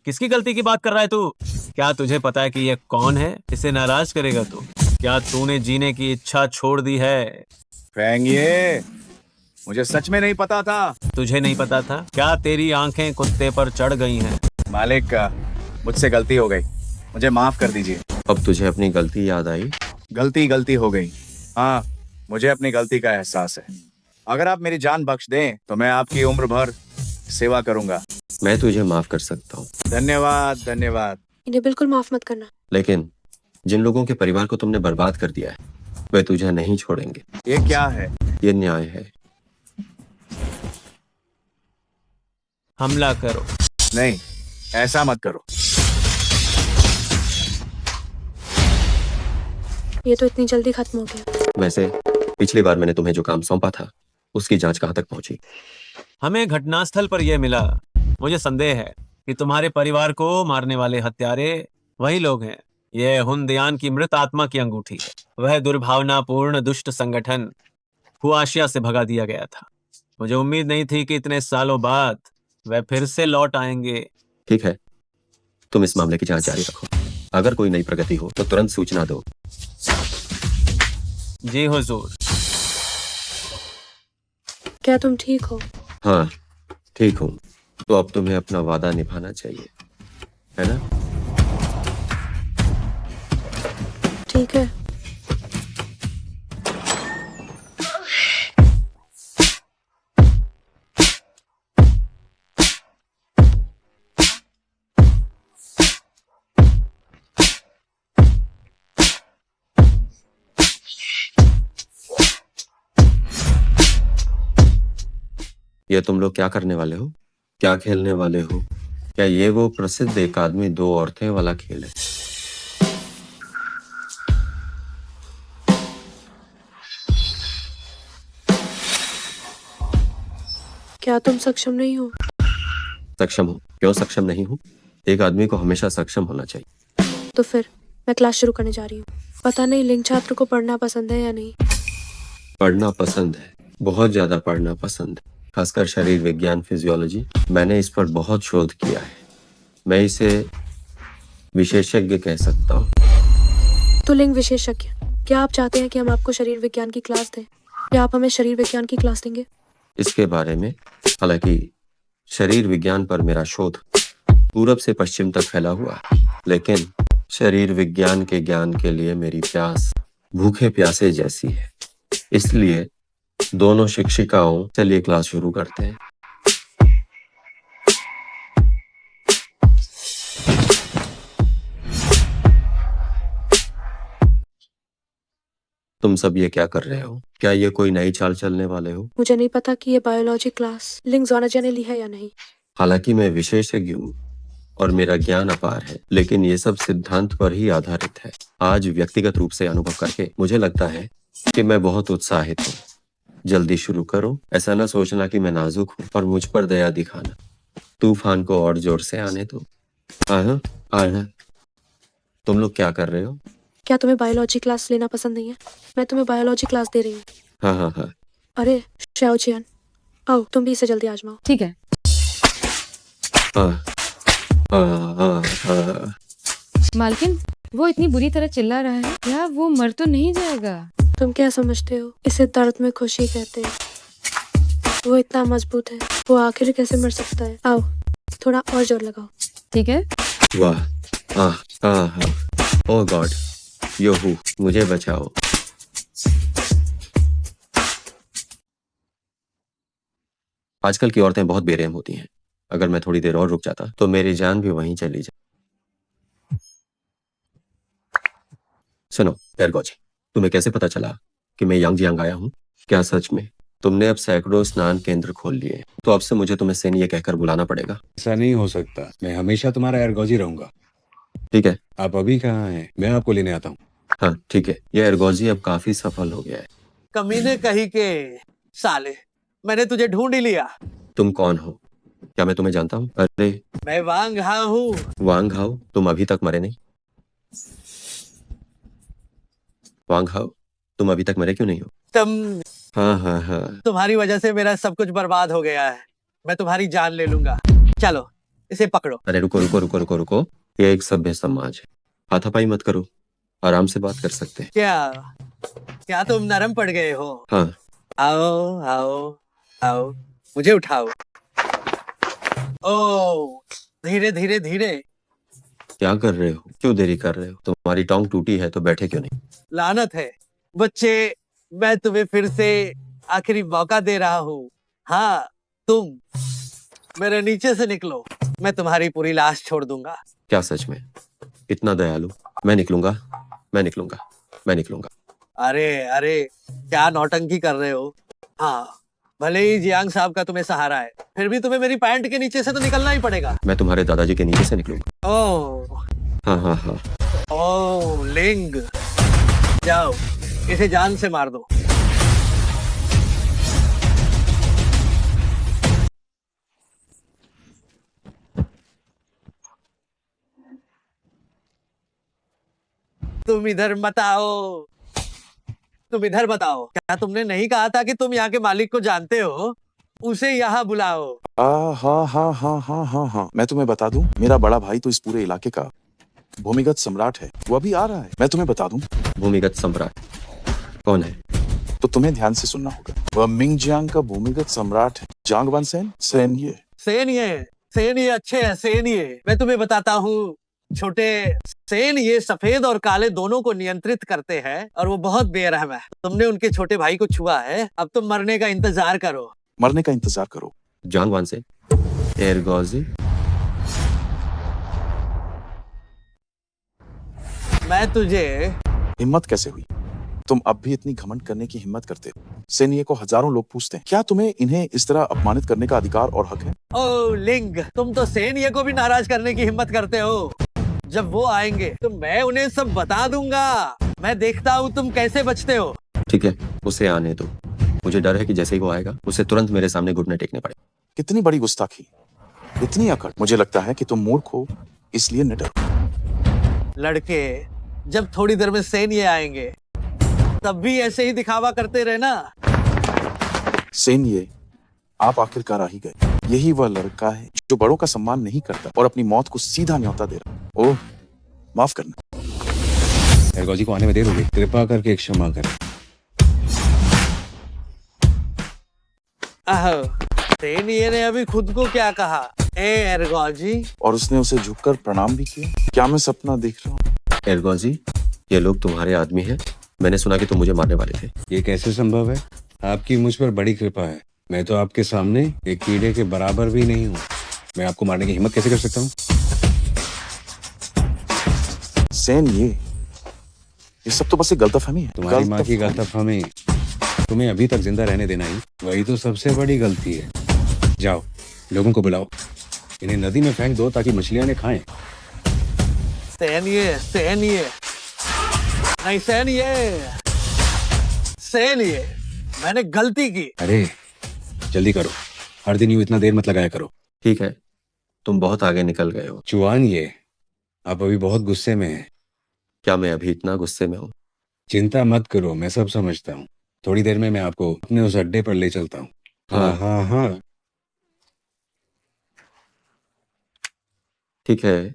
किसकी गलती की बात कर रहा है तू? क्या तुझे पता है कि ये कौन है? इसे नाराज करेगा तू? क्या तूने जीने की इच्छा छोड़ दी है? फेंगे, मुझे सच में नहीं पता था। तुझे नहीं पता था? क्या तेरी आंखें कुत्ते पर चढ़ गई हैं? मालिक, मुझसे गलती हो गई, मुझे माफ कर दीजिए। अब तुझे अपनी गलती याद आई? गलती हो गई। हाँ, मुझे अपनी गलती का एहसास है। अगर आप मेरी जान बख्श दें तो मैं आपकी उम्र भर सेवा करूंगा। मैं तुझे माफ कर सकता हूँ। धन्यवाद धन्यवाद। इन्हें बिल्कुल माफ मत करना। लेकिन जिन लोगों के परिवार को तुमने बर्बाद कर दिया है वे तुझे नहीं छोड़ेंगे। ये क्या है? ये न्याय है। हमला करो। नहीं, ऐसा मत करो। ये तो इतनी जल्दी खत्म हो गया। वैसे पिछली बार मैंने तुम्हें जो काम सौंपा था उसकी जांच कहाँ तक पहुंची? हमें घटनास्थल पर यह मिला। मुझे संदेह है कि तुम्हारे परिवार को मारने वाले हत्यारे वही लोग हैं। यह हुनदियान की मृत आत्मा की अंगूठी है। वह दुर्भावनापूर्ण दुष्ट संगठन हुआशिया से भगा दिया गया था। मुझे उम्मीद नहीं थी कि इतने सालों बाद वह फिर से लौट आएंगे। ठीक है, तुम इस मामले की जांच जारी रखो। अगर कोई नई प्रगति हो तो तुरंत सूचना दो। जी हुजूर। क्या तुम ठीक हो? हाँ, ठीक हूँ। तो अब तुम्हें अपना वादा निभाना चाहिए, है ना? ठीक है। ये तुम लोग क्या करने वाले हो? क्या खेलने वाले हो? क्या ये वो प्रसिद्ध एक आदमी दो औरतें वाला खेल है? क्या तुम सक्षम नहीं हो? सक्षम हूँ। क्यों सक्षम नहीं हूँ? एक आदमी को हमेशा सक्षम होना चाहिए। तो फिर मैं क्लास शुरू करने जा रही हूँ। पता नहीं लिंग छात्र को पढ़ना पसंद है या नहीं। पढ़ना पसंद है, बहुत ज्यादा पढ़ना पसंद है, खासकर शरीर विज्ञान, फिजियोलॉजी। मैंने इस पर बहुत शोध किया है। मैं इसे विशेषज्ञ कह सकता हूँ। तो लिंग विशेषज्ञ, क्या आप चाहते हैं कि हम आपको शरीर विज्ञान की क्लास दें या आप हमें शरीर विज्ञान की क्लास देंगे? इसके बारे में, हालांकि शरीर विज्ञान पर मेरा शोध पूरब से पश्चिम तक फैला हुआ, लेकिन शरीर विज्ञान के ज्ञान के लिए मेरी प्यास भूखे प्यासे जैसी है। इसलिए दोनों शिक्षिकाओं, चलिए क्लास शुरू करते हैं। तुम सब ये क्या कर रहे हो? क्या ये कोई नई चाल चलने वाले हो? मुझे नहीं पता कि ये बायोलॉजी क्लास लिंग जोनाजी ने ली है या नहीं। हालांकि मैं विशेषज्ञ हूँ और मेरा ज्ञान अपार है, लेकिन ये सब सिद्धांत पर ही आधारित है। आज व्यक्तिगत रूप से अनुभव करके मुझे लगता है कि मैं बहुत उत्साहित हूँ। जल्दी शुरू करो। ऐसा ना सोचना कि मैं नाजुक हूँ और मुझ पर दया दिखाना। तूफान को और जोर से आने दो। आना। तुम लोग क्या कर रहे हो? क्या तुम्हें बायोलॉजी क्लास लेना पसंद नहीं है? मैं तुम्हें बायोलॉजी क्लास दे रही हूँ। हाँ हाँ हाँ। अरे शाओचियन, आओ तुम भी इसे जल्दी आजमाओ। ठीक है। हाँ हाँ हाँ हाँ। मालकिन, वो इतनी बुरी तरह चिल्ला रहा है, क्या वो मर तो नहीं जाएगा? तुम क्या समझते हो? इसे दर्द में खुशी कहते हैं। वो इतना मजबूत है, वो आखिर कैसे मर सकता है? आओ थोड़ा और जोर लगाओ। ठीक है। वाह। हाँ हाँ हाँ। ओह गॉड, योहू, मुझे बचाओ। आजकल की औरतें बहुत बेरहम होती हैं। अगर मैं थोड़ी देर और रुक जाता तो मेरी जान भी वहीं चली जाए। सुनो एरगोजी, तुम्हें कैसे पता चला कि मैं यांगजियांग आया हूँ? क्या सच में तुमने अब सैकड़ों स्नान केंद्र खोल लिए? तो अब से मुझे तुम्हें सेन ये कहकर बुलाना पड़ेगा। ऐसा नहीं हो सकता। मैं हमेशा तुम्हारा एरगोजी रहूंगा। ठीक है। आप अभी कहाँ हैं? मैं आपको लेने आता हूँ। हाँ ठीक है। यह एरगोजी अब काफी सफल हो गया है। कमीने कहीं के साले, मैंने तुझे ढूंढ ही लिया। तुम कौन हो? क्या मैं तुम्हें जानता हूँ? अरे मैं वांग हाओ हूँ। वांग हाओ, तुम अभी तक मरे नहीं। वांग हाओ, तुम अभी तक मरे क्यों नहीं हो? तुम हाँ हाँ हाँ। तुम्हारी वजह से मेरा सब कुछ बर्बाद हो गया है। मैं तुम्हारी जान ले लूंगा। चलो इसे पकड़ो। अरे रुको रुको रुको रुको रुको, ये एक सभ्य समाज है। हाथापाई मत करो, आराम से बात कर सकते हैं। क्या तुम नरम पड़ गए हो? हाँ। आओ आओ आओ, मुझे उठाओ। ओ धीरे धीरे धीरे। क्या कर रहे हो? क्यों देरी कर रहे हो? तुम्हारी टांग टूटी है तो बैठे क्यों नहीं? लानत है बच्चे, मैं तुम्हें फिर से आखिरी मौका दे रहा हूँ। हाँ, तुम मेरे नीचे से निकलो, मैं तुम्हारी पूरी लाश छोड़ दूंगा। क्या सच में? इतना दयालु? मैं निकलूंगा, मैं निकलूंगा, मैं निकलूंगा। अरे अरे, क्या नौटंकी कर रहे हो? हाँ, भले ही जियांग साहब का तुम्हें सहारा है, फिर भी तुम्हें मेरी पैंट के नीचे से तो निकलना ही पड़ेगा। मैं तुम्हारे दादाजी के नीचे से निकलूंगा। ओह हाँ हाँ हाँ। ओह लिंग, जाओ इसे जान से मार दो। तुम इधर मत आओ, तुम इधर बताओ। क्या तुमने नहीं कहा था कि तुम यहाँ के मालिक को जानते हो? उसे यहाँ बुलाओ। हाँ हाँ हाँ हाँ हाँ हाँ, मैं तुम्हें बता दूं, मेरा बड़ा भाई तो इस पूरे इलाके का भूमिगत सम्राट है। वो अभी आ रहा है, मैं तुम्हें बता दूं। भूमिगत सम्राट कौन है? तो तुम्हें ध्यान से सुनना होगा। वह मिंग जियांग का भूमिगत सम्राट है, जांग वनसेन सेन ये। सेन ये अच्छे है। सेन ये मैं तुम्हें बताता हूँ छोटे। सेन ये सफेद और काले दोनों को नियंत्रित करते हैं और वो बहुत बेरहम है। तुमने उनके छोटे भाई को छुआ है, अब तुम मरने का इंतजार करो। मरने का इंतजार करो। जांग वानसेन, एरगोजी। मैं तुझे हिम्मत कैसे हुई? तुम अब भी इतनी घमंड करने की हिम्मत करते हो? सेनिये को हजारों लोग पूछते हैं, क्या तुम्हें इन्हें इस तरह अपमानित करने का अधिकार और हक है? ओ लिंग, तुम तो सेनिये को भी नाराज करने की हिम्मत करते हो। जब वो आएंगे तो मैं उन्हें सब बता दूंगा। मैं देखता हूँ तुम कैसे बचते हो। ठीक है, उसे आने दो। मुझे डर है कि जैसे ही वो आएगा उसे तुरंत मेरे सामने घुटने टेकने पड़े। कितनी बड़ी गुस्ताखी, इतनी अकड़। मुझे लगता है कि तुम मूर्ख हो, इसलिए निडर। लड़के, जब थोड़ी देर में सेनिये आएंगे तब भी ऐसे ही दिखावा करते रहना। सेनिये, आप आखिरकार आ ही गए। यही वह लड़का है जो बड़ों का सम्मान नहीं करता और अपनी मौत को सीधा न्योता दे रहा। ओह, माफ करना। एरगोजी को आने में देर हो गई, कृपा करके क्षमा करें। सेनिये ने अभी खुद को क्या कहा? ए एरगोजी। और उसने उसे झुककर प्रणाम भी किया। क्या मैं सपना देख रहा हूँ? एरगोजी, ये लोग तुम्हारे आदमी हैं। मैंने सुना कि तुम मुझे मारने वाले थे। ये कैसे संभव है? आपकी मुझ पर बड़ी कृपा है। मैं तो आपके सामने एक कीड़े के बराबर भी नहीं हूँ। मैं आपको मारने की हिम्मत कैसे कर सकता हूँ? सेन ये सब तो बस एक गलतफहमी है। तुम्हारी माँ की गलतफहमी। तुम्हें अभी तक जिंदा रहने देना ही वही तो सबसे बड़ी गलती है। जाओ, लोगों को बुलाओ, इन्हें नदी में फेंक दो ताकि मछलियां ने खाएं। सेनिये नहीं, सेनिये, मैंने गलती की। अरे जल्दी करो, हर दिन यूं इतना देर मत लगाया करो। ठीक है, तुम बहुत आगे निकल गए हो। चुआन ये, आप अभी बहुत गुस्से में हैं। क्या मैं अभी इतना गुस्से में हूँ? चिंता मत करो, मैं सब समझता हूँ। थोड़ी देर में मैं आपको अपने उस अड्डे पर ले चलता हूँ। हाँ हाँ हाँ, ठीक है।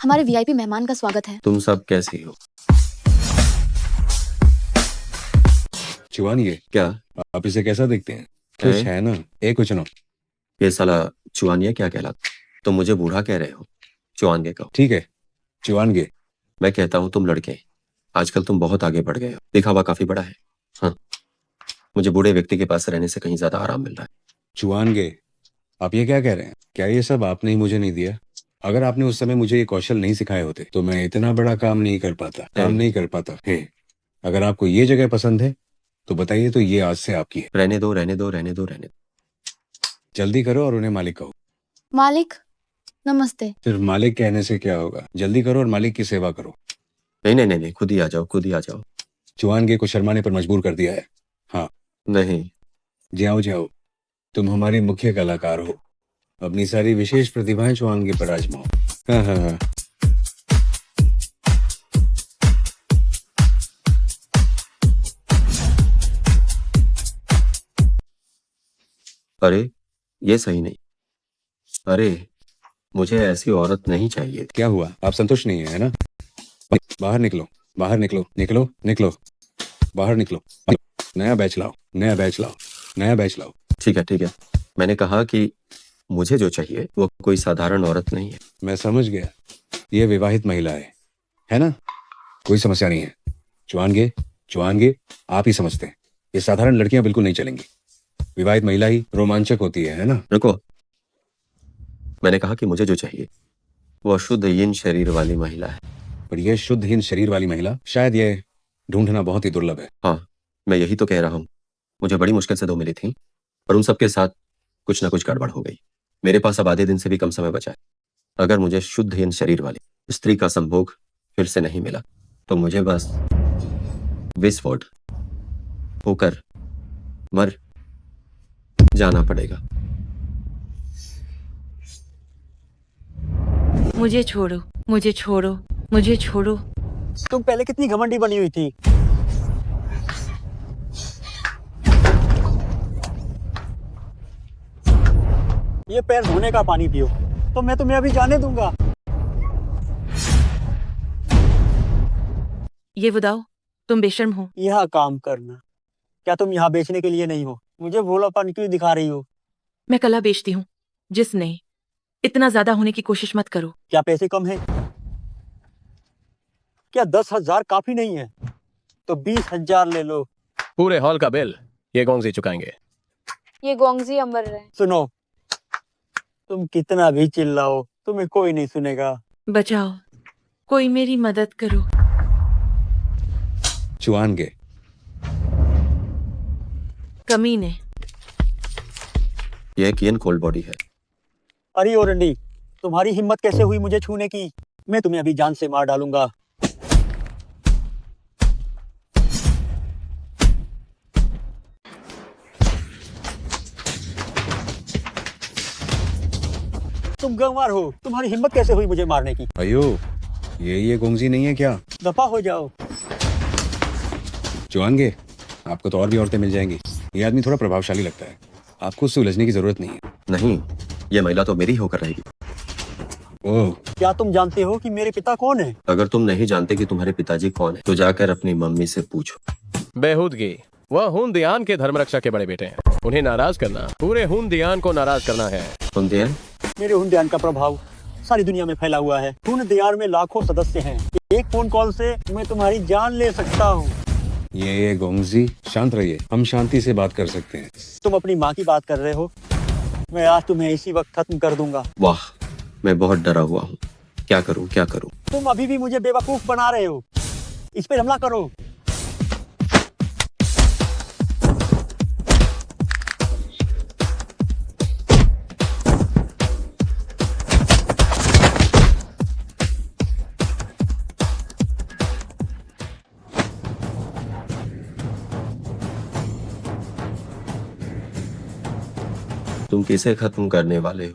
हमारे वीआईपी मेहमान का स्वागत है। तुम सब कैसी हो? चुआन ये, क्या आप इसे कैसा देखते हैं? कुछ है ना? कुछ ना। ये साला चुआनिया क्या कहलाता? तुम मुझे बूढ़ा कह रहे हो? चुआनगे कहो। ठीक है, चुआनगे। मैं कहता हूँ तुम लड़के, आजकल तुम बहुत आगे बढ़ गए हो। दिखावा काफी बड़ा है। हाँ, मुझे बूढ़े व्यक्ति के पास रहने से कहीं ज्यादा आराम मिल रहा है। चुआनगे, आप ये क्या कह रहे हैं? क्या ये सब आपने ही मुझे नहीं दिया? अगर आपने उस समय मुझे ये कौशल नहीं सिखाए होते तो मैं इतना बड़ा काम नहीं कर पाता। अगर आपको ये जगह पसंद है तो बताइए, तो ये आज से आपकी है। रहने दो। जल्दी करो और उन्हें मालिक कहो। मालिक नमस्ते। सिर्फ मालिक कहने से क्या होगा? जल्दी करो और मालिक की सेवा करो। नहीं, खुद ही आ जाओ। चुआनगे को शर्माने पर मजबूर कर दिया है। हाँ नहीं, जाओ, तुम हमारी मुख्य कलाकार हो। अपनी सारी विशेष प्रतिभाएं चुआनगे पर आजमाओ। हाँ। अरे ये सही नहीं। अरे मुझे ऐसी औरत नहीं चाहिए। क्या हुआ? आप संतुष्ट नहीं है ना? बाहर निकलो। बाहर निकलो। नया बैच लाओ। ठीक है। मैंने कहा कि मुझे जो चाहिए वो कोई साधारण औरत नहीं है। मैं समझ गया, ये विवाहित महिला है ना? कोई समस्या नहीं है। चुआनगे, आप ही समझते हैं। ये साधारण लड़कियां बिल्कुल नहीं चलेंगी। विवाहित महिला ही रोमांचक होती है ना? रुको, मैंने कहा कि मुझे जो चाहिए वो शुद्ध यिन शरीर वाली महिला है। पर यह शुद्ध हीन शरीर वाली महिला शायद ये ढूंढना बहुत ही दुर्लभ है। हाँ, मैं यही तो कह रहा हूँ। मुझे बड़ी मुश्किल से 2 मिली थी, पर उन सबके साथ कुछ ना कुछ गड़बड़ हो गई। मेरे पास अब आधे दिन से भी कम समय बचा है। अगर मुझे शुद्धहीन शरीर वाली स्त्री का संभोग फिर से नहीं मिला तो मुझे बस विस्फोट होकर मर जाना पड़ेगा। मुझे छोड़ो, मुझे छोड़ो, मुझे छोड़ो। तुम पहले कितनी घमंडी बनी हुई थी। ये पैर धोने का पानी पियो तो मैं तुम्हें अभी जाने दूंगा। ये बताओ, तुम बेशर्म हो। यह काम करना, क्या तुम यहाँ बेचने के लिए नहीं हो? मुझे भोलापन क्यों दिखा रही हो? मैं कला बेचती हूँ, जिसने इतना ज्यादा होने की कोशिश मत करो। क्या पैसे कम हैं? क्या 10,000 काफी नहीं है? तो 20,000 ले लो। पूरे हॉल का बिल ये गोंगजी चुकाएंगे। ये गोंगजी अमर रहे। सुनो, तुम कितना भी चिल्लाओ तुम्हें कोई नहीं सुनेगा। बचाओ, कोई मेरी मदद करो। चुआनगे, कमीने। यह कियन कोल्ड बॉडी है। अरे ओ रंडी, तुम्हारी हिम्मत कैसे हुई मुझे छूने की? मैं तुम्हें अभी जान से मार डालूंगा। तुम गंवार हो, तुम्हारी हिम्मत कैसे हुई मुझे मारने की? अयो, ये गोंगजी नहीं है क्या? दफा हो जाओ। चुआनगे, आपको तो और भी औरतें मिल जाएंगी। ये आदमी थोड़ा प्रभावशाली लगता है, आपको उससे उलझने की जरूरत नहीं है। नहीं, ये महिला तो मेरी होकर रहेगी। ओह, क्या तुम जानते हो कि मेरे पिता कौन है? अगर तुम नहीं जानते कि तुम्हारे पिताजी कौन है तो जाकर अपनी मम्मी से पूछो। बेहूदगी, वह हुनदियान के धर्मरक्षा के बड़े बेटे हैं। उन्हें नाराज करना पूरे हुनदियान को नाराज करना है। हुनदियान? मेरे हुनदियान का प्रभाव सारी दुनिया में फैला हुआ है। हुनदियान में लाखों सदस्य हैं। एक फोन कॉल से मैं तुम्हारी जान ले सकता हूँ। ये गोंगजी, शांत रहिए, हम शांति से बात कर सकते हैं। तुम अपनी माँ की बात कर रहे हो? मैं आज तुम्हें इसी वक्त खत्म कर दूंगा। वाह, मैं बहुत डरा हुआ हूँ। क्या करूँ, क्या करूँ? तुम अभी भी मुझे बेवकूफ बना रहे हो। इस पे हमला करो। तुम किसे खत्म करने वाले हो?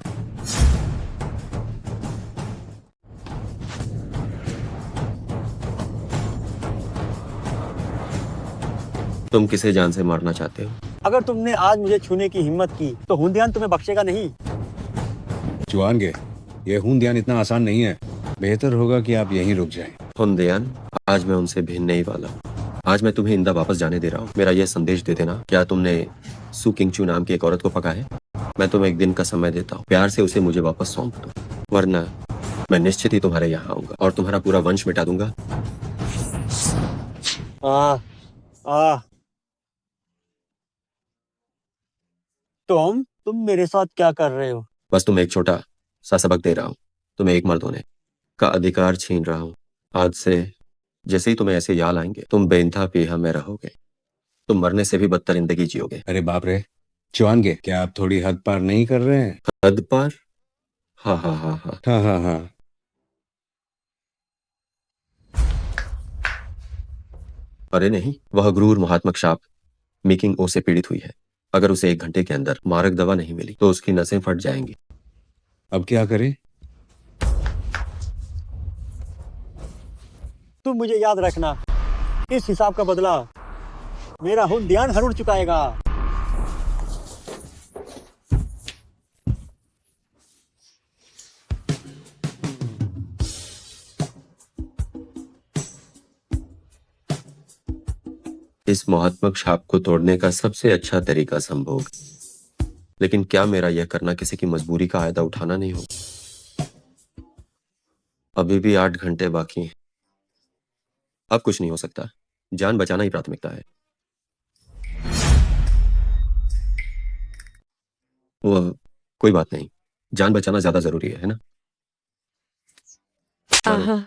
तुम किसे जान से मारना चाहते हो? अगर तुमने आज मुझे छूने की हिम्मत की तो हुनदियान तुम्हें बख्शेगा नहीं। चुआनगे, ये हुनदियान इतना आसान नहीं है। बेहतर होगा कि आप यहीं रुक जाएं। हुनदियान, आज मैं उनसे भिड़ने ही वाला हूँ। आज मैं तुम्हें इंदा वापस जाने दे रहा हूँ। मेरा यह संदेश दे देना, क्या तुमने सू किंगचू नाम की एक औरत को पका है? मैं तुम्हें एक दिन का समय देता हूँ, प्यार से उसे मुझे वापस सौंप दो, वरना मैं निश्चित ही तुम्हारे यहाँ आऊंगा और तुम्हारा पूरा वंश मिटा दूंगा। तुम मेरे साथ क्या कर रहे हो? बस तुम्हें एक छोटा सा सबक दे रहा हूँ। तुम्हें एक मर्द होने का अधिकार छीन रहा हूँ। आज से जैसे ही तुम्हें ऐसे याद आएंगे तुम बेइंतहा पीहा में रहोगे। तुम मरने से भी बदतर जिंदगी जियोगे। अरे बाप रे, चुआनगे, क्या आप थोड़ी हद पार नहीं कर रहे हैं? हद पार? हाँ हाँ हाँ हाँ हाँ हाँ हाँ। अरे नहीं, वह क्रूर महात्मक शाप मीकिंग ओ से पीड़ित हुई है। अगर उसे 1 घंटे के अंदर मारक दवा नहीं मिली तो उसकी नसें फट जाएंगी। अब क्या करें? तुम मुझे याद रखना, इस हिसाब का बदला मेरा हुनदियान जरूर चुकाएगा। इस महात्मक शाप को तोड़ने का सबसे अच्छा तरीका संभोग। लेकिन क्या मेरा यह करना किसी की मजबूरी का फायदा उठाना नहीं होगा? अभी भी 8 घंटे बाकी हैं। अब कुछ नहीं हो सकता। जान बचाना ही प्राथमिकता है। वो कोई बात नहीं, जान बचाना ज्यादा जरूरी है ना? आहा,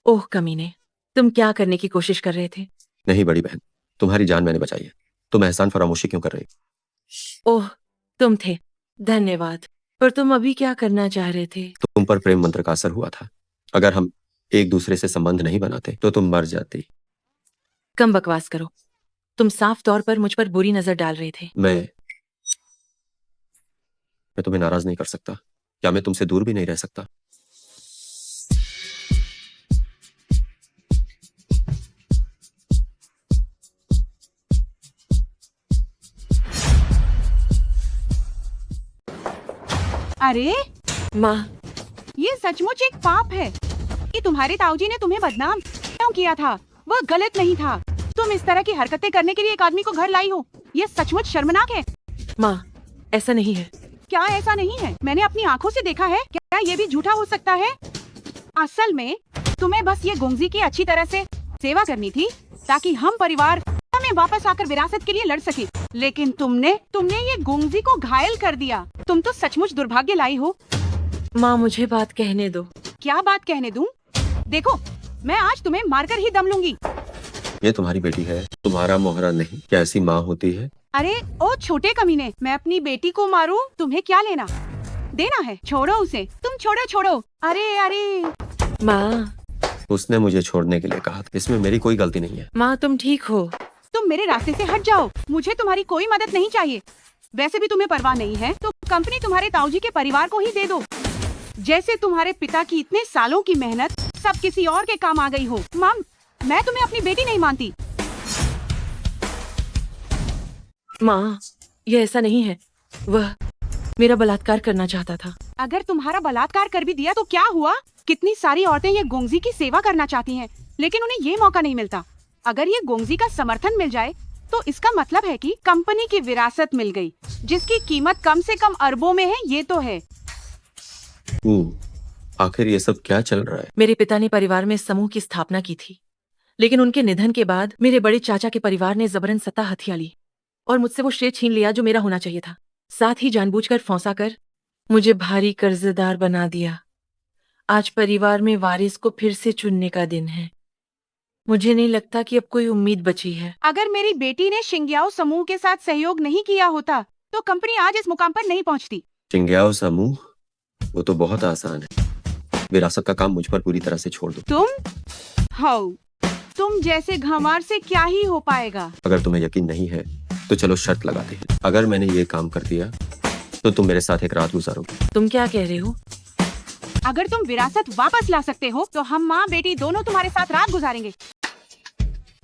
ओह कमीने, तुम क्या करने की कोशिश कर रहे थे? नहीं बड़ी बहन, तुम्हारी जान मैंने बचाई है। तुम एहसान फरामोशी क्यों कर रही? ओह, तुम थे। धन्यवाद। पर तुम अभी क्या करना चाह रहे थे? तुम पर प्रेम मंत्र का असर हुआ था। अगर हम एक दूसरे से संबंध नहीं बनाते तो तुम मर जाती। कम बकवास करो। तुम साफ तौर पर मुझ पर बुरी नजर डाल रहे थे। मैं तुम्हें नाराज नहीं कर सकता। क्या मैं तुमसे दूर भी नहीं रह सकता? अरे माँ, ये सचमुच एक पाप है कि तुम्हारे ताऊजी ने तुम्हें बदनाम क्यों किया था। वह गलत नहीं था। तुम इस तरह की हरकतें करने के लिए एक आदमी को घर लाई हो। ये सचमुच शर्मनाक है। माँ, ऐसा नहीं है। क्या ऐसा नहीं है? मैंने अपनी आंखों से देखा है। क्या ये भी झूठा हो सकता है? असल में तुम्हें बस ये गोंगजी की अच्छी तरह से सेवा करनी थी ताकि हम परिवार में वापस आकर विरासत के लिए लड़ सके। लेकिन तुमने ये गोंगजी को घायल कर दिया। तुम तो सचमुच दुर्भाग्य लाई हो। माँ, मुझे बात कहने दो। क्या बात कहने दूं? देखो, मैं आज तुम्हें मारकर ही दम लूंगी। ये तुम्हारी बेटी है, तुम्हारा मोहरा नहीं। क्या ऐसी माँ होती है? अरे ओ छोटे कमीने, मैं अपनी बेटी को मारूं? तुम्हें क्या लेना देना है? छोड़ो उसे। तुम छोड़ो। अरे माँ, उसने मुझे छोड़ने के लिए कहा था। इसमें मेरी कोई गलती नहीं है। माँ, तुम ठीक हो? तुम मेरे रास्ते से हट जाओ। मुझे तुम्हारी कोई मदद नहीं चाहिए। वैसे भी तुम्हें परवाह नहीं है तो कंपनी तुम्हारे ताऊजी के परिवार को ही दे दो। जैसे तुम्हारे पिता की इतने सालों की मेहनत सब किसी और के काम आ गई हो। मम, मैं तुम्हें अपनी बेटी नहीं मानती। माँ, ये ऐसा नहीं है। वह मेरा बलात्कार करना चाहता था। अगर तुम्हारा बलात्कार कर भी दिया तो क्या हुआ? कितनी सारी औरतें ये गोंगजी की सेवा करना चाहती हैं, लेकिन उन्हें ये मौका नहीं मिलता। अगर ये गोंगजी का समर्थन मिल जाए तो इसका मतलब है कि कंपनी की विरासत मिल गई, जिसकी कीमत कम से कम अरबों में है। ये तो है। आखिर ये सब क्या चल रहा है? मेरे पिता ने परिवार में समूह की स्थापना की थी, लेकिन उनके निधन के बाद मेरे बड़े चाचा के परिवार ने जबरन सत्ता हथिया ली और मुझसे वो श्रेय छीन लिया जो मेरा होना चाहिए था। साथ ही जानबूझकर फंसा कर मुझे भारी कर्जदार बना दिया। आज परिवार में वारिस को फिर से चुनने का दिन है। मुझे नहीं लगता कि अब कोई उम्मीद बची है। अगर मेरी बेटी ने शिंग्याओ समूह के साथ सहयोग नहीं किया होता तो कंपनी आज इस मुकाम पर नहीं पहुंचती। चिंग्याओ समूह? वो तो बहुत आसान है। विरासत का काम मुझ पर पूरी तरह से छोड़ दो। तुम जैसे घमार से क्या ही हो पाएगा? अगर तुम्हें यकीन नहीं है तो चलो शर्त लगाते हैं। अगर मैंने ये काम कर दिया तो तुम मेरे साथ एक रात गुजारोगे। तुम क्या कह रहे हो? अगर तुम विरासत वापस ला सकते हो तो हम माँ बेटी दोनों तुम्हारे साथ रात गुजारेंगे।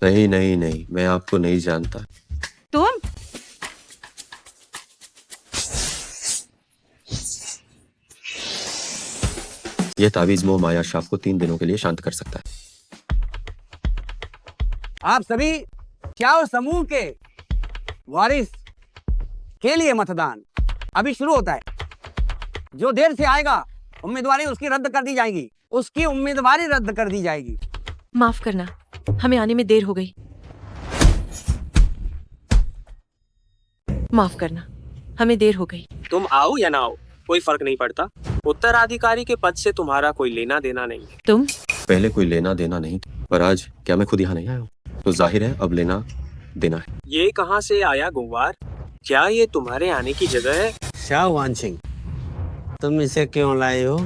नहीं, मैं आपको नहीं जानता। तुम यह तावीज मोह माया शाप को 3 दिनों के लिए शांत कर सकता है। आप सभी चाव समूह के वारिस के लिए मतदान अभी शुरू होता है। जो देर से आएगा उम्मीदवारी उसकी रद्द कर दी जाएगी। उसकी उम्मीदवारी रद्द कर दी जाएगी। माफ करना, हमें आने में देर हो गई। माफ करना, हमें देर हो गई। तुम आओ या ना आओ कोई फर्क नहीं पड़ता। उत्तराधिकारी के पद से तुम्हारा कोई लेना देना नहीं है। तुम पहले कोई लेना देना नहीं था, पर आज क्या मैं खुद यहाँ नहीं आया हूँ? तो जाहिर है अब लेना देना है। ये कहाँ से आया गुंवार? क्या ये तुम्हारे आने की जगह है? शाह वानसिंह, तुम इसे क्यों लाए हो?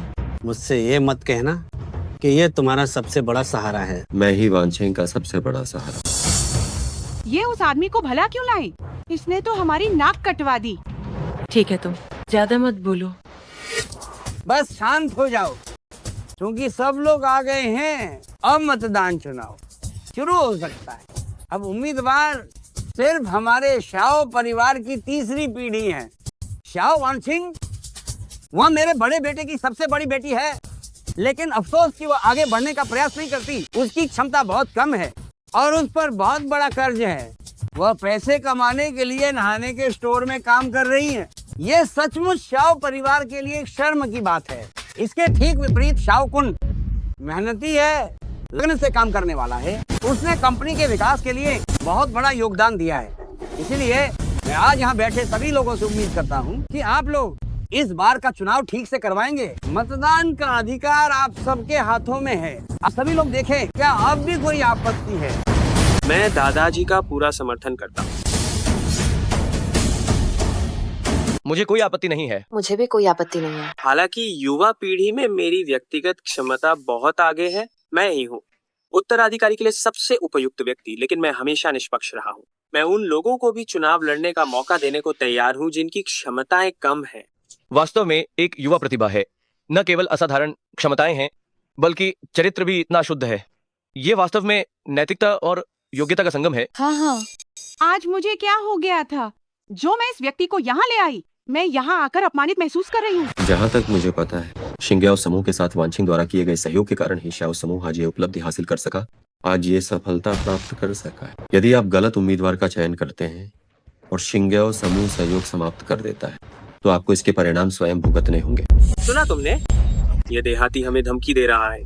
मुझसे ये मत कहना कि ये तुम्हारा सबसे बड़ा सहारा है। मैं ही वानसिंह का सबसे बड़ा सहारा। ये उस आदमी को भला क्यों लाई? इसने तो हमारी नाक कटवा दी। ठीक है, तुम ज्यादा मत बोलो। बस शांत हो जाओ, क्योंकि सब लोग आ गए हैं। अब मतदान चुनाव शुरू हो सकता है। अब उम्मीदवार सिर्फ हमारे शाह परिवार की तीसरी पीढ़ी है। शाह वानसिंह वह मेरे बड़े बेटे की सबसे बड़ी बेटी है, लेकिन अफसोस कि वह आगे बढ़ने का प्रयास नहीं करती। उसकी क्षमता बहुत कम है और उस पर बहुत बड़ा कर्ज है। वह पैसे कमाने के लिए नहाने के स्टोर में काम कर रही है। ये सचमुच शाह परिवार के लिए एक शर्म की बात है। इसके ठीक विपरीत शाह कुन मेहनती है, लगन से काम करने वाला है। उसने कंपनी के विकास के लिए बहुत बड़ा योगदान दिया है। इसीलिए मैं आज यहाँ बैठे सभी लोगों से उम्मीद करता हूँ कि आप लोग इस बार का चुनाव ठीक से करवाएंगे। मतदान का अधिकार आप सबके हाथों में है। आप सभी लोग देखें, क्या अब भी कोई आपत्ति है? मैं दादाजी का पूरा समर्थन करता हूँ। मुझे कोई आपत्ति नहीं है। मुझे भी कोई आपत्ति नहीं है। हालांकि युवा पीढ़ी में मेरी व्यक्तिगत क्षमता बहुत आगे है। मैं ही हूँ उत्तराधिकारी के लिए सबसे उपयुक्त व्यक्ति, लेकिन मैं हमेशा निष्पक्ष रहा हूँ। मैं उन लोगों को भी चुनाव लड़ने का मौका देने को तैयार हूँ जिनकी क्षमताएं कम है। वास्तव में एक युवा प्रतिभा है, न केवल असाधारण क्षमताएं हैं बल्कि चरित्र भी इतना शुद्ध है। ये वास्तव में नैतिकता और योग्यता का संगम है। हाँ हाँ, आज मुझे क्या हो गया था जो मैं इस व्यक्ति को यहाँ ले आई। मैं यहाँ आकर अपमानित महसूस कर रही हूँ। जहाँ तक मुझे पता है, शिंग्याओ समूह के साथ वांछिंग द्वारा किए गए सहयोग के कारण ही श्याओ समूह आज ये उपलब्धि हासिल कर सका, आज ये सफलता प्राप्त कर सका है। यदि आप गलत उम्मीदवार का चयन करते हैं और शिंग्याओ समूह सहयोग समाप्त कर देता है, तो आपको इसके परिणाम स्वयं भुगतने होंगे। सुना तुमने? ये देहाती हमें धमकी दे रहा है।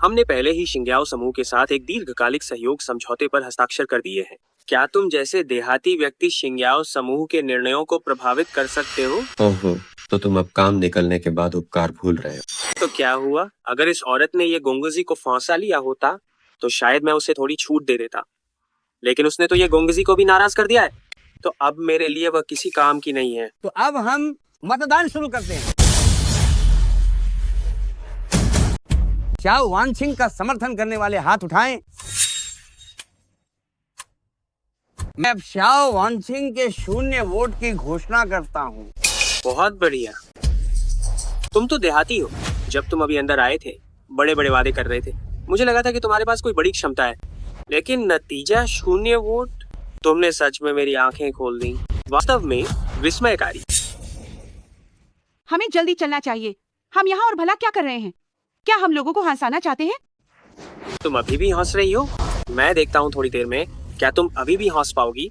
हमने पहले ही शिंग्याओ समूह के साथ एक दीर्घकालिक सहयोग समझौते पर हस्ताक्षर कर दिए हैं। क्या तुम जैसे देहाती व्यक्ति शिंग्याओ समूह के निर्णयों को प्रभावित कर सकते हो? ओहो, तो तुम अब काम निकलने के बाद उपकार भूल रहे हो। तो क्या हुआ? अगर इस औरत ने ये गोंगजी को फंसा लिया होता तो शायद मैं उसे थोड़ी छूट दे देता, लेकिन उसने तो ये गोंगजी को भी नाराज कर दिया है। तो अब मेरे लिए वह किसी काम की नहीं है। तो अब हम मतदान शुरू करते हैं। चाओ वानछिंग का समर्थन करने वाले हाथ उठाएं। मैं शाओ वानछिंग के 0 वोट की घोषणा करता हूँ। बहुत बढ़िया। तुम तो देहाती हो। जब तुम अभी अंदर आए थे, बड़े बड़े वादे कर रहे थे। मुझे लगा था कि तुम्हारे पास कोई बड़ी क्षमता है, लेकिन नतीजा 0 वोट। तुमने सच में मेरी आंखें खोल दी। वास्तव में विस्मयकारी। हमें जल्दी चलना चाहिए। हम यहाँ और भला क्या कर रहे हैं? क्या हम लोगों को हंसाना चाहते हैं? तुम अभी भी हंस रही हो? मैं देखता हूँ थोड़ी देर में क्या तुम अभी भी हंस पाओगी।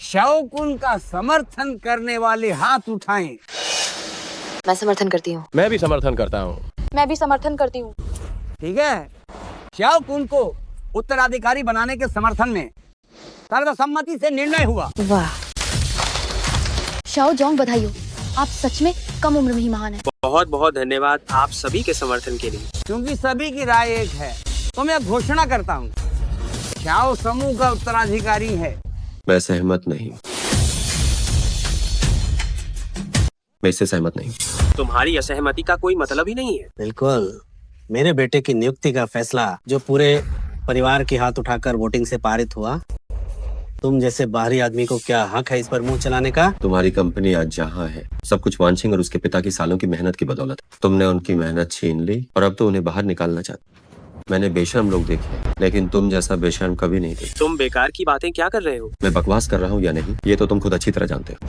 शाओ कुन का समर्थन करने वाले हाथ उठाएं। मैं समर्थन करती हूँ। मैं भी समर्थन करता हूँ। मैं भी समर्थन करती हूँ। ठीक है, शाओ कुन को उत्तराधिकारी बनाने के समर्थन में सर्वसम्मति से निर्णय हुआ। वाह, शाओ जोंग बधाई हो। आप सच में कम उम्र में ही महान हैं। बहुत बहुत धन्यवाद आप सभी के समर्थन के लिए। क्योंकि सभी की राय एक है, तो मैं घोषणा करता हूँ, शाओ समूह का उत्तराधिकारी है। मैं सहमत नहीं। मैं इससे सहमत नहीं। तुम्हारी असहमति का कोई मतलब ही नहीं है। बिल्कुल, मेरे बेटे की नियुक्ति का फैसला जो पूरे परिवार के हाथ उठाकर वोटिंग से पारित हुआ, तुम जैसे बाहरी आदमी को क्या हक है इस पर मुंह चलाने का? तुम्हारी कंपनी आज जहाँ है, सब कुछ वानछिंग और उसके पिता की सालों की मेहनत की बदौलत। तुमने उनकी मेहनत छीन ली और अब तो उन्हें बाहर निकालना चाहते। मैंने बेशर्म लोग देखे, लेकिन तुम जैसा बेशर्म कभी नहीं देखे। तुम बेकार की बातें क्या कर रहे हो? मैं बकवास कर रहा हूँ या नहीं, ये तो तुम खुद अच्छी तरह जानते हो।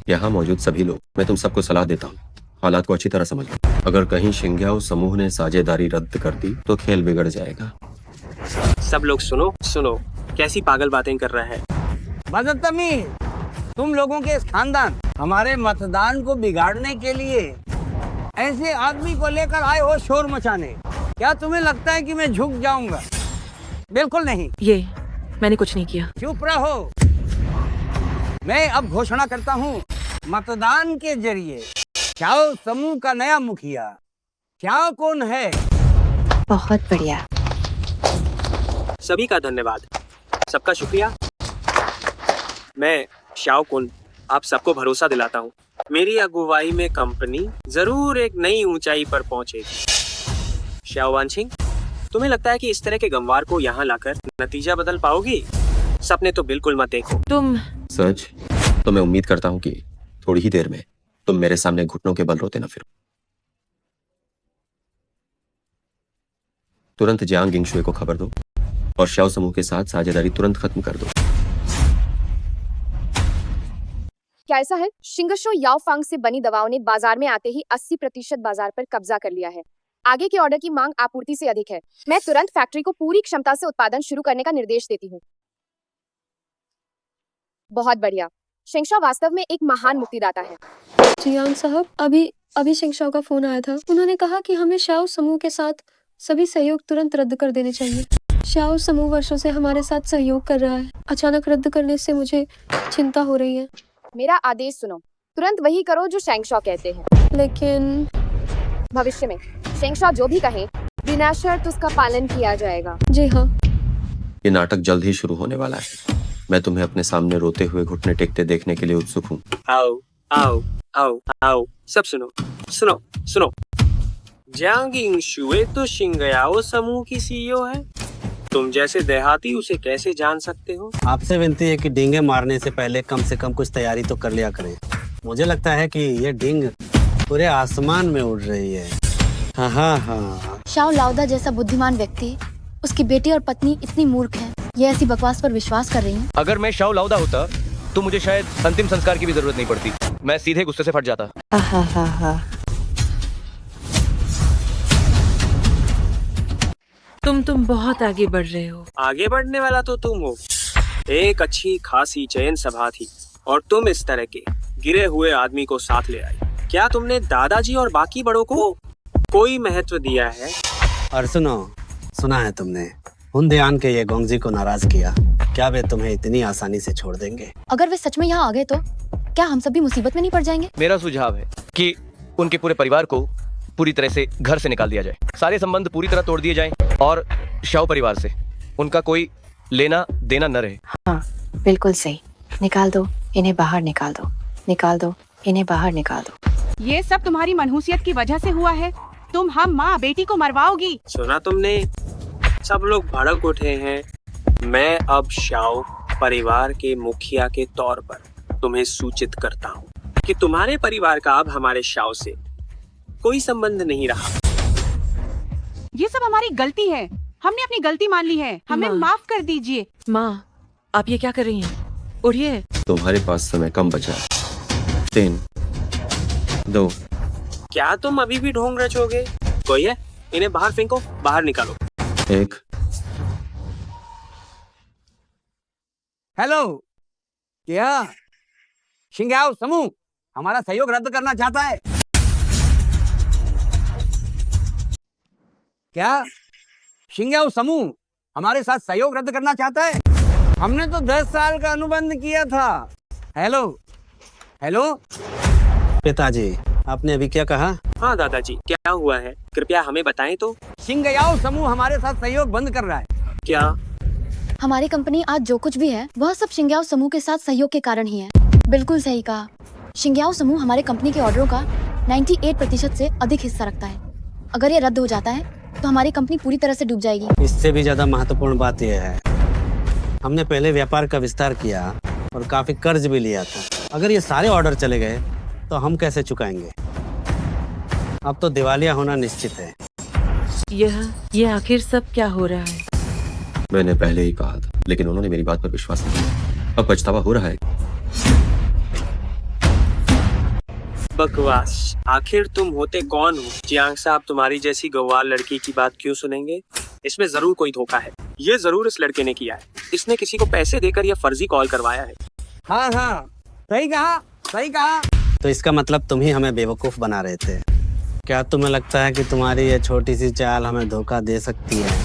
यहाँ मौजूद सभी लोग, मैं तुम सबको सलाह देता हूँ, हालात को अच्छी तरह समझ लो। अगर कहीं शिंग्याओ समूह ने साझेदारी रद्द कर दी तो खेल बिगड़ जाएगा। सब लोग सुनो सुनो, कैसी पागल बातें कर रहा है। बदतमीज, तुम लोगों के इस खानदान हमारे मतदान को बिगाड़ने के लिए ऐसे आदमी को लेकर आए हो शोर मचाने। क्या तुम्हें लगता है कि मैं झुक जाऊंगा? बिल्कुल नहीं। ये मैंने कुछ नहीं किया। चुप रहो। मैं अब घोषणा करता हूँ, मतदान के जरिए शाओ समूह का नया मुखिया शाओ कुन है। बहुत बढ़िया। सभी का धन्यवाद, सबका शुक्रिया। मैं शाओ कुन आप सबको भरोसा दिलाता हूँ, मेरी अगुवाई में कंपनी जरूर एक नई ऊंचाई पर पहुंचेगी। शाओ वानछिंग, तुम्हें लगता है कि इस तरह के गंवार को यहाँ लाकर नतीजा बदल पाओगी? सपने तो बिल्कुल मत देखो। तुम सच? तो मैं उम्मीद करता हूँ कि थोड़ी ही देर में तुम मेरे सामने घुटनों के बल रोते न फिरो। तुरंत जियांग गिंगशुए को खबर दो और शाओ समूह के साथ साझेदारी तुरंत खत्म कर दो। क्या ऐसा है? शिंगशो याओफांग से बनी दवाओं ने बाजार में आते ही 80% बाजार पर कब्जा कर लिया है। आगे के ऑर्डर की मांग आपूर्ति से अधिक है। मैं तुरंत फैक्ट्री को पूरी क्षमता से उत्पादन शुरू करने का निर्देश देती हूँ। बहुत बढ़िया। शिंगशो वास्तव में एक महान मुक्तिदाता है। जियांग साहब, अभी शिंगशो का फोन आया था। उन्होंने कहा कि हमें शाओ समूह के साथ सभी सहयोग तुरंत रद्द कर देने चाहिए। शाओ समूह वर्षों से हमारे साथ सहयोग कर रहा है। अचानक रद्द करने से मुझे चिंता हो रही है। मेरा आदेश सुनो, तुरंत वही करो जो शेंगशॉ कहते हैं। लेकिन भविष्य में शेंगशॉ जो भी कहे, बिना शर्त उसका पालन किया जाएगा। जी हाँ। ये नाटक जल्द ही शुरू होने वाला है। मैं तुम्हें अपने सामने रोते हुए घुटने टेकते देखने के लिए उत्सुक हूँ। आओ आओ आओ आओ, सब सुनो सुनो सुनो। जियांग इंशुए तो शिंगयाओ समूह की सीईओ है। तुम जैसे देहाती उसे कैसे जान सकते हो? आपसे विनती है कि डींगे मारने से पहले कम से कम कुछ तैयारी तो कर लिया करें। मुझे लगता है कि ये डींग पूरे आसमान में उड़ रही है। हाँ हाँ हाँ। शाओ लाउदा जैसा बुद्धिमान व्यक्ति, उसकी बेटी और पत्नी इतनी मूर्ख है, ये ऐसी बकवास पर विश्वास कर रही है। अगर मैं शाओ लाउदा होता तो मुझे शायद अंतिम संस्कार की भी जरूरत नहीं पड़ती। मैं सीधे गुस्से से फट जाता। तुम बहुत आगे बढ़ रहे हो। आगे बढ़ने वाला तो तुम हो। एक अच्छी खासी चयन सभा थी और तुम इस तरह के गिरे हुए आदमी को साथ ले आई। क्या तुमने दादाजी और बाकी बड़ों को कोई महत्व दिया है? और सुनो, सुना है तुमने हुनदेयान के ये गोंगजी को नाराज किया। क्या वे तुम्हें इतनी आसानी से छोड़ देंगे? अगर वे सच में यहाँ आ गए तो क्या हम सभी मुसीबत में नहीं पड़ जाएंगे? मेरा सुझाव है कि उनके पूरे परिवार को पूरी तरह से घर से निकाल दिया जाए। सारे संबंध पूरी तरह तोड़ दिए जाएं और शाओ परिवार से उनका कोई लेना देना न रहे। हाँ बिल्कुल सही। निकाल दो इन्हें बाहर, निकाल दो, निकाल दो इन्हें बाहर, निकाल दो। ये सब तुम्हारी मनहूसियत की वजह से हुआ है। तुम हम माँ बेटी को मरवाओगी। सुना तुमने? सब लोग भड़क उठे हैं। मैं अब शाओ परिवार के मुखिया के तौर पर तुम्हें सूचित करता हूँ कि तुम्हारे परिवार का अब हमारे शाओ से कोई संबंध नहीं रहा। ये सब हमारी गलती है। हमने अपनी गलती मान ली है। हमें माफ कर दीजिए। माँ, आप ये क्या कर रही हैं? उठिए। तुम्हारे पास समय कम बचा है। 3, 2। क्या तुम अभी भी ढोंग रचोगे? कोई है? इन्हें बाहर फेंको, बाहर निकालो। 1। हेलो, क्या शिंग्याओ समूह हमारा सहयोग रद्द करना चाहता है? क्या शिंग्याओ समूह हमारे साथ सहयोग रद्द करना चाहता है? हमने तो 10 साल का अनुबंध किया था। Hello hello. पिताजी, आपने अभी क्या कहा? हाँ दादाजी, क्या हुआ है? कृपया हमें बताएं तो। शिंग्याओ समूह हमारे साथ सहयोग बंद कर रहा है। क्या? हमारी कंपनी आज जो कुछ भी है वह सब शिंग्याओ समूह के साथ सहयोग के कारण ही है। बिल्कुल सही कहा। शिंग्याओ समूह हमारे कंपनी के ऑर्डरों का 98% से अधिक हिस्सा रखता है। अगर ये रद्द हो जाता है तो हमारी कंपनी पूरी तरह से डूब जाएगी। इससे भी ज्यादा महत्वपूर्ण बात यह है, हमने पहले व्यापार का विस्तार किया और काफी कर्ज भी लिया था। अगर ये सारे ऑर्डर चले गए तो हम कैसे चुकाएंगे? अब तो दिवालिया होना निश्चित है। ये आखिर सब क्या हो रहा है? मैंने पहले ही कहा था, लेकिन उन्होंने मेरी बात पर विश्वास नहीं किया। अब पछतावा हो रहा है। बकवास। आखिर तुम होते कौन हो? जियांग साहब तुम्हारी जैसी गंवार लड़की की बात क्यों सुनेंगे? इसमें जरूर कोई धोखा है। ये जरूर इस लड़के ने किया है। इसने किसी को पैसे देकर यह फर्जी कॉल करवाया है। हाँ हाँ, सही कहा, सही कहा। तो इसका मतलब तुम ही हमें बेवकूफ बना रहे थे। क्या तुम्हें लगता है कि तुम्हारी ये छोटी सी चाल हमें धोखा दे सकती है?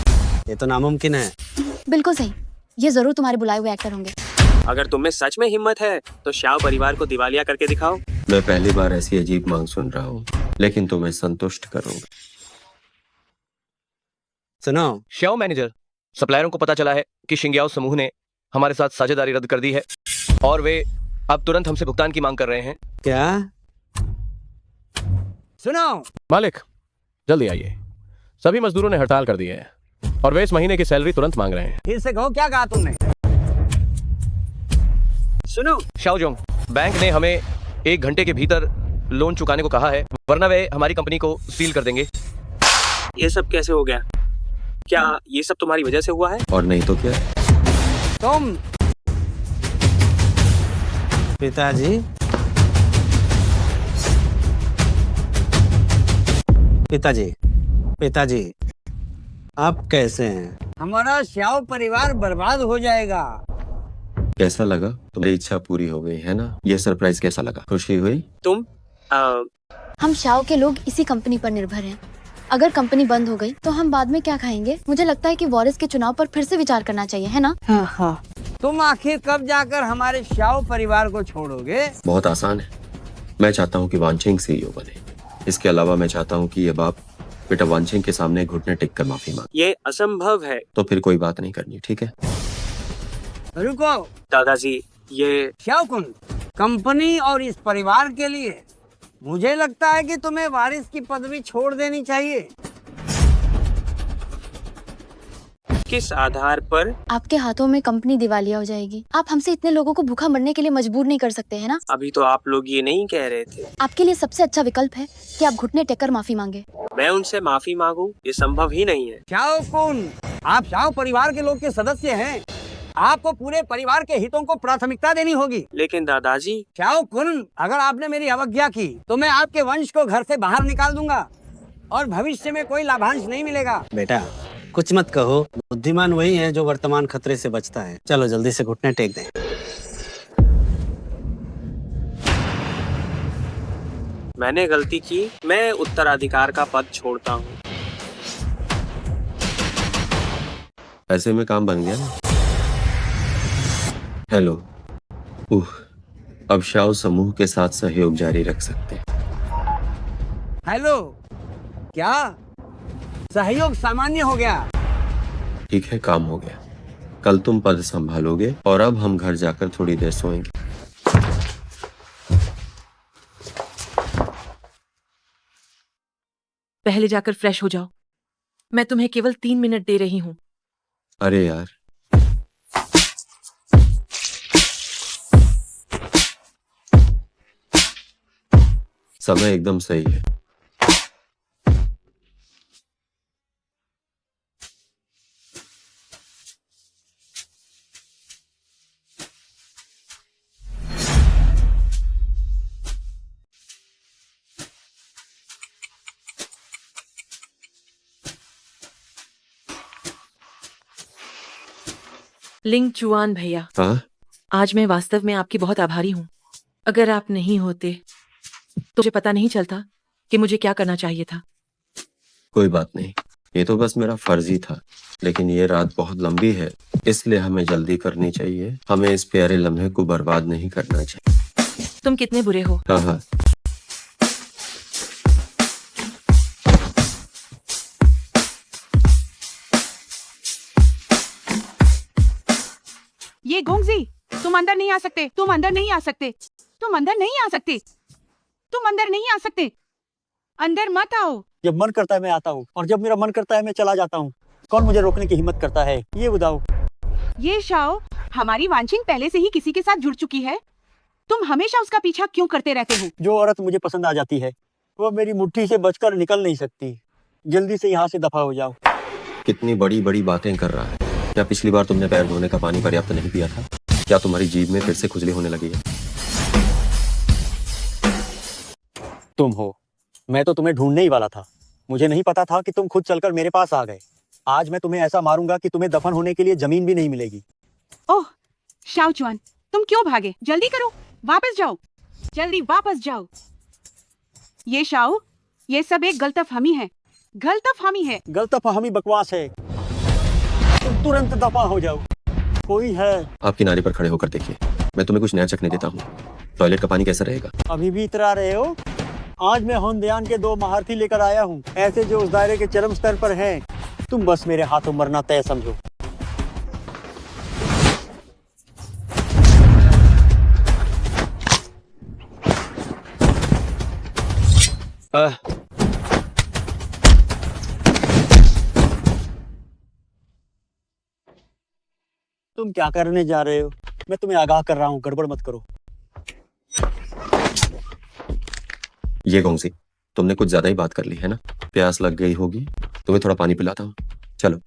ये तो नामुमकिन है। बिल्कुल सही। ये जरूर तुम्हारे बुलाए हुए एक्टर होंगे। अगर तुम्हें सच में हिम्मत है तो शाओ परिवार को दिवालिया करके दिखाओ। मैं पहली बार ऐसी अजीब मांग सुन रहा हूँ, लेकिन तुम्हें संतुष्ट करूंगा। सुनो, शाओ मैनेजर, सप्लायरों को पता चला है कि शिंग्याओ समूह ने हमारे साथ साझेदारी रद्द कर दी है और वे अब तुरंत हमसे भुगतान की मांग कर रहे हैं। क्या? सुनो मालिक, जल्दी आइए। सभी मजदूरों ने हड़ताल कर दी है और वे इस महीने की सैलरी तुरंत मांग रहे हैं। फिर से कहो, क्या कहा तुमने? सुनो शाओजोंग, बैंक ने हमें 1 घंटे के भीतर लोन चुकाने को कहा है, वरना वे हमारी कंपनी को सील कर देंगे। ये सब कैसे हो गया? क्या ये सब तुम्हारी वजह से हुआ है? और नहीं तो क्या? तुम पिताजी, पिताजी, पिताजी, आप कैसे हैं? हमारा शाओ परिवार बर्बाद हो जाएगा। कैसा लगा? तुम्हारी इच्छा पूरी हो गई है ना? ये सरप्राइज कैसा लगा? खुशी हुई? तुम हम शाओ के लोग इसी कंपनी पर निर्भर हैं। अगर कंपनी बंद हो गई तो हम बाद में क्या खाएंगे? मुझे लगता है कि वॉरिस के चुनाव पर फिर से विचार करना चाहिए, है ना? हाँ हाँ। तुम आखिर कब जाकर हमारे शाओ परिवार को छोड़ोगे? बहुत आसान है। मैं चाहता हूँ कि वानचिंग सीईओ बने। इसके अलावा मैं चाहता हूँ कि ये बाप बेटा वानचिंग के सामने घुटने टेक कर माफी मांगे। ये असंभव है। तो फिर कोई बात नहीं करनी, ठीक है? रुको दादाजी, ये शाओ कुन, कंपनी और इस परिवार के लिए मुझे लगता है कि तुम्हें वारिस की पदवी छोड़ देनी चाहिए। किस आधार पर? आपके हाथों में कंपनी दिवालिया हो जाएगी। आप हमसे इतने लोगों को भूखा मरने के लिए मजबूर नहीं कर सकते है ना? अभी तो आप लोग ये नहीं कह रहे थे। आपके लिए सबसे अच्छा विकल्प है कि आप घुटने टेककर माफी मांगे। मैं उनसे माफी मांगू? ये संभव ही नहीं है। शाओ कुन, आप शाओ परिवार के लोग के सदस्य हैं। आपको पूरे परिवार के हितों को प्राथमिकता देनी होगी। लेकिन दादाजी। शाओ कुन, अगर आपने मेरी अवज्ञा की तो मैं आपके वंश को घर से बाहर निकाल दूंगा और भविष्य में कोई लाभांश नहीं मिलेगा। बेटा कुछ मत कहो, बुद्धिमान वही है जो वर्तमान खतरे से बचता है। चलो जल्दी से घुटने टेक दें। मैंने गलती की, मैं उत्तराधिकार का पद छोड़ता हूँ। ऐसे में काम बन गया ना। हेलो। अब शाओ समूह के साथ सहयोग जारी रख सकते हैं। हेलो, क्या सहयोग सामान्य हो गया? ठीक है, काम हो गया। कल तुम पद संभालोगे और अब हम घर जाकर थोड़ी देर सोएंगे। पहले जाकर फ्रेश हो जाओ। मैं तुम्हें केवल 3 मिनट दे रही हूँ। अरे यार, समय एकदम सही है। लिंग चुआन भैया, हाँ? आज मैं वास्तव में आपकी बहुत आभारी हूँ। अगर आप नहीं होते तो मुझे पता नहीं चलता कि मुझे क्या करना चाहिए था। कोई बात नहीं, ये तो बस मेरा फर्ज ही था। लेकिन ये रात बहुत लंबी है, इसलिए हमें जल्दी करनी चाहिए। हमें इस प्यारे लम्हे को बर्बाद नहीं करना चाहिए। तुम कितने बुरे हो। हाँ हाँ। ये गोंगजी, तुम अंदर नहीं आ सकते, तुम अंदर नहीं आ सकते, तुम अंदर नहीं आ सकते, तुम अंदर नहीं आ सकते, अंदर मत आओ। जब मन करता है मैं आता हूँ और जब मेरा मन करता है मैं चला जाता हूँ। कौन मुझे रोकने की हिम्मत करता है, ये बताओ। ये शाओ, हमारी वांछिंग पहले से ही किसी के साथ जुड़ चुकी है। तुम हमेशा उसका पीछा क्यों करते रहते हो? जो औरत मुझे पसंद आ जाती है वो मेरी मुट्ठी से बचकर निकल नहीं सकती। जल्दी से यहाँ से दफा हो जाओ। कितनी बड़ी बड़ी बातें कर रहा है। क्या पिछली बार तुमने पैर धोने का पानी पर्याप्त नहीं पिया था? क्या तुम्हारी जीभ में फिर से खुजली होने लगी है? तुम हो, मैं तो तुम्हें ढूंढने ही वाला था। मुझे नहीं पता था कि तुम खुद चलकर मेरे पास आ गए। आज मैं तुम्हें ऐसा मारूंगा कि तुम्हें दफन होने के लिए जमीन भी नहीं मिलेगी। ओह शाओ चुआन, तुम क्यों भागे? जल्दी करो, वापस जाओ, जल्दी वापस जाओ। ये शाओ, ये सब एक गलतफहमी है, गलतफहमी है। गलतफहमी बकवास है। तुम तुरंत दफा हो जाओ। कोई है? आप किनारे पर खड़े होकर देखिए, मैं तुम्हें कुछ नया चखने देता हूँ। टॉयलेट का पानी कैसा रहेगा? अभी भी इतरा रहे हो? आज मैं होनदयान के 2 महारथी लेकर आया हूँ, ऐसे जो उस दायरे के चरम स्तर पर हैं। तुम बस मेरे हाथों मरना तय समझो। तुम क्या करने जा रहे हो? मैं तुम्हें आगाह कर रहा हूँ, गड़बड़ मत करो। ये गोंगजी, तुमने कुछ ज्यादा ही बात कर ली है ना? प्यास लग गई होगी, तुम्हें थोड़ा पानी पिलाता हूँ। चलो।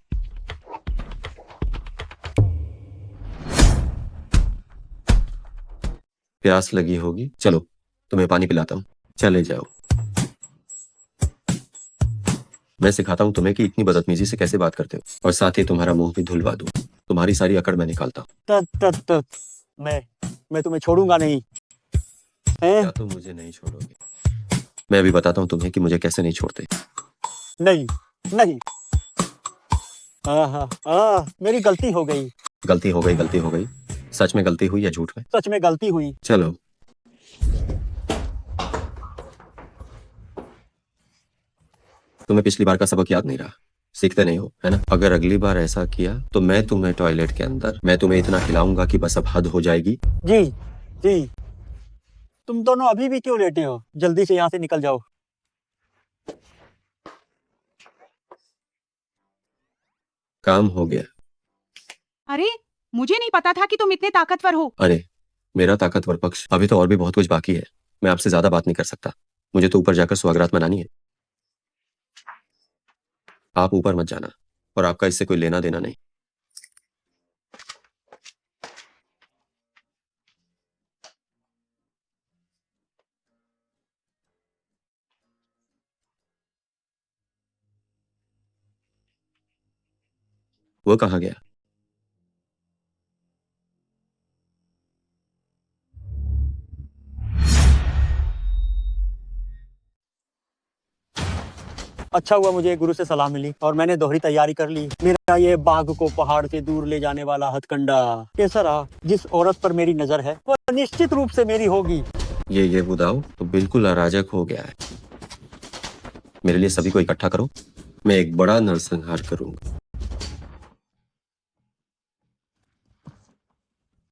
प्यास लगी होगी, चलो तुम्हें पानी पिलाता हूँ, चले जाओ। मैं सिखाता हूँ तुम्हें कि इतनी बदतमीजी से कैसे बात करते हो, और साथ ही तुम्हारा मुंह भी धुलवा दूं। तुम्हारी सारी अकड़ मैं निकालता हूँ। मैं तुम्हें छोड़ूंगा नहीं। क्या तुम मुझे नहीं छोड़ोगे? मैं अभी बताता हूँ तुम्हें कि मुझे कैसे नहीं छोड़ते। नहीं नहीं। मेरी गलती हो गई। गलती हो गई, गलती हो गई। सच में गलती हुई या झूठ में? सच में गलती हुई। चलो। तुम्हें पिछली बार का सबक याद नहीं रहा, सीखते नहीं हो, है ना? अगर अगली बार ऐसा किया तो मैं तुम्हें टॉयलेट के अंदर, मैं तुम्हें इतना खिलाऊंगा कि बस अब हद हो जाएगी। जी जी तुम दोनों अभी भी क्यों लेटे हो? जल्दी से यहाँ से निकल जाओ। काम हो गया। अरे मुझे नहीं पता था कि तुम इतने ताकतवर हो। अरे मेरा ताकतवर पक्ष अभी तो और भी बहुत कुछ बाकी है। मैं आपसे ज्यादा बात नहीं कर सकता। मुझे तो ऊपर जाकर सुहागरात मनानी है। आप ऊपर मत जाना और आपका इससे कोई लेना देना नहीं। वो कहाँ गया? अच्छा हुआ मुझे गुरु से सलाह मिली और मैंने दोहरी तैयारी कर ली। मेरा ये बाघ को पहाड़ से दूर ले जाने वाला हथकंडा कैसा रहा? जिस औरत पर मेरी नजर है वो निश्चित रूप से मेरी होगी। ये बुदाओ तो बिल्कुल अराजक हो गया है। मेरे लिए सभी को इकट्ठा करो, मैं एक बड़ा नरसंहार करूंगा।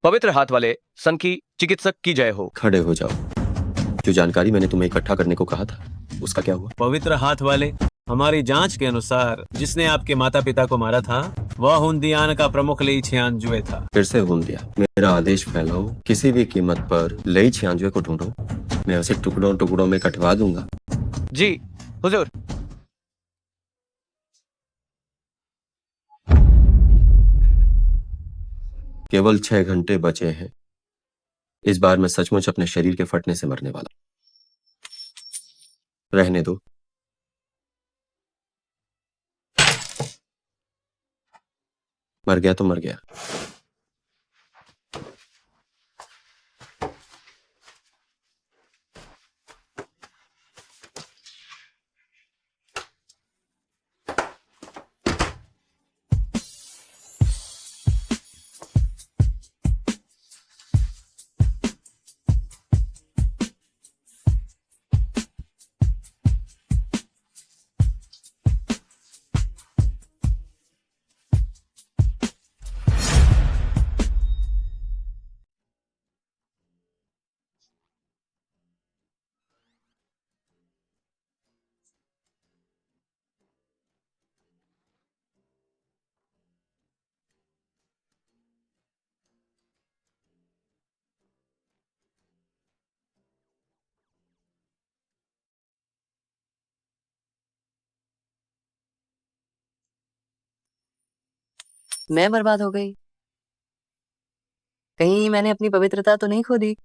पवित्र हाथ वाले सन की चिकित्सक की जय हो। खड़े हो जाओ। जो जानकारी मैंने तुम्हें इकट्ठा करने को कहा था उसका क्या हुआ? पवित्र हाथ वाले, हमारी जांच के अनुसार जिसने आपके माता पिता को मारा था वह हुनदियान का प्रमुख लेई छियांजुए था। फिर से हुनदिया, मेरा आदेश फैलाओ, किसी भी कीमत पर लेई छियांजुए को ढूंढो। मैं उसे टुकड़ों टुकड़ों में कटवा दूंगा। जी हुजूर। केवल 6 घंटे बचे हैं। इस बार मैं सचमुच अपने शरीर के फटने से मरने वाला। रहने दो। मर गया तो मर गया। मैं बर्बाद हो गई। कहीं मैंने अपनी पवित्रता तो नहीं खो दी?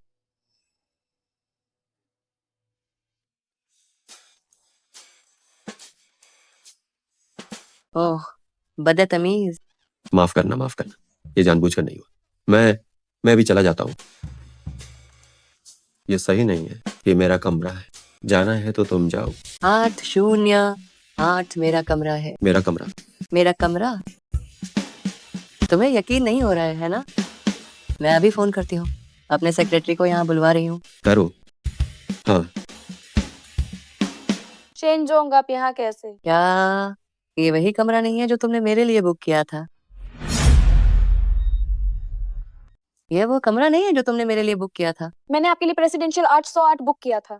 ओह बदतमीज। माफ करना, माफ करना। ये जानबूझकर नहीं हुआ। मैं भी चला जाता हूँ। ये सही नहीं है। ये मेरा कमरा है। जाना है तो तुम जाओ। 808 मेरा कमरा है। मेरा कमरा। मेरा कमरा? तुम्हें यकीन नहीं हो रहा है ना? मैं अभी फोन करती हूँ। अपने सेक्रेटरी को यहाँ बुलवा रही हूँ। करो। हाँ। शेनजोंग, आप यहाँ कैसे? क्या ये वही कमरा नहीं है जो तुमने मेरे लिए बुक किया था? ये वो कमरा नहीं है जो तुमने मेरे लिए बुक किया था? मैंने आपके लिए प्रेसिडेंशियल 808 बुक किया था।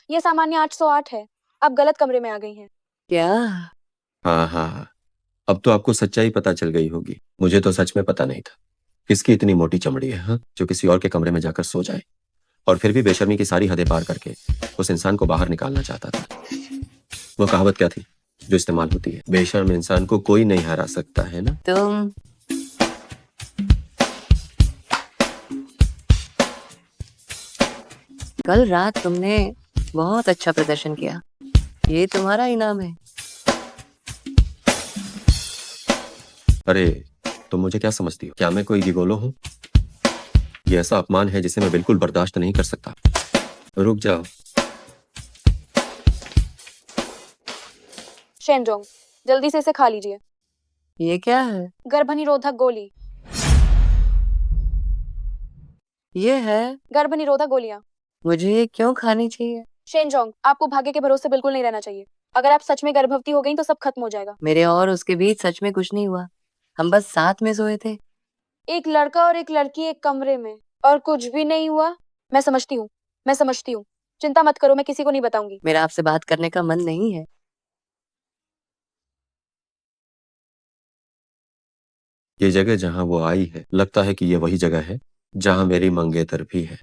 ये सामान्य 808 है। आप गलत कमरे में आ गई हैं। क्या? हाँ हाँ हाँ। अब तो आपको सच्चाई पता चल गई होगी। मुझे तो सच में पता नहीं था। किसकी इतनी मोटी चमड़ी है, हाँ? जो किसी और के कमरे में जाकर सो जाए और फिर भी बेशर्मी की सारी हदें पार करके उस इंसान को बाहर निकालना चाहता था। वो कहावत क्या थी जो इस्तेमाल होती है? बेशर्म इंसान को कोई नहीं हरा सकता, है ना? तुम कल रात तुमने बहुत अच्छा प्रदर्शन किया। ये तुम्हारा इनाम है। अरे तुम मुझे क्या समझती हो? क्या मैं कोई गिगोलो हूँ? ये ऐसा अपमान है जिसे मैं बिल्कुल बर्दाश्त नहीं कर सकता। रुक जाओ। शेनजोंग, जल्दी से इसे खा लीजिए। ये क्या है? गर्भनिरोधक गोली। ये है गर्भनिरोधक गोलियां। मुझे ये क्यों खानी चाहिए? शेनजोंग, आपको भाग्य के भरोसे बिल्कुल नहीं रहना चाहिए। अगर आप सच में गर्भवती हो गई तो सब खत्म हो जाएगा। मेरे और उसके बीच सच में कुछ नहीं हुआ। हम बस साथ में सोए थे। एक लड़का और एक लड़की एक कमरे में और कुछ भी नहीं हुआ। मैं समझती हूँ। मैं समझती हूँ, चिंता मत करो, मैं किसी को नहीं बताऊंगी। मेरा आपसे बात करने का मन नहीं है। ये जगह जहाँ वो आई है, लगता है कि ये वही जगह है जहाँ मेरी मंगेतर भी है।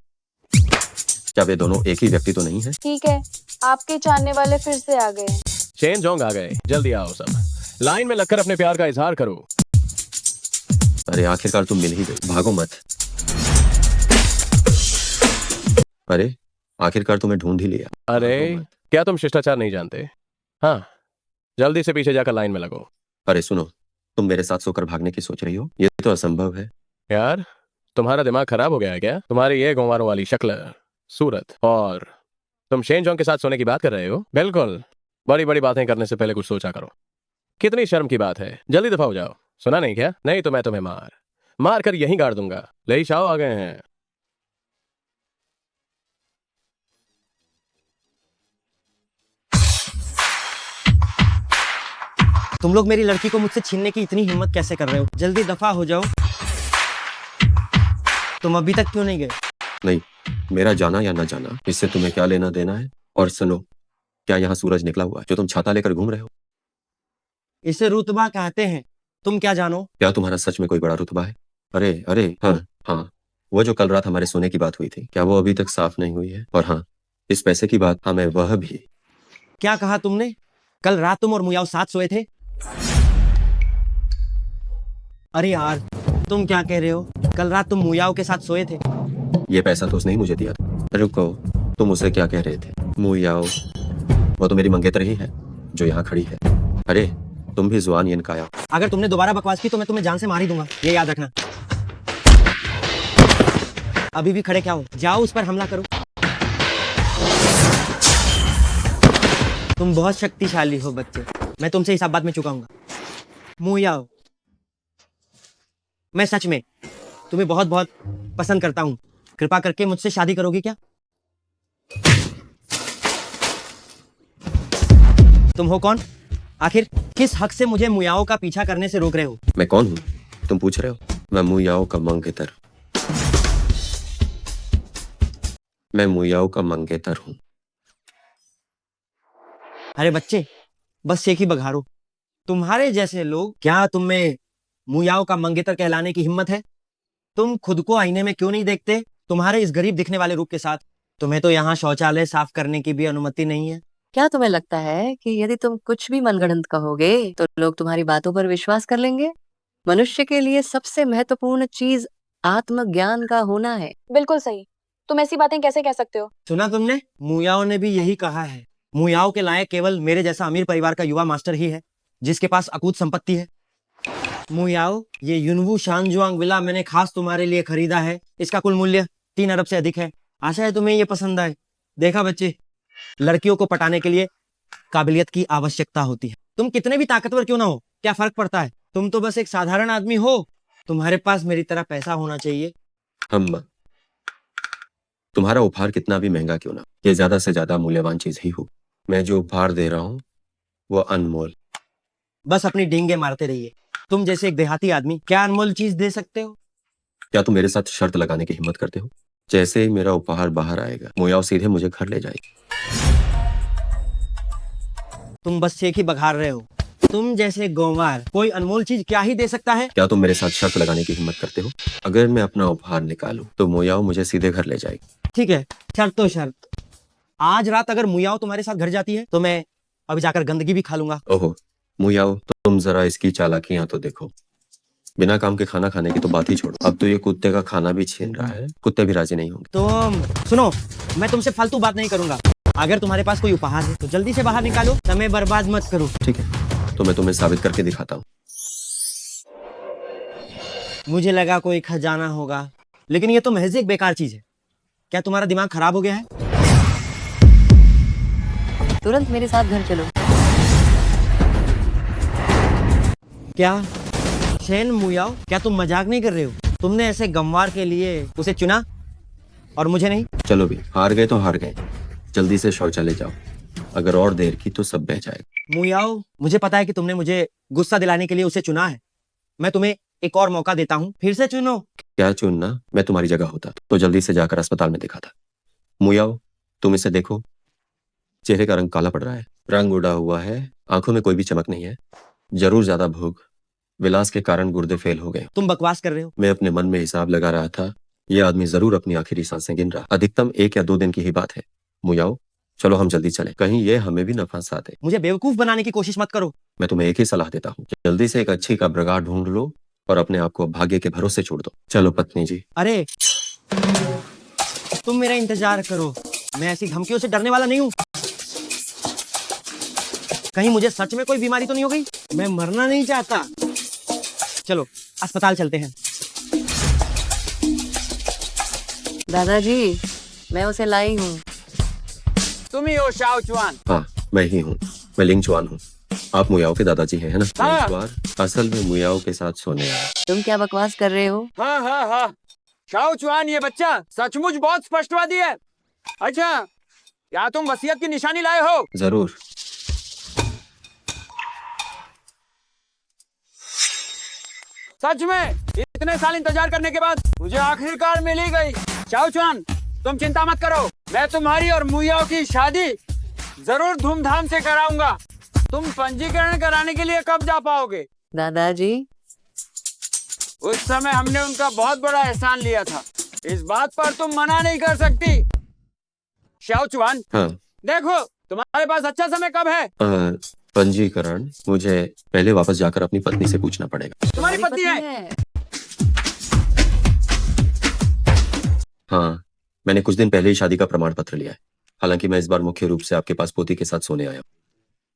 क्या वे दोनों एक ही व्यक्ति तो नहीं है? ठीक है, आपके जानने वाले फिर से आ गए हैं। चेन जोंग आ गए, जल्दी आओ सब, लाइन में लगकर अपने प्यार का इजहार करो। अरे आखिरकार तुम मिल ही गई, भागो मत। अरे आखिरकार तुम्हें ढूंढ ही लिया। अरे क्या तुम शिष्टाचार नहीं जानते? हाँ, जल्दी से पीछे जाकर लाइन में लगो। अरे सुनो, तुम मेरे साथ सोकर भागने की सोच रही हो? ये तो असंभव है। यार, तुम्हारा दिमाग खराब हो गया है क्या? तुम्हारी ये गोंवारों वाली शक्ल, सूरत, और तुम शेन जोंग के साथ सोने की बात कर रहे हो? बिल्कुल, बड़ी बड़ी बातें करने से पहले कुछ सोचा करो। कितनी शर्म की बात है, जल्दी दफा हो जाओ। सुना नहीं क्या? नहीं तो मैं तुम्हें मार कर यहीं गाड़ दूंगा। ले शाओ आ गए हैं। तुम लोग मेरी लड़की को मुझसे छीनने की इतनी हिम्मत कैसे कर रहे हो? जल्दी दफा हो जाओ। तुम अभी तक क्यों नहीं गए? नहीं, मेरा जाना या ना जाना इससे तुम्हें क्या लेना देना है? और सुनो, क्या यहाँ सूरज निकला हुआ है जो तुम छाता लेकर घूम रहे हो? इसे रुतबा कहते हैं, तुम क्या जानो? क्या तुम्हारा सच में कोई बड़ा रुतबा है? अरे अरे हाँ हाँ, वो जो कल रात हमारे सोने की बात हुई थी, क्या वो अभी तक साफ नहीं हुई है? और हाँ, इस पैसे की बात, हमें वह भी। क्या कहा तुमने? कल रात तुम और मुयाव साथ सोए थे? अरे यार, तुम क्या कह रहे हो? कल रात तुम मुयाव के साथ सोए थे? ये पैसा तो उसने ही मुझे दिया था। रुको, तुम उसे क्या कह रहे थे? मुयाओ, वो तो मेरी मंगेतर ही है जो यहाँ खड़ी है। अरे तुम भी जुआन यन काया। अगर तुमने दोबारा बकवास की तो मैं तुम्हें जान से मार ही दूंगा, ये याद रखना। अभी भी खड़े क्या हो? जाओ उस पर हमला करो। तुम बहुत शक्तिशाली हो बच्चे, मैं तुमसे इस बात में चुकाऊंगा। मुयाओ, मैं सच में तुम्हें बहुत बहुत पसंद करता हूँ। कृपा करके मुझसे शादी करोगी क्या? तुम हो कौन? आखिर किस हक से मुझे मुयाओ का पीछा करने से रोक रहे हो? मैं कौन हूँ तुम पूछ रहे हो? मैं मुयाओ का मंगेतर। मैं मुयाओ का मंगेतर हूँ। अरे बच्चे, बस एक ही बघारो। तुम्हारे जैसे लोग, क्या तुम में मुयाओ का मंगेतर कहलाने की हिम्मत है? तुम खुद को आईने में क्यों नहीं देखते तुम्हारे इस गरीब दिखने वाले रूप के साथ? तुम्हें तो यहाँ शौचालय साफ करने की भी अनुमति नहीं है। क्या तुम्हें लगता है कि यदि तुम कुछ भी मनगढ़ंत कहोगे तो लोग तुम्हारी बातों पर विश्वास कर लेंगे? मनुष्य के लिए सबसे महत्वपूर्ण चीज आत्मज्ञान का होना है। बिल्कुल सही, तुम ऐसी बातें कैसे कह सकते हो? सुना तुमने? मुयाओ ने भी यही कहा है। मुयाओ के लायक केवल मेरे जैसा अमीर परिवार का युवा मास्टर ही है जिसके पास अकूत संपत्ति है। मुयाओ, ये युनवू शानजुआंग विला मैंने खास तुम्हारे लिए खरीदा है। इसका कुल मूल्य 3 अरब से अधिक है। आशा है तुम्हें ये पसंद आए। देखा बच्चे, लड़कियों को पटाने के लिए काबिलियत की आवश्यकता होती है। तुम कितने भी ताकतवर क्यों ना हो, क्या फर्क पड़ता है? तुम तो बस एक साधारण आदमी हो। तुम्हारे पास मेरी तरह पैसा होना चाहिए। हम तुम्हारा उपहार कितना भी महंगा क्यों ना, ये ज्यादा से ज्यादा मूल्यवान चीज ही हो। मैं जो उपहार दे रहा हूँ वो अनमोल। बस अपनी डींगे मारते रहिए। तुम जैसे एक देहाती आदमी क्या अनमोल चीज दे सकते हो? क्या तुम मेरे साथ शर्त लगाने की हिम्मत करते हो? जैसे ही मेरा उपहार बाहर आएगा, मुयाओ सीधे मुझे घर ले जाएगी। तुम बस एक ही बघार रहे हो। तुम जैसे गौवार कोई अनमोल चीज क्या ही दे सकता है? क्या तुम मेरे साथ शर्त लगाने की हिम्मत करते हो? अगर मैं अपना उपहार निकालूं तो मुयाओ मुझे सीधे घर ले जाएगी। ठीक है, शर्त तो शर्त। आज रात अगर मुयाओ तुम्हारे साथ घर जाती है तो मैं अभी जाकर गंदगी भी खा लूंगा। ओहो मुयाओ, तुम जरा इसकी चालाकियां तो देखो। बिना काम के खाना खाने की तो बात ही छोड़ो, अब तो ये कुत्ते का खाना भी छीन रहा है। कुत्ते भी राजी नहीं होंगे। तुम सुनो, मैं तुमसे फालतू बात नहीं करूंगा। अगर तुम्हारे पास कोई उपहार है तो जल्दी से बाहर निकालो, समय बर्बाद मत करो। ठीक है, तो मैं तुम्हें साबित करके दिखाता हूँ। मुझे लगा कोई खजाना होगा, लेकिन ये तो महज एक बेकार चीज है। क्या तुम्हारा दिमाग खराब हो गया है? तुरंत मेरे साथ घर चलो। क्या शेन मुयाओ, क्या तुम मजाक नहीं कर रहे हो? तुमने ऐसे गंवार के लिए उसे चुना और मुझे नहीं? चलो भी, हार गए तो हार गए। जल्दी से शौचालय जाओ, अगर और देर की तो सब बह जाएगा। मुयाओ, मुझे पता है कि तुमने मुझे गुस्सा दिलाने के लिए उसे चुना है। मैं तुम्हें एक और मौका देता हूँ, फिर से चुनो। क्या चुनना? मैं तुम्हारी जगह होता तो जल्दी से जाकर अस्पताल में दिखाता। मुयाओ, तुम इसे देखो, चेहरे का रंग काला पड़ रहा है, रंग उड़ा हुआ है, आंखों में कोई भी चमक नहीं है, जरूर ज्यादा भूख, विलास के कारण गुर्दे फेल हो गए। तुम बकवास कर रहे हो। मैं अपने मन में हिसाब लगा रहा था, ये आदमी जरूर अपनी आखिरी सांसें गिन रहा। अधिकतम 1 या 2 दिन की ही बात है। मुयाओ, चलो हम जल्दी चले, कहीं ये हमें भी न फंसा दे। मुझे बेवकूफ बनाने की कोशिश मत करो। मैं तुम्हें एक ही सलाह देता हूँ, जल्दी से एक अच्छी कब्रगाह ढूंढ लो और अपने आप को भाग्य के भरोसे छोड़ दो। चलो पत्नी जी। अरे तुम मेरा इंतजार करो, मैं ऐसी धमकियों से डरने वाला नहीं हूँ। कहीं मुझे सच में कोई बीमारी तो नहीं हो गई? मैं मरना नहीं चाहता। चलो अस्पताल चलते हैं। दादाजी, मैं उसे लाई हूँ। तुम ही हो शाओ चुआन? हाँ, मैं ही हूँ, मैं लिंग चुआन हूँ। आप मुयाओ के दादाजी हैं, है ना? हाँ। मैं इस बार असल में मुयाओ के साथ सोने आया। तुम क्या बकवास कर रहे हो? हाँ हाँ हाँ, शाओ चुआन, ये बच्चा सचमुच बहुत स्पष्टवादी है। अच्छा, क्या तुम वसीयत की निशानी लाए हो? जरूर। सच में इतने साल इंतजार करने के बाद मुझे आखिरकार मिल ही गई। शाओ चुआन, तुम चिंता मत करो, मैं तुम्हारी और मुयाओ की शादी जरूर धूमधाम से कराऊंगा। तुम पंजीकरण कराने के लिए कब जा पाओगे? दादाजी, उस समय हमने उनका बहुत बड़ा एहसान लिया था, इस बात पर तुम मना नहीं कर सकती। शाओ चुआन, हाँ। देखो तुम्हारे पास अच्छा समय कब है? पंजीकरण मुझे पहले वापस जाकर अपनी पत्नी से पूछना पड़ेगा। तुम्हारी पत्नी है? हाँ, मैंने कुछ दिन पहले ही शादी का प्रमाण पत्र लिया है। हालांकि मैं इस बार मुख्य रूप से आपके पास पोती के साथ सोने आया हूँ।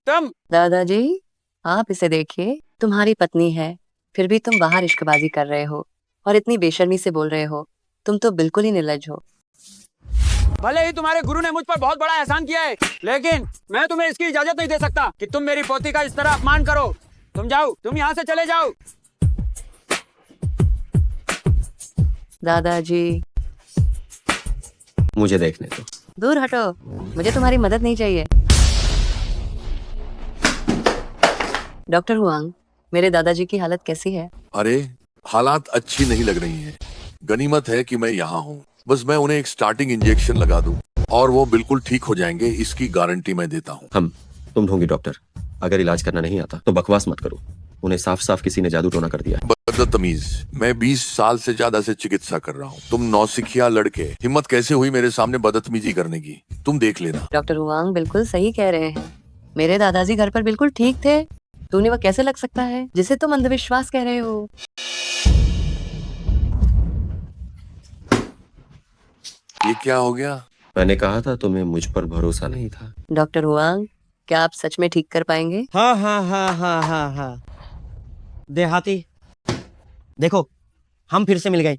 तुम? दादाजी, आप इसे देखिए, तुम्हारी पत्नी है, फिर भी तुम बाहर इश्कबाजी कर रहे हो और इतनी बेशर्मी से बोल रहे हो। तुम तो बिल्कुल ही निर्लज हो। भले ही तुम्हारे गुरु ने मुझ पर बहुत बड़ा एहसान किया है, लेकिन मैं तुम्हें इसकी इजाजत नहीं दे सकता कि तुम मेरी पोती का इस तरह अपमान करो। तुम जाओ, तुम यहाँ से चले जाओ। दादाजी, मुझे देखने दो। दूर हटो, मुझे तुम्हारी मदद नहीं चाहिए। डॉक्टर हुआंग, मेरे दादाजी की हालत कैसी है? अरे, हालात अच्छी नहीं लग रही हैं। गनीमत है कि मैं यहाँ हूँ। बस मैं उन्हें एक स्टार्टिंग इंजेक्शन लगा दूं और वो बिल्कुल ठीक हो जाएंगे, इसकी गारंटी मैं देता हूँ। तुम ढूंढी डॉक्टर, अगर इलाज करना नहीं आता तो बकवास मत करो। उन्हें साफ साफ किसी ने जादू टोना कर दिया है। बदतमीज, मैं 20 साल से ज्यादा से चिकित्सा कर रहा हूँ। तुम नौसिखिया लड़के, हिम्मत कैसे हुई मेरे सामने बदतमीजी करने की? तुम देख लेना। डॉक्टर हुआंग बिल्कुल सही कह रहे हैं। मेरे दादाजी घर पर बिल्कुल ठीक थे। तुम्हें वह कैसे लग सकता है जिसे तुम अंधविश्वास कह रहे हो? ये क्या हो गया? मैंने कहा था तुम्हें मुझ पर भरोसा नहीं था। डॉक्टर हुआंग, क्या आप सच में ठीक कर पाएंगे? हाँ हाँ हाँ हाँ हाँ हाँ। देहाती, देखो हम फिर से मिल गए।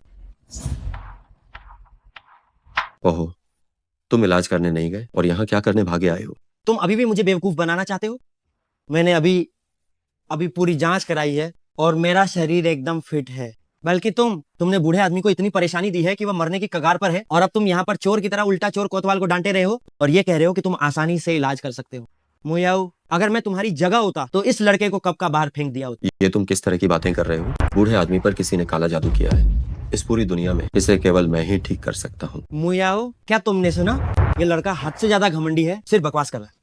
ओहो, तुम इलाज करने नहीं गए और यहाँ क्या करने भागे आए हो? तुम अभी भी मुझे बेवकूफ बनाना चाहते हो? मैंने अभी पूरी जांच कराई है और मेरा शरीर एकदम फिट है। बल्कि तुमने बूढ़े आदमी को इतनी परेशानी दी है कि वह मरने की कगार पर है, और अब तुम यहाँ पर चोर की तरह उल्टा चोर कोतवाल को डांटे रहे हो और ये कह रहे हो कि तुम आसानी से इलाज कर सकते हो। मुयाओ, अगर मैं तुम्हारी जगह होता तो इस लड़के को कब का बाहर फेंक दिया होता। ये तुम किस तरह की बातें कर रहे हो? बूढ़े आदमी पर किसी ने काला जादू किया है। इस पूरी दुनिया में इसे केवल मैं ही ठीक कर सकता हूँ। मुयाओ, क्या तुमने सुना? ये लड़का हद से ज्यादा घमंडी है, सिर्फ बकवास कर रहा है।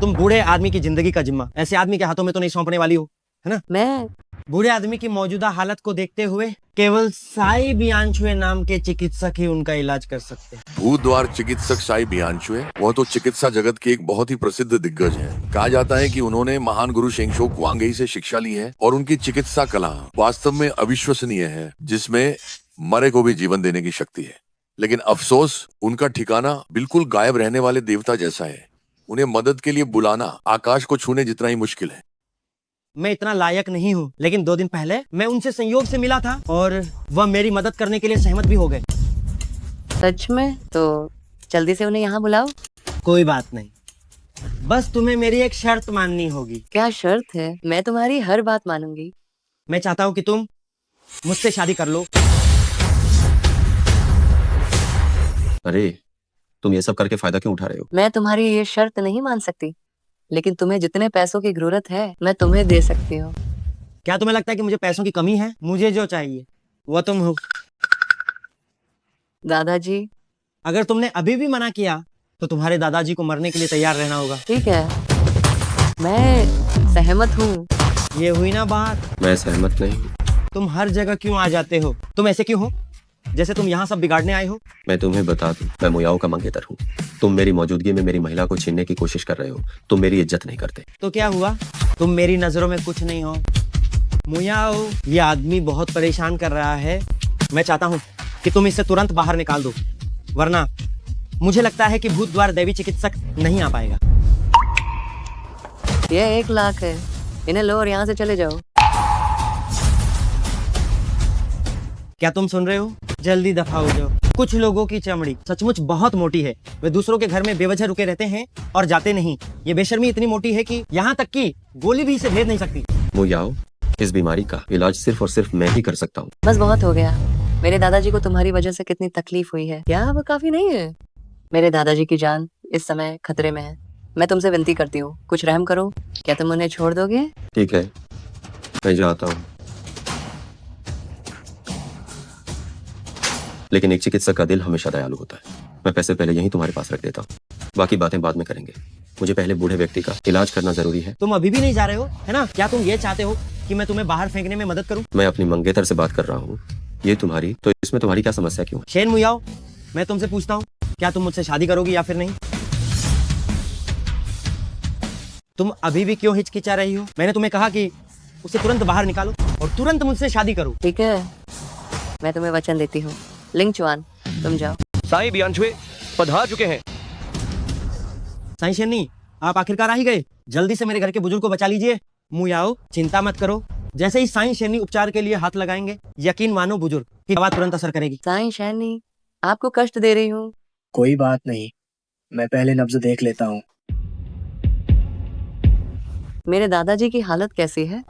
तुम बूढ़े आदमी की जिंदगी का जिम्मा ऐसे आदमी के हाथों में तो नहीं सौंपने वाली हो, है ना? मैं बूढ़े आदमी की मौजूदा हालत को देखते हुए केवल साई बियांचुए नाम के चिकित्सक ही उनका इलाज कर सकते हैं। भूतद्वार चिकित्सक साई बियांचुए, वह तो चिकित्सा जगत के एक बहुत ही प्रसिद्ध दिग्गज हैं। कहा जाता है कि उन्होंने महान गुरु शेंगशो क्वांगई से शिक्षा ली है और उनकी चिकित्सा कला वास्तव में अविश्वसनीय है, जिसमें मरे को भी जीवन देने की शक्ति है। लेकिन अफसोस, उनका ठिकाना बिल्कुल गायब रहने वाले देवता जैसा है। उन्हें मदद के लिए बुलाना आकाश को छूने जितना ही मुश्किल है। मैं इतना लायक नहीं हूँ, लेकिन 2 दिन पहले मैं उनसे संयोग से मिला था और वह मेरी मदद करने के लिए सहमत भी हो गए। सच में? तो जल्दी से उन्हें यहाँ बुलाओ। कोई बात नहीं, बस तुम्हें मेरी एक शर्त माननी होगी। क्या शर्त है? मैं तुम्हारी हर बात मानूंगी। मैं चाहता हूँ कि तुम मुझसे शादी कर लो। अरे, तुम ये सब करके फायदा क्यों उठा रहे हो? मैं तुम्हारी ये शर्त नहीं मान सकती, लेकिन तुम्हें जितने पैसों की जरूरत है मैं तुम्हें दे सकती हूँ। क्या तुम्हें लगता है कि मुझे पैसों की कमी है? मुझे जो चाहिए वो तुम हो। दादाजी, अगर तुमने अभी भी मना किया तो तुम्हारे दादाजी को मरने के लिए तैयार रहना होगा। ठीक है, मैं सहमत हूँ। ये हुई ना बात। मैं सहमत नहीं। तुम हर जगह क्यों आ जाते हो? तुम ऐसे क्यों हो जैसे तुम यहाँ सब बिगाड़ने आए हो? मैं तुम्हें बता दूं, मैं मुयाओ का मंगेतर हूँ। तुम मेरी मौजूदगी में मेरी महिला को छीनने की कोशिश कर रहे हो। तुम मेरी इज्जत नहीं करते। तो क्या हुआ? तुम मेरी नजरों में कुछ नहीं हो। मुयाओ, ये आदमी बहुत परेशान कर रहा है। मैं चाहता हूँ कि तुम इसे तुरंत बाहर निकाल दो, वरना मुझे लगता है कि भूत द्वार दैवी चिकित्सक नहीं आ पाएगा। ये 1 लाख है, इन्हें लो और यहाँ से चले जाओ। क्या तुम सुन रहे हो? जल्दी दफा हो जाओ। कुछ लोगों की चमड़ी सचमुच बहुत मोटी है। वे दूसरों के घर में बेवजह रुके रहते हैं और जाते नहीं। ये बेशर्मी इतनी मोटी है कि यहाँ तक कि गोली भी इसे भेद नहीं सकती। मुयाओ, इस बीमारी का इलाज सिर्फ और सिर्फ मैं ही कर सकता हूँ। बस बहुत हो गया। मेरे दादाजी को तुम्हारी वजह से कितनी तकलीफ हुई है, क्या वो काफी नहीं है? मेरे दादाजी की जान इस समय खतरे में है। मैं तुमसे विनती करती हूँ, कुछ रहम करो। क्या तुम उन्हें छोड़ दोगे? ठीक है, मैं जाता हूँ, लेकिन एक चिकित्सक का दिल हमेशा दयालु होता है। मैं पैसे पहले यहीं तुम्हारे पास रख देता हूँ, बाकी बातें बाद में करेंगे। मुझे पहले बूढ़े व्यक्ति का इलाज करना जरूरी है। तुम अभी भी नहीं जा रहे हो, है ना? क्या तुम ये चाहते हो कि मैं तुम्हें बाहर फेंकने में मदद करूं? मैं अपनी मंगेतर से बात कर रहा हूँ। ये तुम्हारी, तो इसमें तुम्हारी क्या समस्या क्यों है? शेन मुयाओ, मैं तुमसे पूछता हूँ, क्या तुम मुझसे शादी करोगी या फिर नहीं? तुम अभी भी क्यों हिचकिचा रही हो? मैंने तुम्हें कहा कि उसे तुरंत बाहर निकालो और तुरंत मुझसे शादी करो। ठीक है, मैं तुम्हें वचन देती हूँ। लिंग चुआन, तुम जाओ। साईं बियांचुए पधार चुके हैं। साईं शेनी, आप आखिरकार आ ही गए। जल्दी से मेरे घर के बुजुर्ग को बचा लीजिए। मुयाओ, चिंता मत करो। जैसे ही साईं शेनी उपचार के लिए हाथ लगाएंगे, यकीन मानो बुजुर्ग की दवा तुरंत असर करेगी। साईं शेनी, आपको कष्ट दे रही हूँ। कोई बात नहीं, मैं पहले नब्ज देख लेता हूँ। मेरे दादाजी की हालत कैसी है?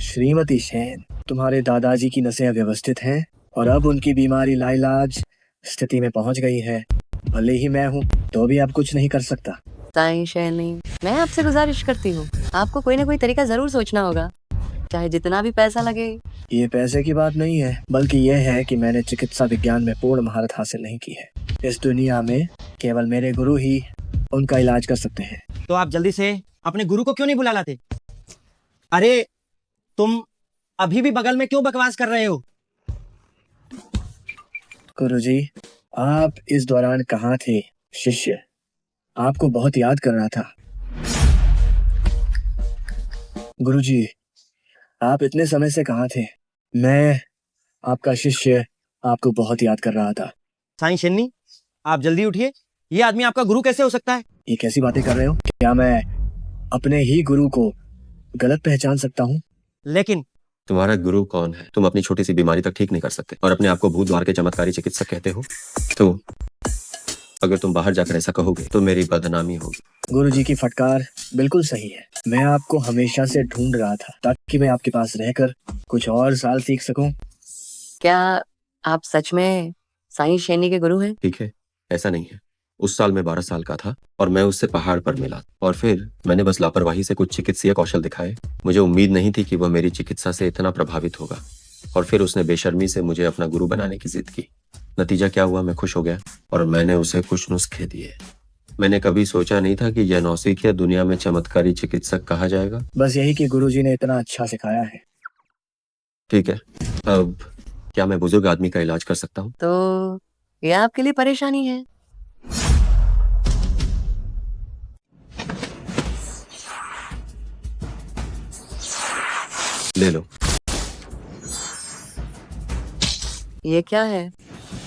श्रीमती शेन, तुम्हारे दादाजी की नसें अव्यवस्थित हैं और अब उनकी बीमारी लाइलाज स्थिति में पहुंच गई है। भले ही मैं हूँ तो भी आप कुछ नहीं कर सकता। साईं शेनी, मैं आपसे गुजारिश करती हूँ, आपको कोई ना कोई तरीका जरूर सोचना होगा, चाहे जितना भी पैसा लगे। ये पैसे की बात नहीं है, बल्कि यह है कि मैंने चिकित्सा विज्ञान में पूर्ण महारत हासिल नहीं की है। इस दुनिया में केवल मेरे गुरु ही उनका इलाज कर सकते हैं। तो आप जल्दी से अपने गुरु को क्यों नहीं बुला लाते? अरे तुम अभी भी बगल में क्यों बकवास कर रहे हो? गुरुजी, आप इस दौरान कहाँ थे? शिष्य आपको बहुत याद कर रहा था। गुरुजी, आप इतने समय से कहाँ थे? मैं आपका शिष्य आपको बहुत याद कर रहा था। साईं शेनी, आप जल्दी उठिए। ये आदमी आपका गुरु कैसे हो सकता है? ये कैसी बातें कर रहे हो? क्या मैं अपने ही गुरु को गलत पहचान सकता हूँ? लेकिन तुम्हारा गुरु कौन है? तुम अपनी छोटी सी बीमारी तक ठीक नहीं कर सकते और अपने आप को भूत द्वार के चमत्कारी चिकित्सक कहते हो। तो अगर तुम बाहर जाकर ऐसा कहोगे तो मेरी बदनामी होगी। गुरुजी की फटकार बिल्कुल सही है। मैं आपको हमेशा से ढूंढ रहा था ताकि मैं आपके पास रहकर कुछ और साल सीख सकूं। क्या आप सच में साईं शेनी के गुरु हैं? ठीक है, ऐसा नहीं है। उस साल मैं 12 साल का था और मैं उससे पहाड़ पर मिला और फिर मैंने बस लापरवाही से कुछ चिकित्सीय कौशल दिखाए। मुझे उम्मीद नहीं थी कि वह मेरी चिकित्सा से इतना प्रभावित होगा और फिर उसने बेशर्मी से मुझे अपना गुरु बनाने की जिद की। नतीजा क्या हुआ? मैं खुश हो गया और मैंने उसे कुछ नुस्खे दिए। मैंने कभी सोचा नहीं था कि यह नौसिखिया दुनिया में चमत्कारी चिकित्सक कहा जाएगा। बस यही कि गुरुजी ने इतना अच्छा सिखाया है। ठीक है, अब क्या मैं बुजुर्ग आदमी का इलाज कर सकता हूँ? तो यह आपके लिए परेशानी है। ले लो। ये क्या है?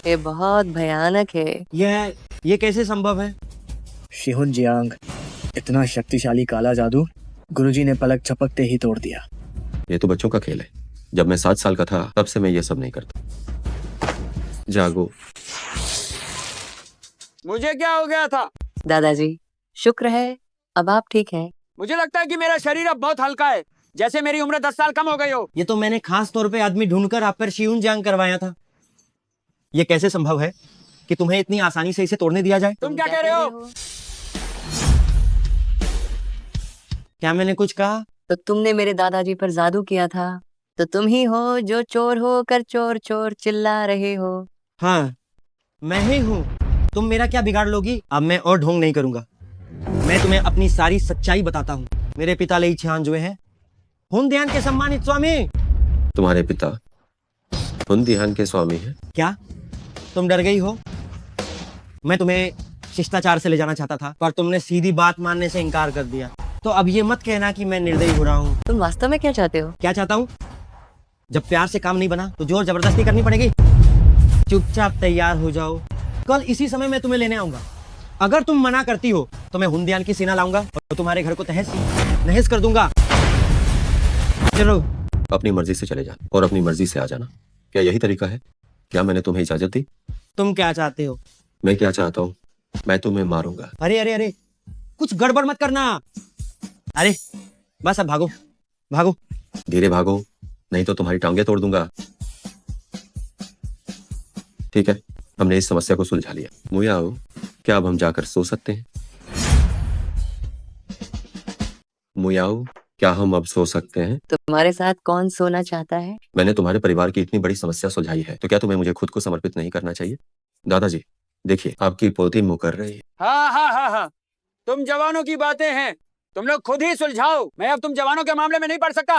ये बहुत भयानक है। ये कैसे संभव है? शिहुन जियांग, इतना शक्तिशाली काला जादू गुरुजी ने पलक झपकते ही तोड़ दिया। ये तो बच्चों का खेल है। जब मैं 7 साल का था तब से मैं ये सब नहीं करता। जागो। मुझे क्या हो गया था? दादाजी, शुक्र है अब आप ठीक हैं। मुझे लगता है कि मेरा शरीर अब बहुत हल्का है, जैसे मेरी उम्र 10 साल कम हो गई हो। ये तो मैंने खास तौर पे आदमी ढूंढकर आप पर शिहुन जियांग करवाया था। ये कैसे संभव है कि तुम्हें इतनी आसानी से इसे तोड़ने दिया जाए? तुम क्या कह रहे हो? क्या मैंने कुछ कहा? तो तुमने मेरे दादाजी पर जादू किया था, तो तुम ही हो जो चोर हो कर चोर चोर चिल्ला रहे हो। हाँ, मैं ही हूँ। तुम मेरा क्या बिगाड़ लोगी? अब मैं और ढोंग नहीं करूंगा। मैं तुम्हें अपनी सारी सच्चाई बताता हूँ। मेरे पिता लेई छियानजुए हैं, हुनदियान के सम्मानित स्वामी। तुम्हारे पिता हुनदियान के स्वामी हैं? क्या तुम डर गई हो? मैं तुम्हें शिष्टाचार से ले जाना चाहता था, पर तुमने सीधी बात मानने से इनकार कर दिया। तो अब ये मत कहना कि मैं निर्दयी हो रहा हूँ। तुम वास्तव में क्या चाहते हो? क्या चाहता हूँ? जब प्यार से काम नहीं बना तो जोर जबरदस्ती करनी पड़ेगी। चुपचाप तैयार हो जाओ, कल इसी समय मैं तुम्हें लेने आऊंगा। अगर तुम मना करती हो तो मैं हुनदियान की सेना लाऊंगा और तुम्हारे घर को तहस नहस कर दूंगा। चलो। अपनी मर्जी से चले जाना और अपनी मर्जी से आ जाना, क्या यही तरीका है? क्या मैंने तुम्हें इजाजत दी? तुम क्या चाहते हो? मैं क्या चाहता हूँ? मैं तुम्हें मारूंगा। अरे अरे अरे, कुछ गड़बड़ मत करना। अरे बस अब भागो भागो। धीरे भागो, नहीं तो तुम्हारी टांगे तोड़ दूंगा। ठीक है, हमने इस समस्या को सुलझा लिया। मुयाओ, क्या अब हम जाकर सो सकते हैं? मुयाओ, क्या हम अब सो सकते हैं? तुम्हारे साथ कौन सोना चाहता है? मैंने तुम्हारे परिवार की इतनी बड़ी समस्या सुलझाई है, तो क्या तुम्हें मुझे खुद को समर्पित नहीं करना चाहिए? दादाजी, देखिए आपकी पोती मुँह कर रही है। हाँ, तुम जवानों की बातें हैं, तुम लोग खुद ही सुलझाओ। मैं अब तुम जवानों के मामले में नहीं पड़ सकता।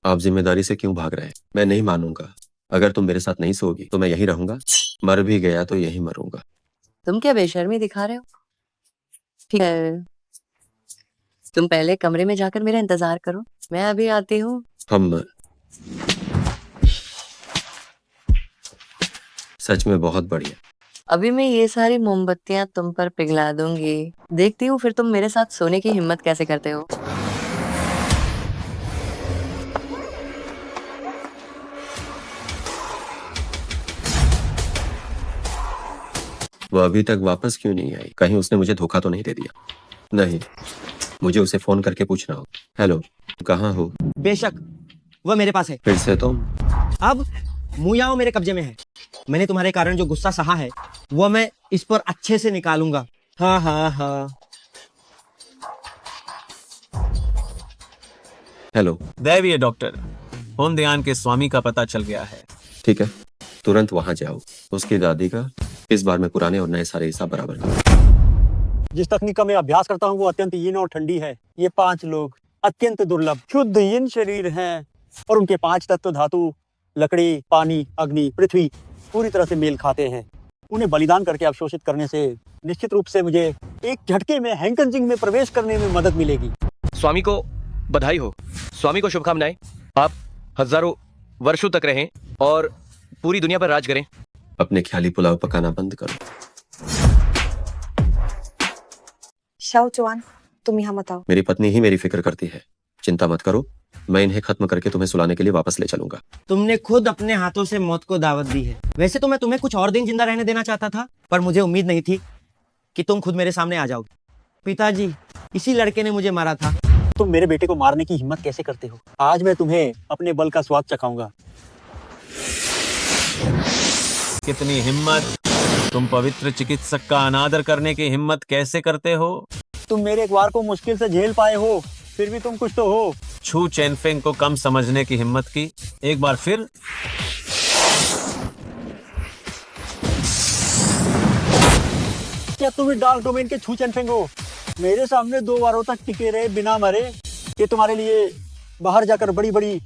आप जिम्मेदारी से क्यों भाग रहे हैं? मैं नहीं मानूंगा। अगर तुम मेरे साथ नहीं सोगी तो मैं यहीं रहूंगा, मर भी गया तो यहीं मरूंगा। तुम क्या बेशर्मी दिखा रहे हो? ठीक है, तुम पहले कमरे में जाकर मेरा इंतजार करो, मैं अभी आती हूँ। हम सच में बहुत बढ़िया। अभी मैं ये सारी मोमबत्तियां तुम पर पिघला दूंगी, देखती हूँ फिर तुम मेरे साथ सोने की हिम्मत कैसे करते हो। वो अभी तक वापस क्यों नहीं आई? कहीं उसने मुझे धोखा तो नहीं दे दिया? नहीं, मुझे उसे फोन करके पूछना हो। हेलो, कहाँ हो? बेशक, वह मेरे पास है। फिर से तुम? अब मुयाओ मेरे कब्जे में है। मैंने तुम्हारे कारण जो गुस्सा सहा है वो मैं इस पर अच्छे से निकालूंगा। हाँ। हेलो। दैवीय डॉक्टर, हुनदियान के स्वामी का पता चल गया है। ठीक है, तुरंत वहां जाओ। उसकी दादी का इस बार मैं पुराने और नए सारे हिसाब बराबर करूं। जिस तकनीक का मैं अभ्यास करता हूँ वो अत्यंत यीन और ठंडी है। ये 5 लोग अत्यंत दुर्लभ शुद्ध यीन शरीर हैं और उनके 5 तत्व धातु, लकड़ी, पानी, अग्नि, पृथ्वी पूरी तरह से मेल खाते हैं। उन्हें बलिदान करके अवशोषित करने से निश्चित रूप से मुझे एक झटके में हैंकनजिंग में प्रवेश करने में मदद मिलेगी। स्वामी को बधाई हो, स्वामी को शुभकामनाएं। आप हजारों वर्षों तक रहें और पूरी दुनिया पर राज करें। अपने ख्याली पुलाव पकाना बंद करो। शाओ चुआन, तुम यहाँ मत आओ। मेरी पत्नी ही मेरी फिक्र करती है, चिंता मत करो। मैं इन्हें खत्म करके तुम्हें सुलाने के लिए वापस ले चलूंगा। तुमने खुद अपने हाथों से मौत को दावत दी है। वैसे तो मैं तुम्हें कुछ और दिन जिंदा रहने देना चाहता था, पर मुझे उम्मीद नहीं थी कि तुम खुद मेरे सामने आ जाओगे। पिताजी, इसी लड़के ने मुझे मारा था। तुम मेरे बेटे को मारने की हिम्मत कैसे करते हो? आज मैं तुम्हें अपने बल का स्वाद चखाऊंगा। कितनी हिम्मत! तुम पवित्र चिकित्सक का अनादर करने की हिम्मत कैसे करते हो? तुम मेरे एक वार को मुश्किल से झेल पाए हो, फिर भी तुम कुछ तो हो। छू चेनफेंग को कम समझने की हिम्मत की। एक बार फिर। क्या तुम इस डार्क डोमेन के छू चेनफेंग हो? मेरे सामने 2 वारों तक टिके रहे बिना मरे, ये तुम्हारे लिए बाहर जाकर बड़ी बड़ी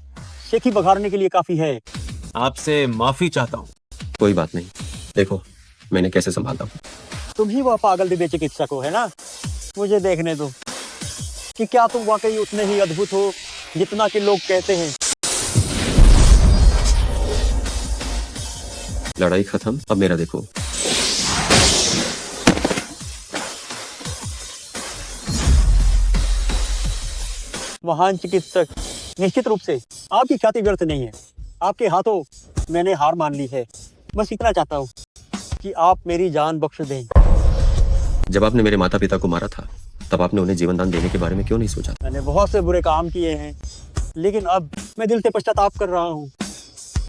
शेखी बघारने के लिए काफी है। आपसे माफी चाहता हूँ। कोई बात नहीं, देखो मैंने कैसे संभालता हूँ। तुम ही वह पागल दिव्य चिकित्सक हो, है ना? मुझे देखने दो कि क्या तुम वाकई उतने ही अद्भुत हो जितना कि लोग कहते हैं। लड़ाई खत्म, अब मेरा देखो। महान चिकित्सक, निश्चित रूप से आपकी ख्याति व्यर्थ नहीं है। आपके हाथों मैंने हार मान ली है। बस इतना चाहता हूँ कि आप मेरी जान बख्श दें। जब आपने मेरे माता पिता को मारा था तब आपने उन्हें जीवन दान देने के बारे में क्यों नहीं सोचा? मैंने बहुत से बुरे काम किए हैं, लेकिन अब मैं दिल से पश्चाताप कर रहा हूँ।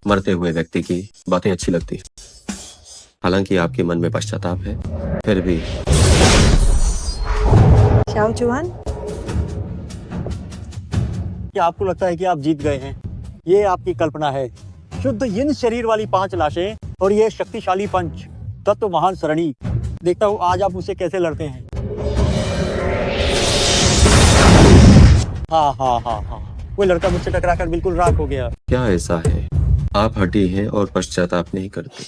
मरते हुए व्यक्ति की बातें अच्छी लगती है, हालांकि आपके मन में पश्चाताप है, फिर भी। शाओ चुआन, क्या आपको लगता है कि आप जीत गए हैं? ये आपकी कल्पना है। शुद्ध यिन शरीर वाली 5 लाशें और ये शक्तिशाली पंच तत्व महान सरणी, देखता हूँ आज आप उसे कैसे लड़ते हैं। हाँ हाँ हाँ हाँ, वो लड़का मुझसे टकराकर बिल्कुल राख हो गया। क्या ऐसा है आप हटी हैं और पश्चाताप नहीं करते?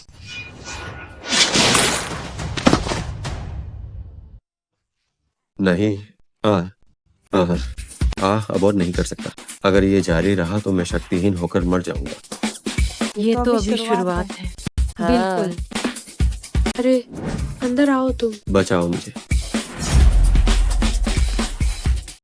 नहीं अब और नहीं कर सकता। अगर ये जारी रहा तो मैं शक्तिहीन होकर मर जाऊंगा। ये तो अभी शुरुआत है। बिल्कुल। अरे अंदर आओ तुम। बचाओ मुझे।